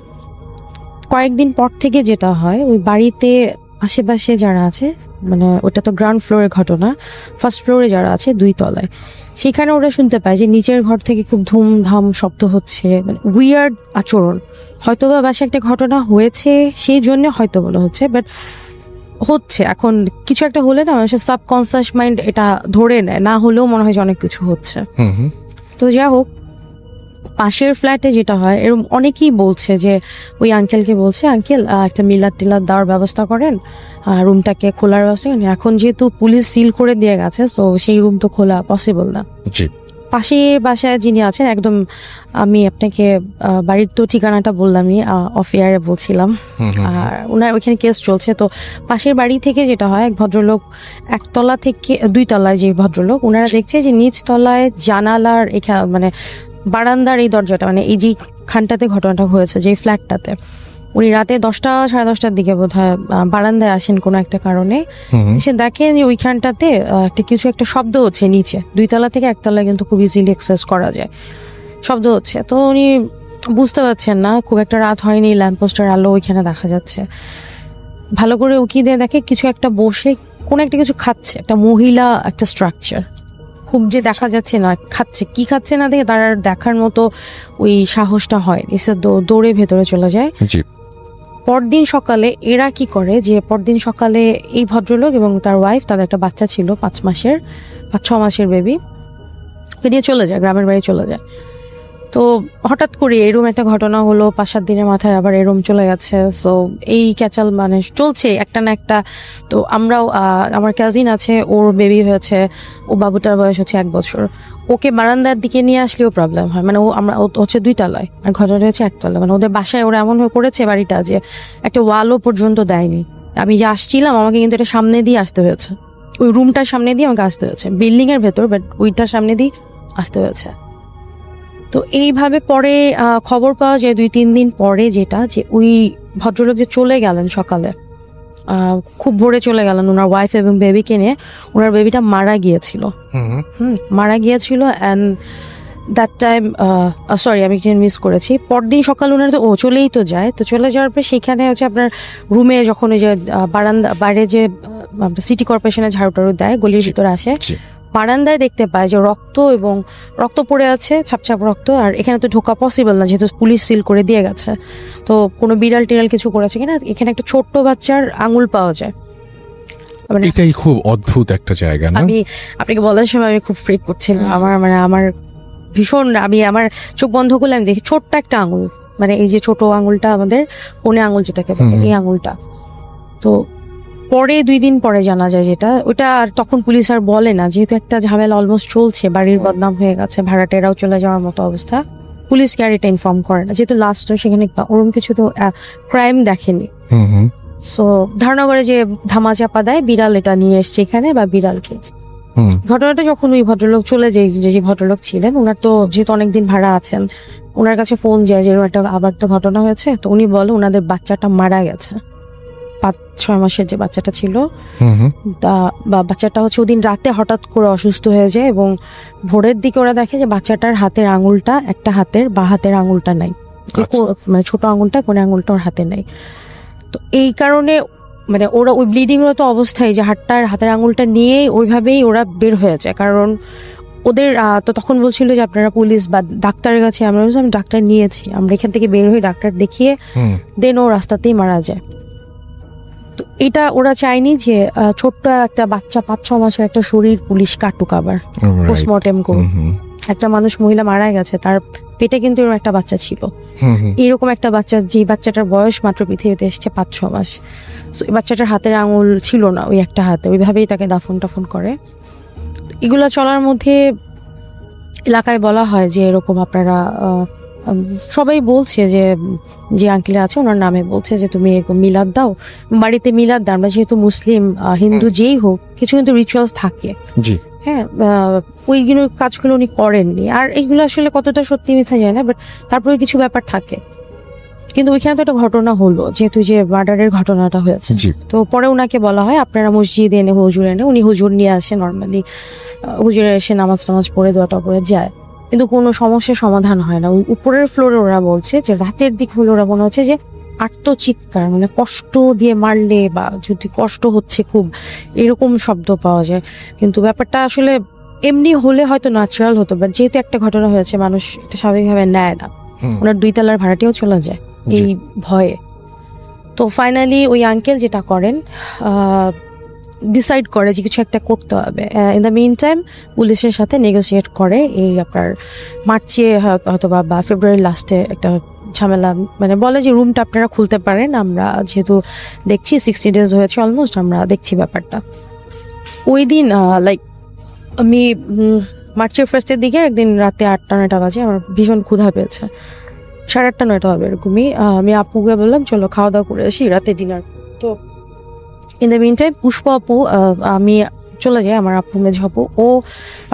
কয়েকদিন পর থেকে যেটা হয়, ওই বাড়িতে আশেপাশে যারা আছে, মানে ওটা তো গ্রাউন্ড ফ্লোরের ঘটনা, ফার্স্ট ফ্লোরে যারা আছে 2 তলায়, সেখানে ওরা শুনতে পায় যে নিচের ঘর থেকে খুব ধুমধাম শব্দ হচ্ছে, মানে উইয়ার্ড আচরণ। হয়তো বা বাসে একটা ঘটনা হয়েছে সেই জন্য হয়তো বলা হচ্ছে, বাট হচ্ছে এখন কিছু একটা হলে না, মানুষের সাবকনসিয়াস মাইন্ড এটা ধরে নেয়, না হলেও মনে হয় যে অনেক কিছু হচ্ছে। তো যা হোক, পাশের ফ্ল্যাটে যেটা হয়, এরকম অনেকেই বলছে যে ওই আঙ্কেলকে বলছে, আঙ্কেল একটা মিলার টিলার দেওয়ার ব্যবস্থা করেন, রুমটাকে খোলার ব্যবস্থা করেন। এখন যেহেতু পুলিশ সিল করে দিয়ে গেছে, তো সেই রুম তো খোলা পসিবল না। পাশে বাসায় যিনি আছেন, একদম আমি আপনাকে বাড়ির তো ঠিকানাটা বললামই, অফ এয়ারে বলছিলাম, আর ওনার ওইখানে কেস চলছে। তো পাশের বাড়ি থেকে যেটা হয়, এক ভদ্রলোক 1 তলা থেকে 2 তলায় যে ভদ্রলোক, ওনারা দেখছে যে নিচ তলায় জানালার এখানে, মানে বারান্দার এই দরজাটা, মানে এই যে খানটাতে ঘটনাটা হয়েছে, যে ফ্ল্যাটটাতে, উনি রাতে 10টা 10:30টার দিকে বোধহয় বারান্দায় আসেন কোনো একটা কারণে, এসে দেখেন যে ওইখানটাতে কিছু একটা শব্দ হচ্ছে নিচে, 2 তলা থেকে 1 তলায় কিন্তু খুব ইজিলি অ্যাক্সেস করা যায়, শব্দ হচ্ছে। তো উনি বুঝতে পারছেন না, খুব একটা রাত হয়নি, ল্যাম্পপোস্টের আলো ওইখানে দেখা যাচ্ছে। ভালো করে উকি দিয়ে দেখে কিছু একটা বসে কোনো একটা কিছু খাচ্ছে, একটা মহিলা, একটা স্ট্রাকচার, খুব যে দেখা যাচ্ছে না খাচ্ছে কি খাচ্ছে না দেখে তার আর দেখার মতো ওই সাহসটা হয়, এসে দৌড়ে ভেতরে চলে যায়। জি। পরদিন সকালে এরা কি করে যে পরদিন সকালে এই ভদ্রলোক এবং তার ওয়াইফ, তাদের একটা বাচ্চা ছিল 5-6 মাসের বেবি, ওকে নিয়ে চলে যায়, গ্রামের বাড়ি চলে যায়। তো হঠাৎ করে এরম একটা ঘটনা হলো, 5-7 দিনের মাথায় আবার এরম চলে গেছে। সো এই ক্যাচাল মানে চলছে একটা না একটা। তো আমরাও আমার কাজিন আছে, ওর বেবি হয়েছে, ও বাবুটার বয়স হচ্ছে 1 বছর। ওকে বারান্দার দিকে নিয়ে আসলেও প্রবলেম হয়, মানে ও হচ্ছে 2 তলায় আর ঘটনা হচ্ছে 1 তলায়। মানে ওদের বাসায় ওরা এমন হয়ে করেছে বাড়িটা যে একটা ওয়ালও পর্যন্ত দেয়নি। আমি যে আসছিলাম আমাকে কিন্তু এটা সামনে দিয়ে আসতে হয়েছে, ওই রুমটার সামনে দিয়ে আমাকে আসতে হয়েছে, বিল্ডিং এর ভেতর, বাট ওইটার সামনে দিয়ে আসতে হয়েছে। তো এইভাবে পরে খবর পাওয়া যায় 2-3 দিন পরে, যেটা যে ওই ভদ্রলোক যে চলে গেলেন সকালে, খুব ভোরে চলে গেলেন ওনার ওয়াইফ এবং বেবিকে নিয়ে। ওনার বেবিটা মারা গিয়েছিল, মারা গিয়েছিল। অ্যান্ড দ্যাট টাইম সরি আমি মিস করেছি, পরদিন সকাল ওনার তো চলেই তো যায়। তো চলে যাওয়ার পর সেইখানে হচ্ছে আপনার রুমে যখন ওই যে বারান্দা বাইরে যে সিটি কর্পোরেশনের ঝাড়ু টাড়ু দেয়, গলির ভিতরে আসে, বারান্দায় দেখতে পায় যে রক্ত পড়ে আছে, ছাপছাপ রক্ত। আর এখানে তো ঢোকা পসিবল না, যেহেতু পুলিশ সিল করে দিয়ে গেছে। তো কোনো বিড়াল টিড়াল কিছু করেছে কিনা, এখানে একটা ছোট্ট বাচ্চার আঙুল পাওয়া যায়। মানে এটাই খুব অদ্ভুত একটা জায়গা না? আমি আপনাকে বলার সময় আমি খুব ফ্রিক করছিলাম, আমার ভীষণ, আমার চোখ বন্ধ করলে আমি দেখি ছোট্ট একটা আঙুল, মানে এই যে ছোট আঙুলটা আমাদের কোণে আঙুল যেটাকে বলে, এই আঙুলটা। তো পরে 2 দিন পরে জানা যায় যেটা, ওটা আর তখন পুলিশ আর বলে না, যেহেতু একটা ঝামেলা অলমোস্ট চলছে, বাড়ির বদনাম হয়ে গেছে, ভাড়াটেরাও চলে যাওয়ার মতো অবস্থা, পুলিশকে আর এটা ইনফর্ম করে না, যেহেতু লাস্ট সেখানে ওরকম কিছু তো ক্রাইম দেখেনি। সো ধারণা করে যে ধামা চাপা দেয়, বিড়াল এটা নিয়ে এসছে এখানে বা বিড়াল খেয়েছে। ঘটনাটা যখন ওই ভদ্রলোক চলে যায়, যে ভদ্রলোক ছিলেন, ওনার তো যেহেতু অনেকদিন ভাড়া আছেন, ওনার কাছে ফোন যায় যে একটা আবার তো ঘটনা হয়েছে। তো উনি বলে ওনাদের বাচ্চাটা মারা গেছে, 5-6 মাসের যে বাচ্চাটা ছিল, বাচ্চাটা হচ্ছে ওদিন রাতে হঠাৎ করে অসুস্থ হয়ে যায় এবং ভোরের দিকে ওরা দেখে যে বাচ্চাটার হাতের আঙুলটা, একটা হাতের বা হাতের আঙুলটা নাই, মানে ছোট আঙুলটা, কোন আঙুলটা ওর হাতে নাই। তো এই কারণে মানে ওরা ওই ব্লিডিং তো অবস্থায় যে হাতের আঙুলটা নিয়েই ওইভাবেই ওরা বের হয়ে যায়। কারণ ওদের তো তখন বলছিল যে আপনারা পুলিশ বা ডাক্তারের কাছে, আমরা আমি ডাক্তার নিয়েছি, আমরা এখান থেকে বের হয়ে ডাক্তার দেখিয়ে দেন ও রাস্তাতেই মারা যায়। তো এটা ওরা চায়নি যে ছোট্ট একটা বাচ্চা 5-6 মাসের একটা শরীর পুলিশ কাটুক, আবার পোস্টমর্টেম করুক। একটা মানুষ, মহিলা মারা গেছে, তার পেটে কিন্তু এরকম একটা বাচ্চা ছিল, এরকম একটা বাচ্চা, যে বাচ্চাটার বয়স মাত্র পৃথিবীতে এসছে 5-6 মাস। তো এই বাচ্চাটার হাতের আঙুল ছিল না, ওই একটা হাতে, ওইভাবেই তাকে দাফন টাফন করে। এগুলা চলার মধ্যে এলাকায় বলা হয় যে এরকম আপনারা সবাই বলছে যে আঙ্কেল আছে ওনার নামে বলছে যে তুমি এরকম মিলাদ দাও, বাড়িতে মিলাদ দাও। আমরা যেহেতু মুসলিম, হিন্দু যেই হোক, কিছু কিন্তু রিচুয়ালস থাকে। জি। হ্যাঁ, ওইগুলো কাজগুলো উনি করেননি। আর এইগুলো আসলে কতটা সত্যি মিথ্যা যায় না, বাট তারপরে কিছু ব্যাপার থাকে। কিন্তু ওইখানে তো একটা ঘটনা হলো, যেহেতু যে মার্ডারের ঘটনাটা হয়েছে। তো পরে ওনাকে বলা হয় আপনারা মসজিদে এনে হুজুর এনে, উনি হুজুর নিয়ে আসে, নর্মালি হুজুরে এসে নামাজ পড়ে দোয়াটা পড়ে যায়, কিন্তু কোনো সমস্যার সমাধান হয় না। ওই উপরের ফ্লোরে ওরা বলছে যে রাতের দিক হলে ওরা মনে হচ্ছে যে আত্মচিৎকার, মানে কষ্ট দিয়ে মারলে বা যদি কষ্ট হচ্ছে খুব, এরকম শব্দ পাওয়া যায়। কিন্তু ব্যাপারটা আসলে এমনি হলে হয়তো ন্যাচারাল হতো, বাট যেহেতু একটা ঘটনা হয়েছে, মানুষ এটা স্বাভাবিকভাবে নেয় না। ওনার 2 তলার ভাড়াটিও চলে যায় এই ভয়ে। তো ফাইনালি ওই আঙ্কেল যেটা করেন, ডিসাইড করে যে কিছু একটা করতে হবে। ইন দ্য মিন টাইম পুলিশের সাথে নেগোসিয়েট করে, এই আপনার মার্চে হয়তো বা ফেব্রুয়ারির লাস্টে একটা ঝামেলা, মানে বলে যে রুমটা আপনারা খুলতে পারেন, আমরা যেহেতু দেখছি 60 ডেজ হয়েছে অলমোস্ট, আমরা দেখছি ব্যাপারটা। ওই দিন লাইক আমি মার্চের ফার্স্টের দিকে একদিন রাতে 8টা-9টা বাজে, আমার ভীষণ ক্ষুধা পেয়েছে, 8:30-9টা হবে এরকমই। আমি আপুকে বললাম চলো খাওয়া দাওয়া করে আসি, রাতে ডিনার। তো ইন দ্য মিন টাইম পুষ্প আপু, আমি চলে যাই, আমার আপু মেজ আপু, ও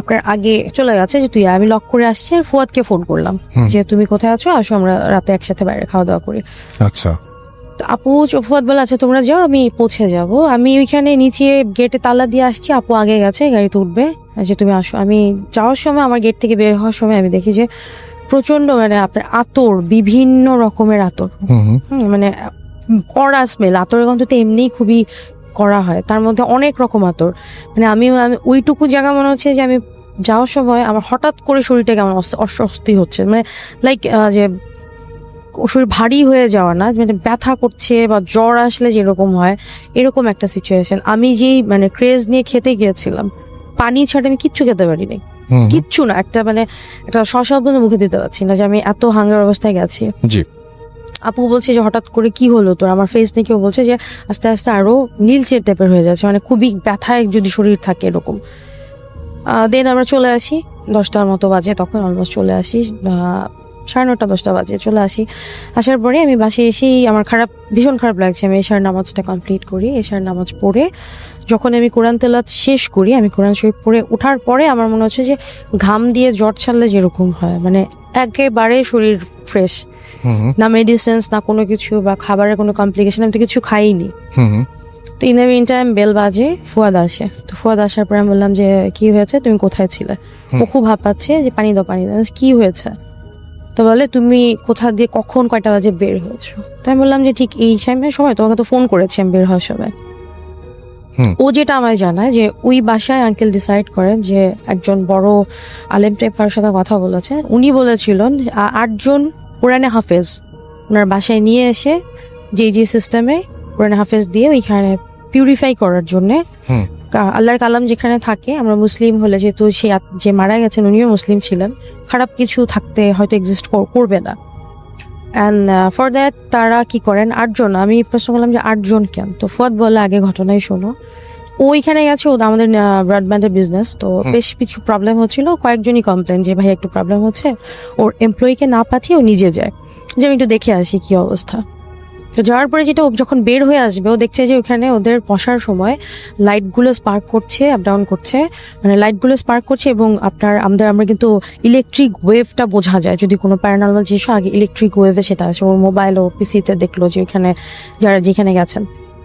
আপনার আগে চলে গেছে যে আমি লক করে আসছি। আর ফুয়াদকে ফোন করলাম যে তুমি কোথায় আছো, আসো আমরা রাতে একসাথে বাইরে খাওয়া দাওয়া করি। আচ্ছা। তো আপু ফুয়াদ বলে আচ্ছা তোমরা যাও, আমি পৌঁছে যাব। আমি ওইখানে নিচে গেটে তালা দিয়ে আসছি, আপু আগে গেছে, গাড়িতে উঠবে, যে তুমি আসো। আমি যাওয়ার সময়, আমার গেট থেকে বের হওয়ার সময় আমি দেখি যে প্রচন্ড, মানে আপনার আতর, বিভিন্ন রকমের আতর, মানে কড়া স্মেল। আতরের গন্ধ তো এমনিই খুবই করা হয়, তার মধ্যে অনেক রকম আতর। মানে আমি ওইটুকু জায়গা মনে হচ্ছে যে আমি যাওয়ার সময় আমার হঠাৎ করে শরীরটা কেমন অস্বস্তি হচ্ছে, মানে লাইক যে শরীর ভারী হয়ে যাওয়া না, মানে ব্যথা করছে বা জ্বর আসলে যেরকম হয় এরকম একটা সিচুয়েশন। আমি যেই মানে ক্রেজ নিয়ে খেতে গিয়েছিলাম, পানি ছাড়া আমি কিচ্ছু খেতে পারিনি, কিচ্ছু না, একটা মানে একটা শশা পর্যন্ত মুখে দিতে পারছি না, যে আমি এত হাঙ্গার অবস্থায় গেছি। জি। আপু বলছে যে হঠাৎ করে কি হলো তোর, আমার ফেস নিয়ে কেউ বলছে যে আস্তে আস্তে আরো নীলচে টাইপের হয়ে যাচ্ছে, মানে খুবই ব্যথায় যদি শরীর থাকে এরকম। দেন আমরা চলে আসি, 10টার মতো বাজে তখন, অলমোস্ট চলে আসি, 9:30 10টা বাজে চলে আসি। আসার পরে আমি বাসায় এসেই আমার ভীষণ খারাপ লাগছে। আমি এশার নামাজটা কমপ্লিট করি, এশার নামাজ পড়ে যখন আমি কোরআন তেলাওয়াত শেষ করি, আমি কোরআন শরীফ পড়ে ওঠার পরে আমার মনে হচ্ছে যে ঘাম দিয়ে জ্বর ছাড়লে যেরকম হয়, মানে একেবারে শরীর ফ্রেশ, না মেডিসিনস না কোনো কিছু বা খাবারের কোনো কমপ্লিকেশন, আমি তো কিছু খাইনি। তো in the meantime bell বাজে, ফুয়াদ আসে। তো ফুয়াদ আসার পরে আমি বললাম যে কি হয়েছে, তুমি কোথায় ছিলে? ও খুব হাঁপাচ্ছে যে পানি দাও পানি দাও। কি হয়েছে? তো বলে তুমি কোথা দিয়ে কখন কয়টা বাজে বের হয়েছো? তাই আমি বললাম যে ঠিক এই সময় তোমাকে তো ফোন করেছি আমি বের হওয়ার সময়। ও যেটা আমায় জানায় যে ওই বাসায় আঙ্কেল ডিসাইড করেন যে একজন বড় আলেম টাইপের সাথে কথা বলেছে, উনি বলেছিলেন 8 জন কোরআনে হাফেজ ওনার বাসায় নিয়ে এসে যে সিস্টেমে কোরআনে হাফেজ দিয়ে ওইখানে পিউরিফাই করার জন্যে, আল্লাহর কালাম যেখানে থাকে, আমরা মুসলিম হলে যেহেতু সে যে মারা গেছেন উনিও মুসলিম ছিলেন, খারাপ কিছু থাকতে হয়তো এক্সিস্ট করবে না। অ্যান্ড ফর দ্যাট তারা কি করেন 8 জন। আমি প্রশ্ন করলাম যে 8 জন কেন? তো ফুয়াদ বলে আগে ঘটনাই শোনো। ওইখানে গেছে, ও আমাদের ব্রডব্যান্ডের বিজনেস, তো বেশ কিছু প্রবলেম হচ্ছিল, কয়েকজনই কমপ্লেন যে ভাই একটু প্রবলেম হচ্ছে, ওর এমপ্লয়িকে না পাঠিয়ে ও নিজে যায় যে আমি একটু দেখে আসি কি অবস্থা। তো যাওয়ার পরে যেটা, ও যখন বের হয়ে আসবে ও দেখছে যে ওখানে ওদের বসার সময় লাইটগুলো স্পার্ক করছে, আপ ডাউন করছে, মানে লাইটগুলো স্পার্ক করছে এবং আমরা কিন্তু ইলেকট্রিক ওয়েভটা বোঝা যায় যদি কোনো প্যারানর্মাল জিনিস আগে ইলেকট্রিক ওয়েভে সেটা আছে। ওর মোবাইল ও পিসিতে দেখলো যে ওইখানে যারা যেখানে গেছেন।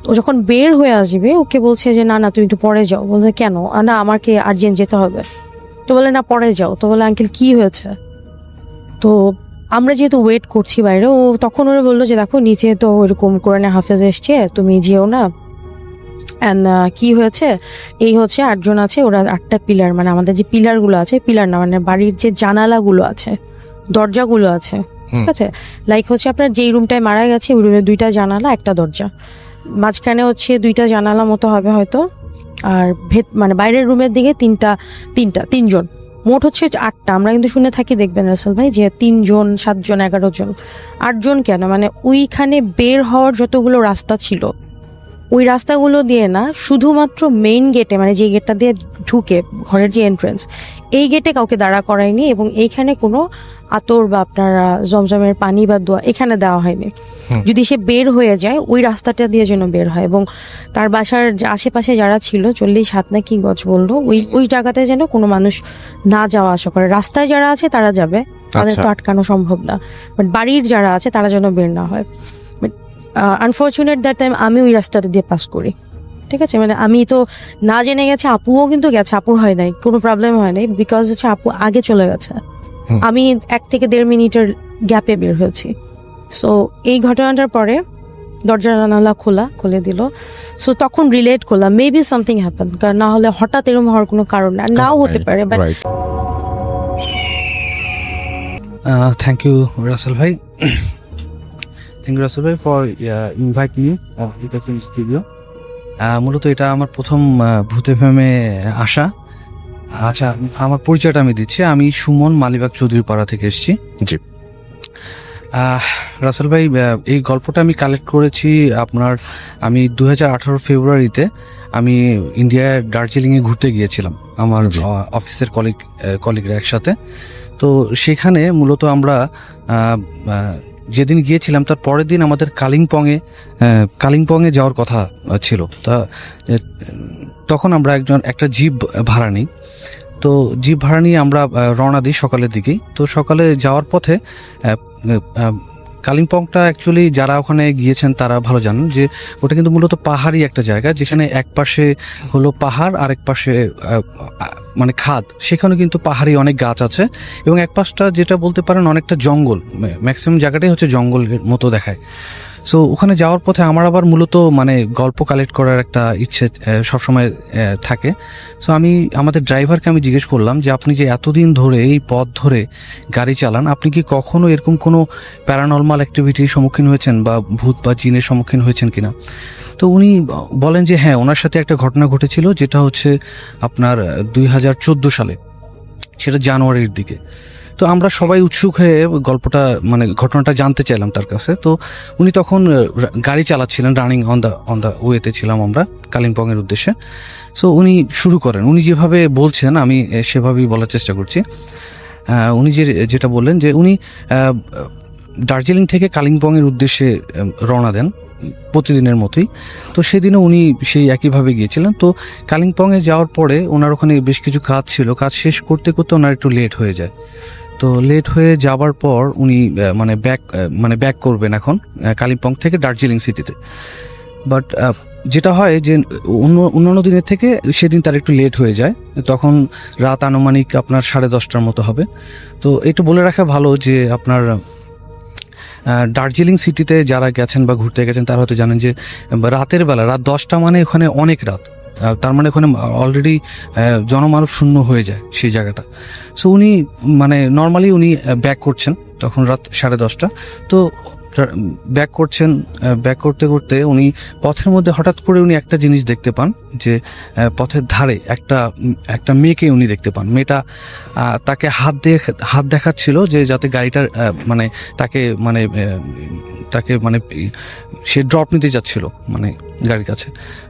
ও যখন বের হয়ে আসবে ওকে বলছে যে না তুমি একটু পরে যাও। বলছে কেন? না আমাকে আর্জেন্ট যেতে হবে। তো বলে না পরে যাও। তো বলে আঙ্কেল কি হয়েছে? তো আমরা যেহেতু ওয়েট করছি বাইরে, ও তখন ওরা বললো যে দেখো নিচে তো ওইরকম কোরআনে হাফেজ এসছে, তুমি যেও না। অ্যান্ড কি হয়েছে, এই হচ্ছে 8 জন আছে, ওরা 8টা পিলার, মানে আমাদের যে পিলারগুলো আছে, পিলার না মানে বাড়ির যে জানালাগুলো আছে, দরজাগুলো আছে, ঠিক আছে, লাইক হচ্ছে আপনার যেই রুমটায় মারা গেছে ওই রুমে 2টা জানালা 1টা দরজা, মাঝখানে হচ্ছে 2টা জানালা মতো হবে হয়তো, আর মানে বাইরের রুমের দিকে 3 জন, মোট হচ্ছে 8টা। আমরা কিন্তু শুনে থাকি দেখবেন রাসেল ভাই যে 3 জন 7 জন 11 জন, 8 জন কেন, মানে ওইখানে বের হওয়ার যতগুলো রাস্তা ছিল ওই রাস্তাগুলো দিয়ে না, শুধুমাত্র মেইন গেটে, মানে যে গেটটা দিয়ে ঢুকে ঘরের যে এন্ট্রেন্স, এই গেটে কাউকে দাঁড়া করায়নি এবং এইখানে কোনো আতর বা আপনার জমজমের পানি বা দোয়া এখানে দেওয়া হয়নি। যদি সে বের হয়ে যায় ওই রাস্তাটা দিয়ে যেন বের হয়, এবং তার বাসার আশেপাশে যারা ছিল 40 হাত না কি গজ বললো, ওই জায়গাতে যেন কোনো মানুষ না যাওয়া আসা করে। রাস্তায় যারা আছে তারা যাবে, তাদের তো আটকানো সম্ভব না, বাট বাড়ির যারা আছে তারা যেন বের না হয়। আনফর্চুনেট দ্যাট টাইম আমি ওই রাস্তাটা দিয়ে পাস করি, ঠিক আছে, মানে আমি তো না জেনে গেছে, আপুও কিন্তু গেছে, আপুর হয় নাই, কোনো প্রবলেম হয় নাই, বিকজ হচ্ছে আপু আগে চলে গেছে, আমি 1 থেকে 1.5 মিনিটের গ্যাপে বের হয়েছি। সো এই ঘটনাটার পরে দরজা জানালা খুলে দিল। সো তখন রিলেট করলাম মেবি সামথিং হ্যাপেন, কারণ না হলে হঠাৎ এরকম হওয়ার কোনো কারণ নাও হতে পারে। বাট থ্যাংক ইউ রাসেল ভাই, থ্যাংক ইউ রাসেল ভাই for invite me in studio. মূলত এটা আমার প্রথম ভূত এফএমে আসা। আচ্ছা, আমার পরিচয়টা আমি দিচ্ছি, আমি সুমন, মালিবাগ চৌধুরীপাড়া থেকে এসেছি। জি। রাসেল ভাই, এই গল্পটা আমি কালেক্ট করেছি আমি 2018 ফেব্রুয়ারিতে আমি ইন্ডিয়ার দার্জিলিংয়ে ঘুরতে গিয়েছিলাম আমার অফিসের কলিগরা একসাথে। তো সেখানে মূলত আমরা যেদিন গিয়েছিলাম তার পরের দিন আমাদের কালিম্পংয়ে যাওয়ার কথা ছিল। তখন আমরা একটা জিপ ভাড়া নিই। তো জিপ ভাড়া নিয়ে আমরা রওনা দিই সকালের দিকেই। তো সকালে যাওয়ার পথে কালিম্পংটা অ্যাকচুয়ালি যারা ওখানে গিয়েছেন তারা ভালো জানেন যে ওটা কিন্তু মূলত পাহাড়ি একটা জায়গা, যেখানে এক পাশে হলো পাহাড়, আরেক পাশে মানে খাদ। সেখানে কিন্তু পাহাড়ি অনেক গাছ আছে এবং এক পাশটা যেটা বলতে পারেন অনেকটা জঙ্গল, ম্যাক্সিমাম জায়গাটাই হচ্ছে জঙ্গলের মতো দেখায়। সো ওখানে যাওয়ার পথে আমার আবার মূলত মানে গল্প কালেক্ট করার একটা ইচ্ছে সবসময় থাকে। সো আমি আমাদের ড্রাইভারকে আমি জিজ্ঞেস করলাম যে আপনি যে এতদিন ধরে এই পথ ধরে গাড়ি চালান, আপনি কি কখনো এরকম কোনো প্যারানর্মাল অ্যাক্টিভিটির সম্মুখীন হয়েছেন বা ভূত বা জিনের সম্মুখীন হয়েছেন কিনা? তো উনি বলেন যে হ্যাঁ, ওনার সাথে একটা ঘটনা ঘটেছিল, যেটা হচ্ছে আপনার 2014 সালে, সেটা জানুয়ারির দিকে। তো আমরা সবাই উৎসুক হয়ে গল্পটা মানে ঘটনাটা জানতে চাইলাম তার কাছে। তো উনি তখন গাড়ি চালাচ্ছিলেন, রানিং অন দ্য ওয়েতে ছিলাম আমরা কালিম্পংয়ের উদ্দেশ্যে। সো উনি শুরু করেন, উনি যেভাবে বলছেন আমি সেভাবেই বলার চেষ্টা করছি। উনি যেটা বললেন যে উনি দার্জিলিং থেকে কালিম্পংয়ের উদ্দেশ্যে রওনা দেন প্রতিদিনের মতোই। তো সেদিনও উনি সেই একইভাবে গিয়েছিলেন। তো কালিম্পংয়ে যাওয়ার পরে ওনার ওখানে বেশ কিছু কাজ ছিল, কাজ শেষ করতে করতে ওনার একটু লেট হয়ে যায়। তো লেট হয়ে যাবার পর উনি ব্যাক করবেন এখন কালিম্পং থেকে দার্জিলিং সিটিতে। বাট যেটা হয় যে অন্যান্য দিনের থেকে সেদিন তার একটু লেট হয়ে যায়, তখন রাত আনুমানিক আপনার 10:30টার মতো হবে। তো একটু বলে রাখা ভালো যে আপনার দার্জিলিং সিটিতে যারা গেছেন বা ঘুরতে গেছেন তারা হয়তো জানেন যে রাতের বেলা, রাত 10টা মানে ওখানে অনেক রাত, তার মানে ওখানে অলরেডি জনমানব শূন্য হয়ে যায় সেই জায়গাটা। সো উনি মানে নর্মালি উনি ব্যাক করছেন তখন রাত 10:30টা। তো ব্যাক করতে করতে উনি পথের মধ্যে হঠাৎ করে উনি একটা জিনিস দেখতে পান যে পথের ধারে একটা মেয়েকে উনি দেখতে পান। মেয়েটা তাকে হাত দেখাচ্ছিল যে যাতে গাড়িটার তাকে সে ড্রপ নিতে যাচ্ছিল মানে গাড়ির কাছে।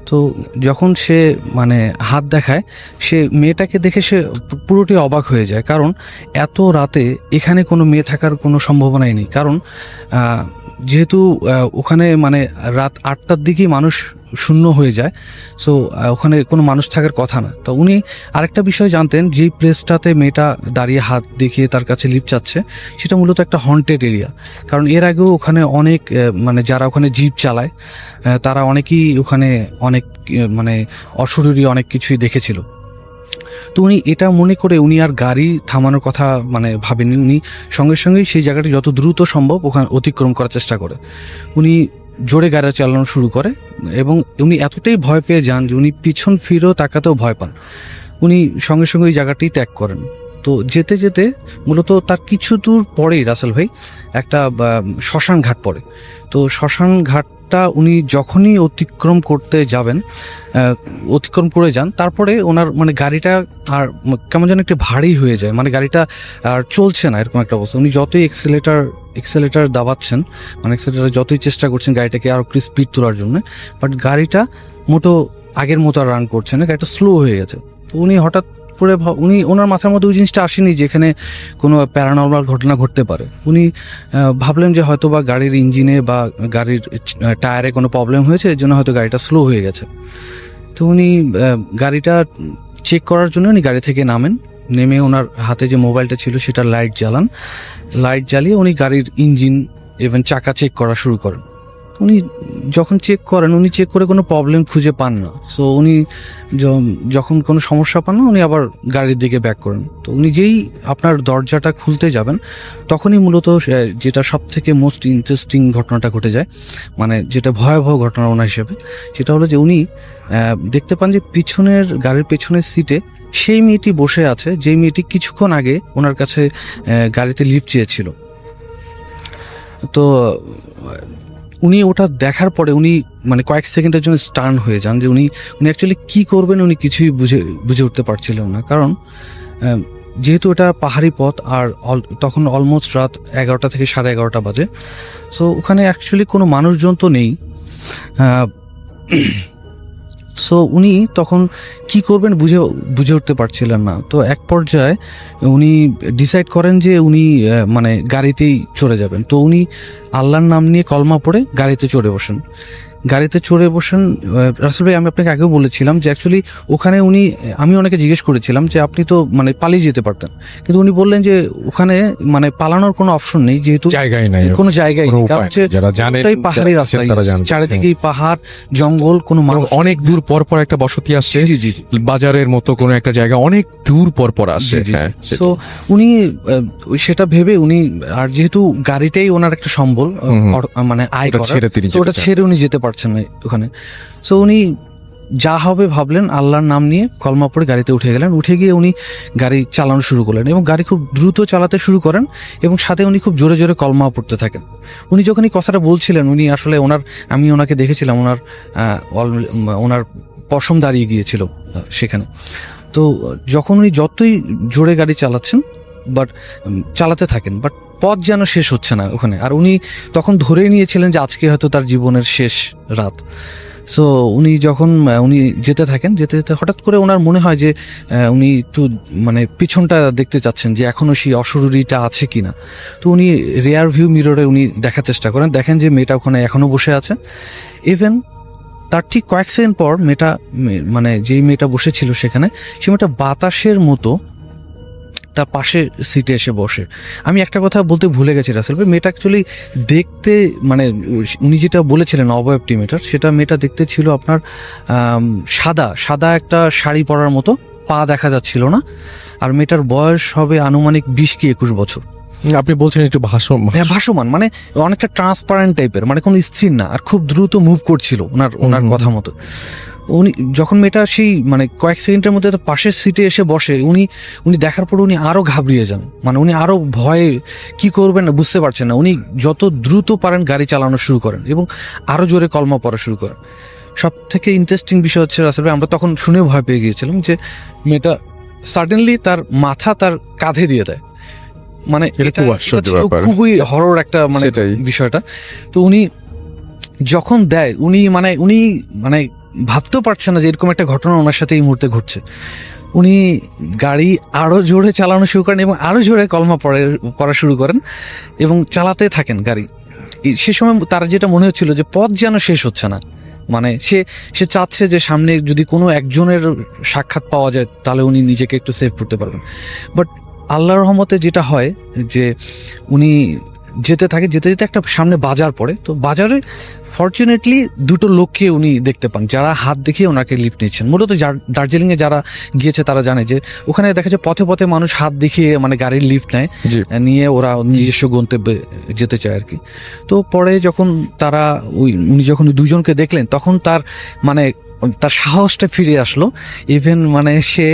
তো যখন সে মানে হাত দেখায়, সে মেয়েটাকে দেখে সে পুরোটাই অবাক হয়ে যায়, কারণ এত রাতে এখানে কোনো মেয়ে থাকার কোনো সম্ভাবনাই নেই। কারণ যেহেতু ওখানে মানে রাত 8টার দিকেই মানুষ শূন্য হয়ে যায়, সো ওখানে কোনো মানুষ থাকার কথা না। তো উনি আরেকটা বিষয় জানতেন, যেই প্লেসটাতে মেয়েটা দাঁড়িয়ে হাত দেখিয়ে তার কাছে লিফট চাচ্ছে, সেটা মূলত একটা হন্টেড এরিয়া। কারণ এর আগেও ওখানে অনেক মানে যারা ওখানে জিপ চালায় তারা অনেকেই ওখানে অনেক মানে অশরীরী অনেক কিছুই দেখেছিল। তো উনি এটা মনে করে উনি আর গাড়ি থামানোর কথা মানে ভাবেনি। উনি সঙ্গে সঙ্গেই সেই জায়গাটি যত দ্রুত সম্ভব ওখানে অতিক্রম করার চেষ্টা করে। উনি জোরে গাড়ি চালানো শুরু করে এবং উনি এতটাই ভয় পেয়ে যান যে উনি পিছন ফিরেও তাকাতেও ভয় পান। উনি সঙ্গে সঙ্গে ওই জায়গাটি ত্যাগ করেন। তো যেতে যেতে মূলত তার কিছু দূর পরেই রাসেল ভাই একটা শ্মশান ঘাট পড়ে। তো শ্মশান ঘাটটা উনি যখনই অতিক্রম করতে যাবেন, অতিক্রম করে যান, তারপরে ওনার মানে গাড়িটা আর কেমন যেন একটু ভারী হয়ে যায়, মানে গাড়িটা আর চলছে না, এরকম একটা অবস্থা। উনি যতই এক্সেলেটার দাবাচ্ছেন, মানে এক্সেলেটার যতই চেষ্টা করছেন গাড়িটাকে আরও একটু স্পিড তোলার জন্য, বাট গাড়িটা মোটো আগের মতো আর রান করছে না, গাড়িটা স্লো হয়ে গেছে। তো উনি হঠাৎ করে ওনার মাথার মধ্যে ওই জিনিসটা আসেনি যে এখানে কোনো প্যারানর্মাল ঘটনা ঘটতে পারে। উনি ভাবলেন যে হয়তো বা গাড়ির ইঞ্জিনে বা গাড়ির টায়ারে কোনো প্রবলেম হয়েছে, এর জন্য হয়তো গাড়িটা স্লো হয়ে গেছে। তো উনি গাড়িটা চেক করার জন্য উনি গাড়ি থেকে নামেন, নেমে ওনার হাতে যে মোবাইলটা ছিল সেটা লাইট জ্বালিয়ে উনি গাড়ির ইঞ্জিন এবং চাকা চেক করা শুরু করেন। উনি যখন চেক করে কোনো প্রবলেম খুঁজে পান না। সো উনি যখন কোনো সমস্যা পান না, উনি আবার গাড়ির দিকে ব্যাক করেন। তো উনি যেই আপনার দরজাটা খুলতে যাবেন, তখনই মূলত যেটা সব থেকে মোস্ট ইন্টারেস্টিং ঘটনাটা ঘটে যায়, মানে যেটা ভয়াবহ ঘটনা ওনার হিসেবে, সেটা হলো যে উনি দেখতে পান যে গাড়ির পেছনের সিটে সেই মেয়েটি বসে আছে, যেই মেয়েটি কিছুক্ষণ আগে ওনার কাছে গাড়িতে লিফট চেয়েছিল। তো উনি ওটা দেখার পরে উনি মানে কয়েক সেকেন্ডের জন্য স্টার্ন হয়ে যান যে উনি অ্যাকচুয়ালি কী করবেন উনি কিছুই বুঝে উঠতে পারছিলেন না। কারণ যেহেতু এটা পাহাড়ি পথ আর তখন অলমোস্ট রাত 11টা থেকে 11:30 বাজে। সো ওখানে অ্যাকচুয়ালি কোনো মানুষজন তো নেই। সো উনি তখন কি করবেন বুঝে উঠতে পারছিলেন না। তো এক পর্যায়ে উনি ডিসাইড করেন যে উনি মানে গাড়িতেই চড়ে যাবেন। তো উনি আল্লাহর নাম নিয়ে কলমা পড়ে গাড়িতে চড়ে বসেন। গাড়িতে চড়ে বসেন। রাসেল ভাই, আমি আপনাকে আগেও বলেছিলাম যে অ্যাকচুয়ালি ওখানে আমি ওনাকে জিজ্ঞেস করেছিলাম যে আপনি তো মানে পালিয়ে যেতে পারতেন, কিন্তু উনি বললেন যে ওখানে মানে পালানোর কোনো অপশন নেই, যেহেতু জায়গায় নাই, কোনো জায়গায় কোনো নেই, উপায় কারণ নেই। হচ্ছে যারা জানে পুরোটাই পাহাড়ি রাস্তা, তারা জানে। চারিদিকেই পাহাড় জঙ্গল, কোনো মানুষ অনেক দূর পর পর একটা বসতি আসছে, জি জি জি। বাজারের মতো কোনো একটা জায়গা অনেক দূর পর পর আসছে। হ্যাঁ, তো উনি সেটা ভেবে উনি, আর যেহেতু গাড়িটাই ওনার একটা সম্বল, মানে আয় ওটা করার, ছেড়ে তিনি তো ওটা যেতে চান। ছেড়ে উনি যেতে পারছেন না ওখানে। সো উনি যা হবে ভাবলেন, আল্লাহর নাম নিয়ে কলমা পড়ে গাড়িতে উঠে গেলেন। উঠে গিয়ে উনি গাড়ি চালানো শুরু করলেন এবং গাড়ি খুব দ্রুত চালাতে শুরু করেন এবং সাথে উনি খুব জোরে জোরে কলমা পড়তে থাকেন। উনি যখন এই কথাটা বলছিলেন, উনি আসলে আমি ওনাকে দেখেছিলাম, ওনার পশম দাঁড়িয়ে গিয়েছিল সেখানে। তো যখন উনি যতই জোরে গাড়ি চালাচ্ছেন চালাতে থাকেন, বাট পথ যেন শেষ হচ্ছে না ওখানে। আর উনি তখন ধরে নিয়েছিলেন যে আজকে হয়তো তার জীবনের শেষ রাত। সো উনি যখন যেতে থাকেন, যেতে যেতে হঠাৎ করে ওনার মনে হয় যে উনি একটু মানে পিছনটা দেখতে চাচ্ছেন যে এখনো সেই অশরীরীটা আছে কিনা। তো উনি রেয়ার ভিউ মিররে উনি দেখার চেষ্টা করেন, দেখেন যে মেয়েটা ওখানে এখনো বসে আছে। ইভেন তার ঠিক কয়েক সেকেন্ড পর মানে যেই মেয়েটা বসেছিল সেখানে, সে মেয়েটা বাতাসের মতো তার পাশে সিটে এসে বসে। আমি একটা কথা বলতে ভুলে গেছি রাসেল ভাই, মেয়েটা অ্যাকচুয়ালি দেখতে, মানে উনি যেটা বলেছিলেন অবয়বটি মেয়েটার, সেটা মেয়েটা দেখতে ছিল আপনার সাদা একটা শাড়ি পরার মতো, পা দেখা যাচ্ছিল না। আর মেয়েটার বয়স হবে আনুমানিক 20 কি 21 বছর। আপনি বলছেন একটু ভাসমান, মানে অনেকটা ট্রান্সপারেন্ট টাইপের, মানে কোনো স্থির না, আর খুব দ্রুত মুভ করছিল ওনার কথা মতো। উনি যখন মেয়েটা সেই মানে কয়েক সেকেন্ডের মধ্যে পাশের সিটে এসে বসে, উনি দেখার পর উনি আরো ঘাবড়িয়ে যান, মানে উনি আরো ভয়ে কি করবেন না বুঝতে পারছেন না। উনি যত দ্রুত পারেন গাড়ি চালানো শুরু করেন এবং আরো জোরে কলমা পড়া শুরু করেন। সব থেকে ইন্টারেস্টিং বিষয় হচ্ছে রাসেল ভাই, আমরা তখন শুনেও ভয় পেয়ে গিয়েছিলাম যে মেয়েটা সাডেনলি তার মাথা তার কাঁধে দিয়ে দেয়। মানে এটা খুবই হরর একটা মানে বিষয়টা। তো উনি যখন দেয়, উনি মানে ভাবতেও পারছেন না যে এরকম একটা ঘটনা ওনার সাথে এই মুহূর্তে ঘটছে। উনি গাড়ি আরো জোরে চালানো শুরু করেন এবং আরো জোরে কলমা পড়া শুরু করেন এবং চালাতে থাকেন গাড়ি। সে সময় তার যেটা মনে হচ্ছিল যে পথ যেন শেষ হচ্ছে না, মানে সে চাচ্ছে যে সামনে যদি কোনো একজনের সাক্ষাৎ পাওয়া যায় তাহলে উনি নিজেকে একটু সেভ করতে পারবেন। বাট আল্লাহর রহমতে যেটা হয় যে উনি যেতে যেতে একটা সামনে বাজার পড়ে। তো বাজারে ফরচুনেটলি দুটো লোককে উনি দেখতে পান যারা হাত দেখিয়ে ওনাকে লিফট নিচ্ছেন। মূলত দার্জিলিংয়ে যারা গিয়েছে তারা জানে যে ওখানে দেখা যায় পথে পথে মানুষ হাত দেখিয়ে মানে গাড়ির লিফট নেয়, নিয়ে ওরা নিজস্ব গন্তব্যে যেতে চায় আর কি। তো পরে যখন উনি যখন দুজনকে দেখলেন, তখন তার সাহসটা ফিরে আসলো। ইভেন মানে সে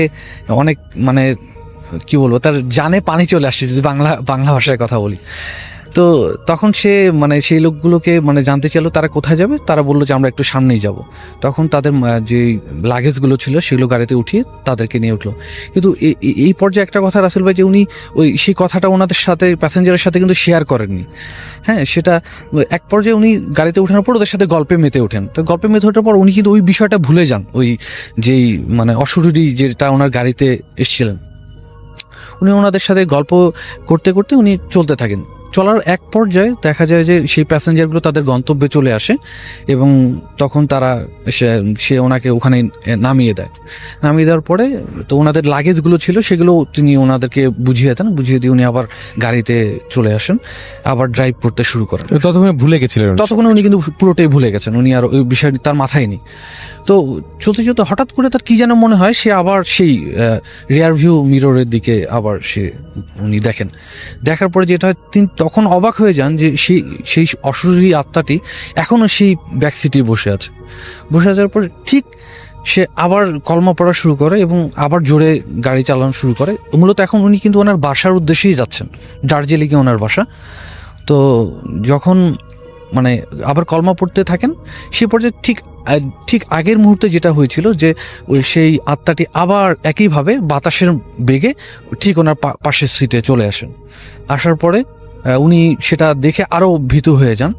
অনেক মানে কি বলবো, তার জানে পানি চলে আসছে যদি বাংলা ভাষায় কথা বলি। তো তখন সে সেই লোকগুলোকে জানতে চাইলো তারা কোথায় যাবে। তারা বললো যে আমরা একটু সামনেই যাব। তখন তাদের যে লাগেজগুলো ছিল সেগুলো গাড়িতে উঠিয়ে তাদেরকে নিয়ে উঠলো। কিন্তু এই পর্যায়ে একটা কথা রাসেল ভাই, যে উনি সেই কথাটা ওনাদের সাথে প্যাসেঞ্জারের সাথে কিন্তু শেয়ার করেননি। হ্যাঁ, সেটা এক পর্যায়ে উনি গাড়িতে ওঠানোর পর ওদের সাথে গল্পে মেতে ওঠেন। তো গল্পে মেতে ওঠার পর উনি কিন্তু ওই বিষয়টা ভুলে যান, ওই যেই অশরীরী যেটা ওনার গাড়িতে এসেছিলেন। উনি ওনাদের সাথে গল্প করতে করতে উনি চলতে থাকেন। চলার এক পর্যায়ে দেখা যায় যে সেই প্যাসেঞ্জারগুলো তাদের গন্তব্যে চলে আসে এবং তখন তারা সে ওনাকে ওখানে নামিয়ে দেওয়ার পরে তো ওনাদের লাগেজগুলো ছিল সেগুলো তিনি ওনাদেরকে বুঝিয়ে দেন। বুঝিয়ে দিয়ে উনি আবার গাড়িতে চলে আসেন, আবার ড্রাইভ করতে শুরু করেন। ততক্ষণে ভুলে গেছিলেন? ততক্ষণে উনি কিন্তু পুরোটাই ভুলে গেছেন, উনি আর ওই বিষয়টি তার মাথায় নেই। তো চলতে চলতে হঠাৎ করে তার কি যেন মনে হয়, সে আবার সেই রিয়ার ভিউ মিররের দিকে আবার উনি দেখার পরে যেটা হয়, তিনি তখন অবাক হয়ে যান যে সেই অশরীরী আত্মাটি এখনো সেই ব্যাক সিটে বসে যাওয়ার পর ঠিক সে আবার কলমা পড়া শুরু করে এবং আবার জোরে গাড়ি চালানো শুরু করে। মূলত এখন উনি কিন্তু ওনার বাসার উদ্দেশ্যেই যাচ্ছেন, দার্জিলিংয়ে ওনার বাসা। তো যখন আবার কলমা পড়তে থাকেন, সে পর্যায়ে ঠিক আগের মুহূর্তে যেটা হয়েছিল যে সেই আত্মাটি আবার একইভাবে বাতাসের বেগে ঠিক ওনার পাশের সিটে চলে আসার পরে উনি সেটা দেখে আরো ভীতু হয়ে যান।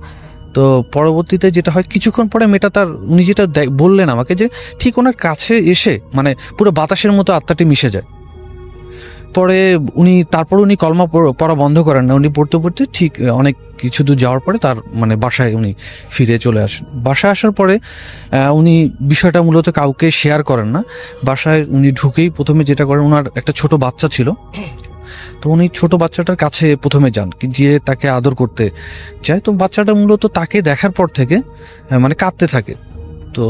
তো পরবর্তীতে যেটা হয়, কিছুক্ষণ পরে মেয়েটা উনি যেটা বললেন আমাকে, যে ঠিক ওনার কাছে এসে পুরো বাতাসের মতো আত্মাটি মিশে যায়। পরে উনি কলমা পড়া বন্ধ করেন না, উনি পড়তে পড়তে ঠিক অনেক কিছু দূর যাওয়ার পরে তার মানে বাসায় উনি ফিরে চলে আসেন। বাসায় আসার পরে উনি বিষয়টা মূলত কাউকে শেয়ার করেন না। বাসায় উনি ঢুকেই প্রথমে যেটা করেন, ওনার একটা ছোট বাচ্চা ছিল, তো উনি ছোট বাচ্চাটার কাছে প্রথমে যান, গিয়ে তাকে আদর করতে চায়। তো বাচ্চাটা মূলত তাকে দেখার পর থেকে মানে কাঁদতে থাকে। তো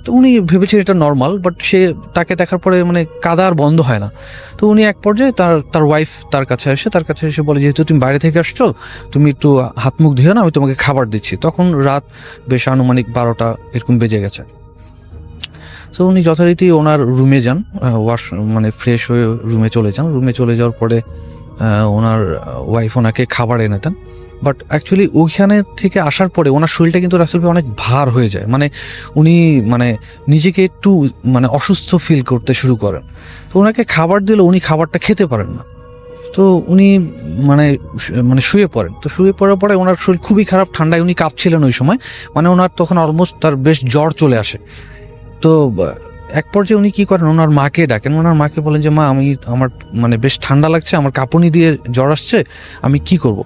তো উনি ভেবেছেন এটা নর্মাল, বাট সে তাকে দেখার পরে মানে কাদা আর বন্ধ হয় না। তো উনি এক পর্যায়ে তার ওয়াইফ তার কাছে এসে বলে, যেহেতু তুমি বাইরে থেকে আসছো, তুমি একটু হাত মুখ ধুয়ে না, আমি তোমাকে খাবার দিচ্ছি। তখন রাত বেশ আনুমানিক 12টা এরকম বেজে গেছে। তো উনি যথারীতি ওনার রুমে যান, মানে ফ্রেশ হয়ে রুমে চলে যান। রুমে চলে যাওয়ার পরে ওনার ওয়াইফ ওনাকে খাবার এনে দেন। বাট অ্যাকচুয়ালি ওইখানে থেকে আসার পরে ওনার শরীরটা কিন্তু রাসেল ভাই অনেক ভার হয়ে যায়, মানে উনি মানে নিজেকে একটু মানে অসুস্থ ফিল করতে শুরু করেন। তো ওনাকে খাবার দিলে উনি খাবারটা খেতে পারেন না। তো উনি মানে শুয়ে পড়েন। তো শুয়ে পড়ার পরে ওনার শরীর খুবই খারাপ, ঠান্ডায় উনি কাঁপছিলেন ওই সময়, মানে ওনার তখন অলমোস্ট তার বেশ জ্বর চলে আসে। তো এক পর্যায়ে উনি কি করেন, ওনার মাকে ডাকেন। ওনার মাকে বলেন যে, মা, আমার মানে বেশ ঠান্ডা লাগছে, আমার কাঁপুনি দিয়ে জ্বর আসছে, আমি কি করব?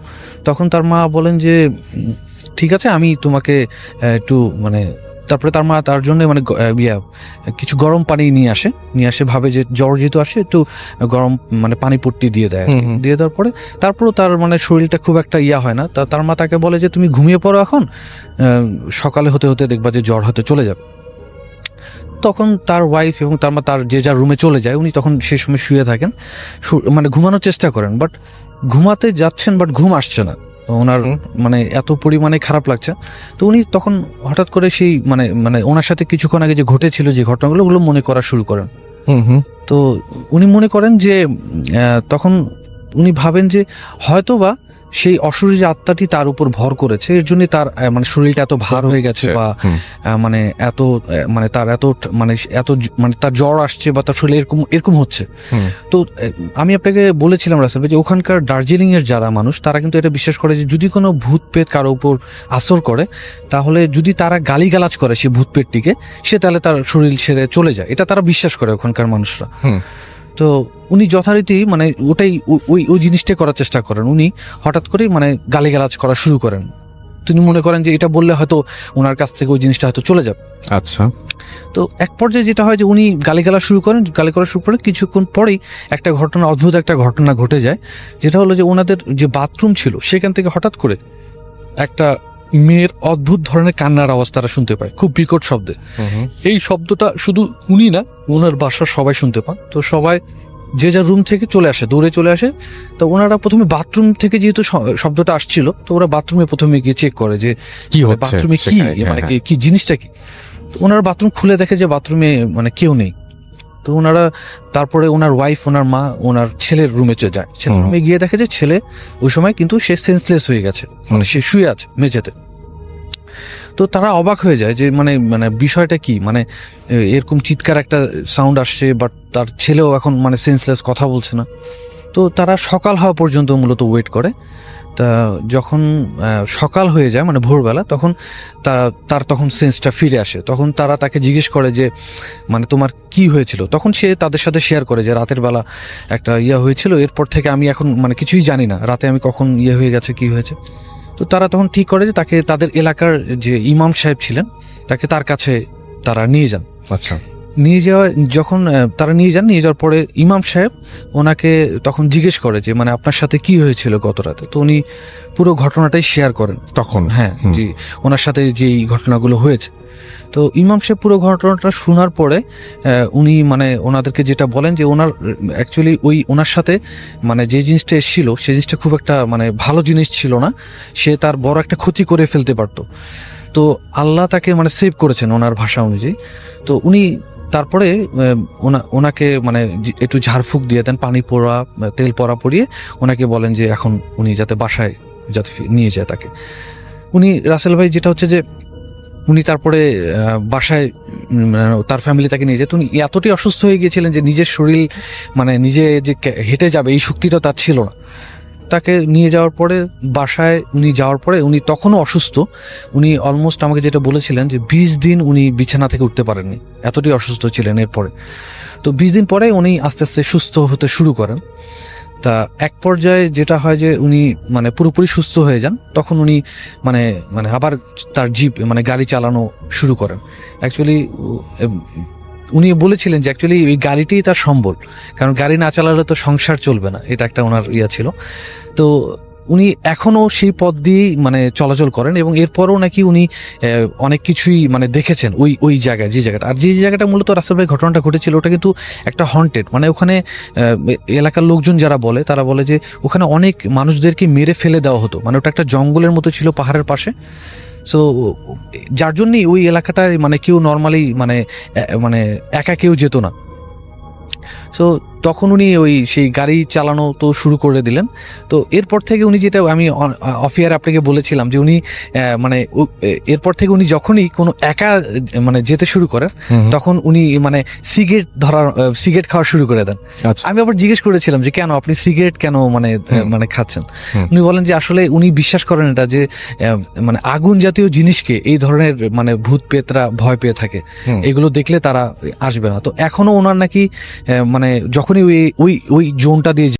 তখন তার মা বলেন যে, ঠিক আছে, আমি তোমাকে একটু মানে, তারপরে তার মা তার জন্য মানে কিছু গরম পানি নিয়ে আসে, ভাবে যে জ্বর যেহেতু আসে একটু গরম মানে পানি পট্টি দিয়ে দেয়। দিয়ে দেওয়ার পরে তারপরও তার মানে শরীরটা খুব একটা হয় না। তার মা তাকে বলে যে, তুমি ঘুমিয়ে পড়ো, এখন সকালে হতে হতে দেখবা যে জ্বর হতে চলে যাবে। তখন তার ওয়াইফ এবং তার মা তার যে যার রুমে চলে যায়। উনি তখন সেই সময় শুয়ে থাকেন, মানে ঘুমানোর চেষ্টা করেন, বাট ঘুমাতে যাচ্ছেন, বাট ঘুম আসছে না ওনার, মানে এত পরিমাণে খারাপ লাগছে। তো উনি তখন হঠাৎ করে সেই মানে ওনার সাথে কিছুক্ষণ আগে যে ঘটেছিল যে ঘটনাগুলো, ওগুলো মনে করা শুরু করেন। তো উনি মনে করেন যে তখন উনি ভাবেন যে হয়তোবা সেই অশরীরী আত্মাটি তার উপর ভর করেছে, এর জন্য তার মানে শরীরটা এত ভার হয়ে গেছে, বা মানে এত মানে তার এত মানে তার জ্বর আসছে, বা তার শরীরে এরকম হচ্ছে। তো আমি আপনাকে বলেছিলাম রাসেল ভাই যে ওখানকার দার্জিলিং এর যারা মানুষ, তারা কিন্তু এটা বিশ্বাস করে যে যদি কোনো ভূত পেট কারো উপর আসর করে, তাহলে যদি তারা গালিগালাজ করে সেই ভূত পেটটিকে, সে তাহলে তার শরীর ছেড়ে চলে যায়। এটা তারা বিশ্বাস করে ওখানকার মানুষরা। তো উনি যথারীতি মানে ওই জিনিসটা করার চেষ্টা করেন। উনি হঠাৎ করে মানে গালিগালাজ করা শুরু করেন। তিনি মনে করেন যে এটা বললে হয়তো ওনার কাছ থেকে ওই জিনিসটা হয়তো চলে যাবে। আচ্ছা। তো এক পর্যায়ে যেটা হয় যে উনি গালিগালা শুরু করেন, কিছুক্ষণ পরেই অদ্ভুত একটা ঘটনা ঘটে যায়, যেটা হলো যে ওনাদের যে বাথরুম ছিল সেখান থেকে হঠাৎ করে একটা মেয়ের অদ্ভুত ধরনের কান্নার আওয়াজ তারা শুনতে পায়, খুব বিকট শব্দে। এই শব্দটা শুধু উনি না, ওনার বাসার সবাই শুনতে পান। তো সবাই যে যার রুম থেকে দৌড়ে চলে আসে। তো ওনারা প্রথমে বাথরুম থেকে যেহেতু শব্দটা আসছিল, তো ওরা বাথরুমে প্রথমে গিয়ে চেক করে যে কি হচ্ছে, বাথরুমে কি মানে কি জিনিসটা কি। তো ওনারা বাথরুম খুলে দেখে যে বাথরুমে মানে কেউ নেই। তো ওনারা তারপরে ওনার ওয়াইফ, ওনার মা, ওনার ছেলের রুমে যায়। ছেলের রুমে গিয়ে দেখে যে ছেলে ওই সময় কিন্তু সে সেন্সলেস হয়ে গেছে, মানে সে শুয়ে আছে মেঝেতে। তো তারা অবাক হয়ে যায় যে মানে বিষয়টা কি, মানে এরকম চিৎকার একটা সাউন্ড আসছে, বাট তার ছেলেও এখন মানে সেন্সলেস, কথা বলছে না। তো তারা সকাল হওয়া পর্যন্ত মূলত ওয়েট করে। তা যখন সকাল হয়ে যায় মানে ভোরবেলা, তখন তার তখন সেন্সটা ফিরে আসে। তখন তারা তাকে জিজ্ঞেস করে যে মানে তোমার কি হয়েছিল। তখন সে তাদের সাথে শেয়ার করে যে রাতের বেলা একটা হয়েছিল, এরপর থেকে আমি এখন মানে কিছুই জানি না, রাতে আমি কখন হয়ে গেছে, কি হয়েছে। তো তারা তখন ঠিক করে যে তাকে তাদের এলাকার যে ইমাম সাহেব ছিলেন, তাকে তার কাছে তারা নিয়ে যান। আচ্ছা। যখন তারা নিয়ে যাওয়ার পরে ইমাম সাহেব ওনাকে তখন জিজ্ঞেস করে যে মানে আপনার সাথে কি হয়েছিল গত রাতে। তো উনি পুরো ঘটনাটাই শেয়ার করেন তখন। হ্যাঁ, জি, ওনার সাথে যেই ঘটনাগুলো হয়েছে। তো ইমাম সাহেব পুরো ঘটনাটা শোনার পরে উনি মানে ওনাদেরকে যেটা বলেন যে অ্যাকচুয়ালি ওনার সাথে মানে যে জিনিসটা এসেছিল সেই জিনিসটা খুব একটা মানে ভালো জিনিস ছিল না, সে তার বড় একটা ক্ষতি করে ফেলতে পারতো। তো আল্লাহ তাকে মানে সেভ করেছেন ওনার ভাষা অনুযায়ী। তো উনি তারপরে ওনাকে মানে একটু ঝাড়ফুঁক দিয়ে দেন, পানি পোড়া, তেল পরা পরিয়ে ওনাকে বলেন যে এখন উনি যাতে বাসায় নিয়ে যায় তাকে। উনি রাসেল ভাই যেটা হচ্ছে যে উনি তারপরে বাসায় তার ফ্যামিলি তাকে নিয়ে যায়। তো উনি এতটাই অসুস্থ হয়ে গিয়েছিলেন যে নিজের শরীর মানে নিজে যে হেঁটে যাবে এই শক্তিটা তার ছিল না। তাকে নিয়ে যাওয়ার পরে বাসায় উনি যাওয়ার পরে উনি তখনও অসুস্থ। উনি অলমোস্ট আমাকে যেটা বলেছিলেন যে 20 দিন উনি বিছানা থেকে উঠতে পারেননি, এতটাই অসুস্থ ছিলেন। এরপরে তো 20 দিন পরে উনি আস্তে আস্তে সুস্থ হতে শুরু করেন। তা এক পর্যায়ে যেটা হয় যে উনি মানে পুরোপুরি সুস্থ হয়ে যান, তখন উনি মানে মানে আবার তার জিপ মানে গাড়ি চালানো শুরু করেন। অ্যাকচুয়ালি উনি বলেছিলেন যে অ্যাকচুয়ালি এই গাড়িটিই তার সম্বল, কারণ গাড়ি না চালালে তো সংসার চলবে না, এটা একটা ওনার ইয়া ছিল। তো উনি এখনও সেই পথ দিয়েই মানে চলাচল করেন, এবং এরপরও নাকি উনি অনেক কিছুই মানে দেখেছেন ওই জায়গায়, যে জায়গাটা। আর যে জায়গাটা মূলত রাসেল ভাই ঘটনাটা ঘটেছিল ওটা কিন্তু একটা হন্টেড, মানে ওখানে এলাকার লোকজন যারা বলে তারা বলে যে ওখানে অনেক মানুষদেরকে মেরে ফেলে দেওয়া হতো, মানে ওটা একটা জঙ্গলের মতো ছিল পাহাড়ের পাশে। সো যার জন্যই ওই এলাকাটায় মানে কেউ নর্মালি মানে মানে একা কেউ যেত না। সো তখন উনি ওই সেই গাড়ি চালানো তো শুরু করে দিলেন। তো এরপর থেকে উনি, যেটা আমি অফ ইয়ার আপনাকে বলেছিলাম যে উনি মানে এরপর থেকে উনি যখনই কোনো একা মানে যেতে শুরু করেন তখন উনি মানে সিগারেট খাওয়া শুরু করে দেন। আচ্ছা। আমি আবার জিজ্ঞেস করেছিলাম যে কেন আপনি সিগারেট কেন মানে মানে খাচ্ছেন। উনি বলেন যে আসলে উনি বিশ্বাস করেন এটা যে মানে আগুন জাতীয় জিনিসকে এই ধরনের মানে ভূত পেতরা ভয় পেয়ে থাকে, এগুলো দেখলে তারা আসবে না। তো এখনো ওনার নাকি মানে যখনই ওই জোনটা দিয়ে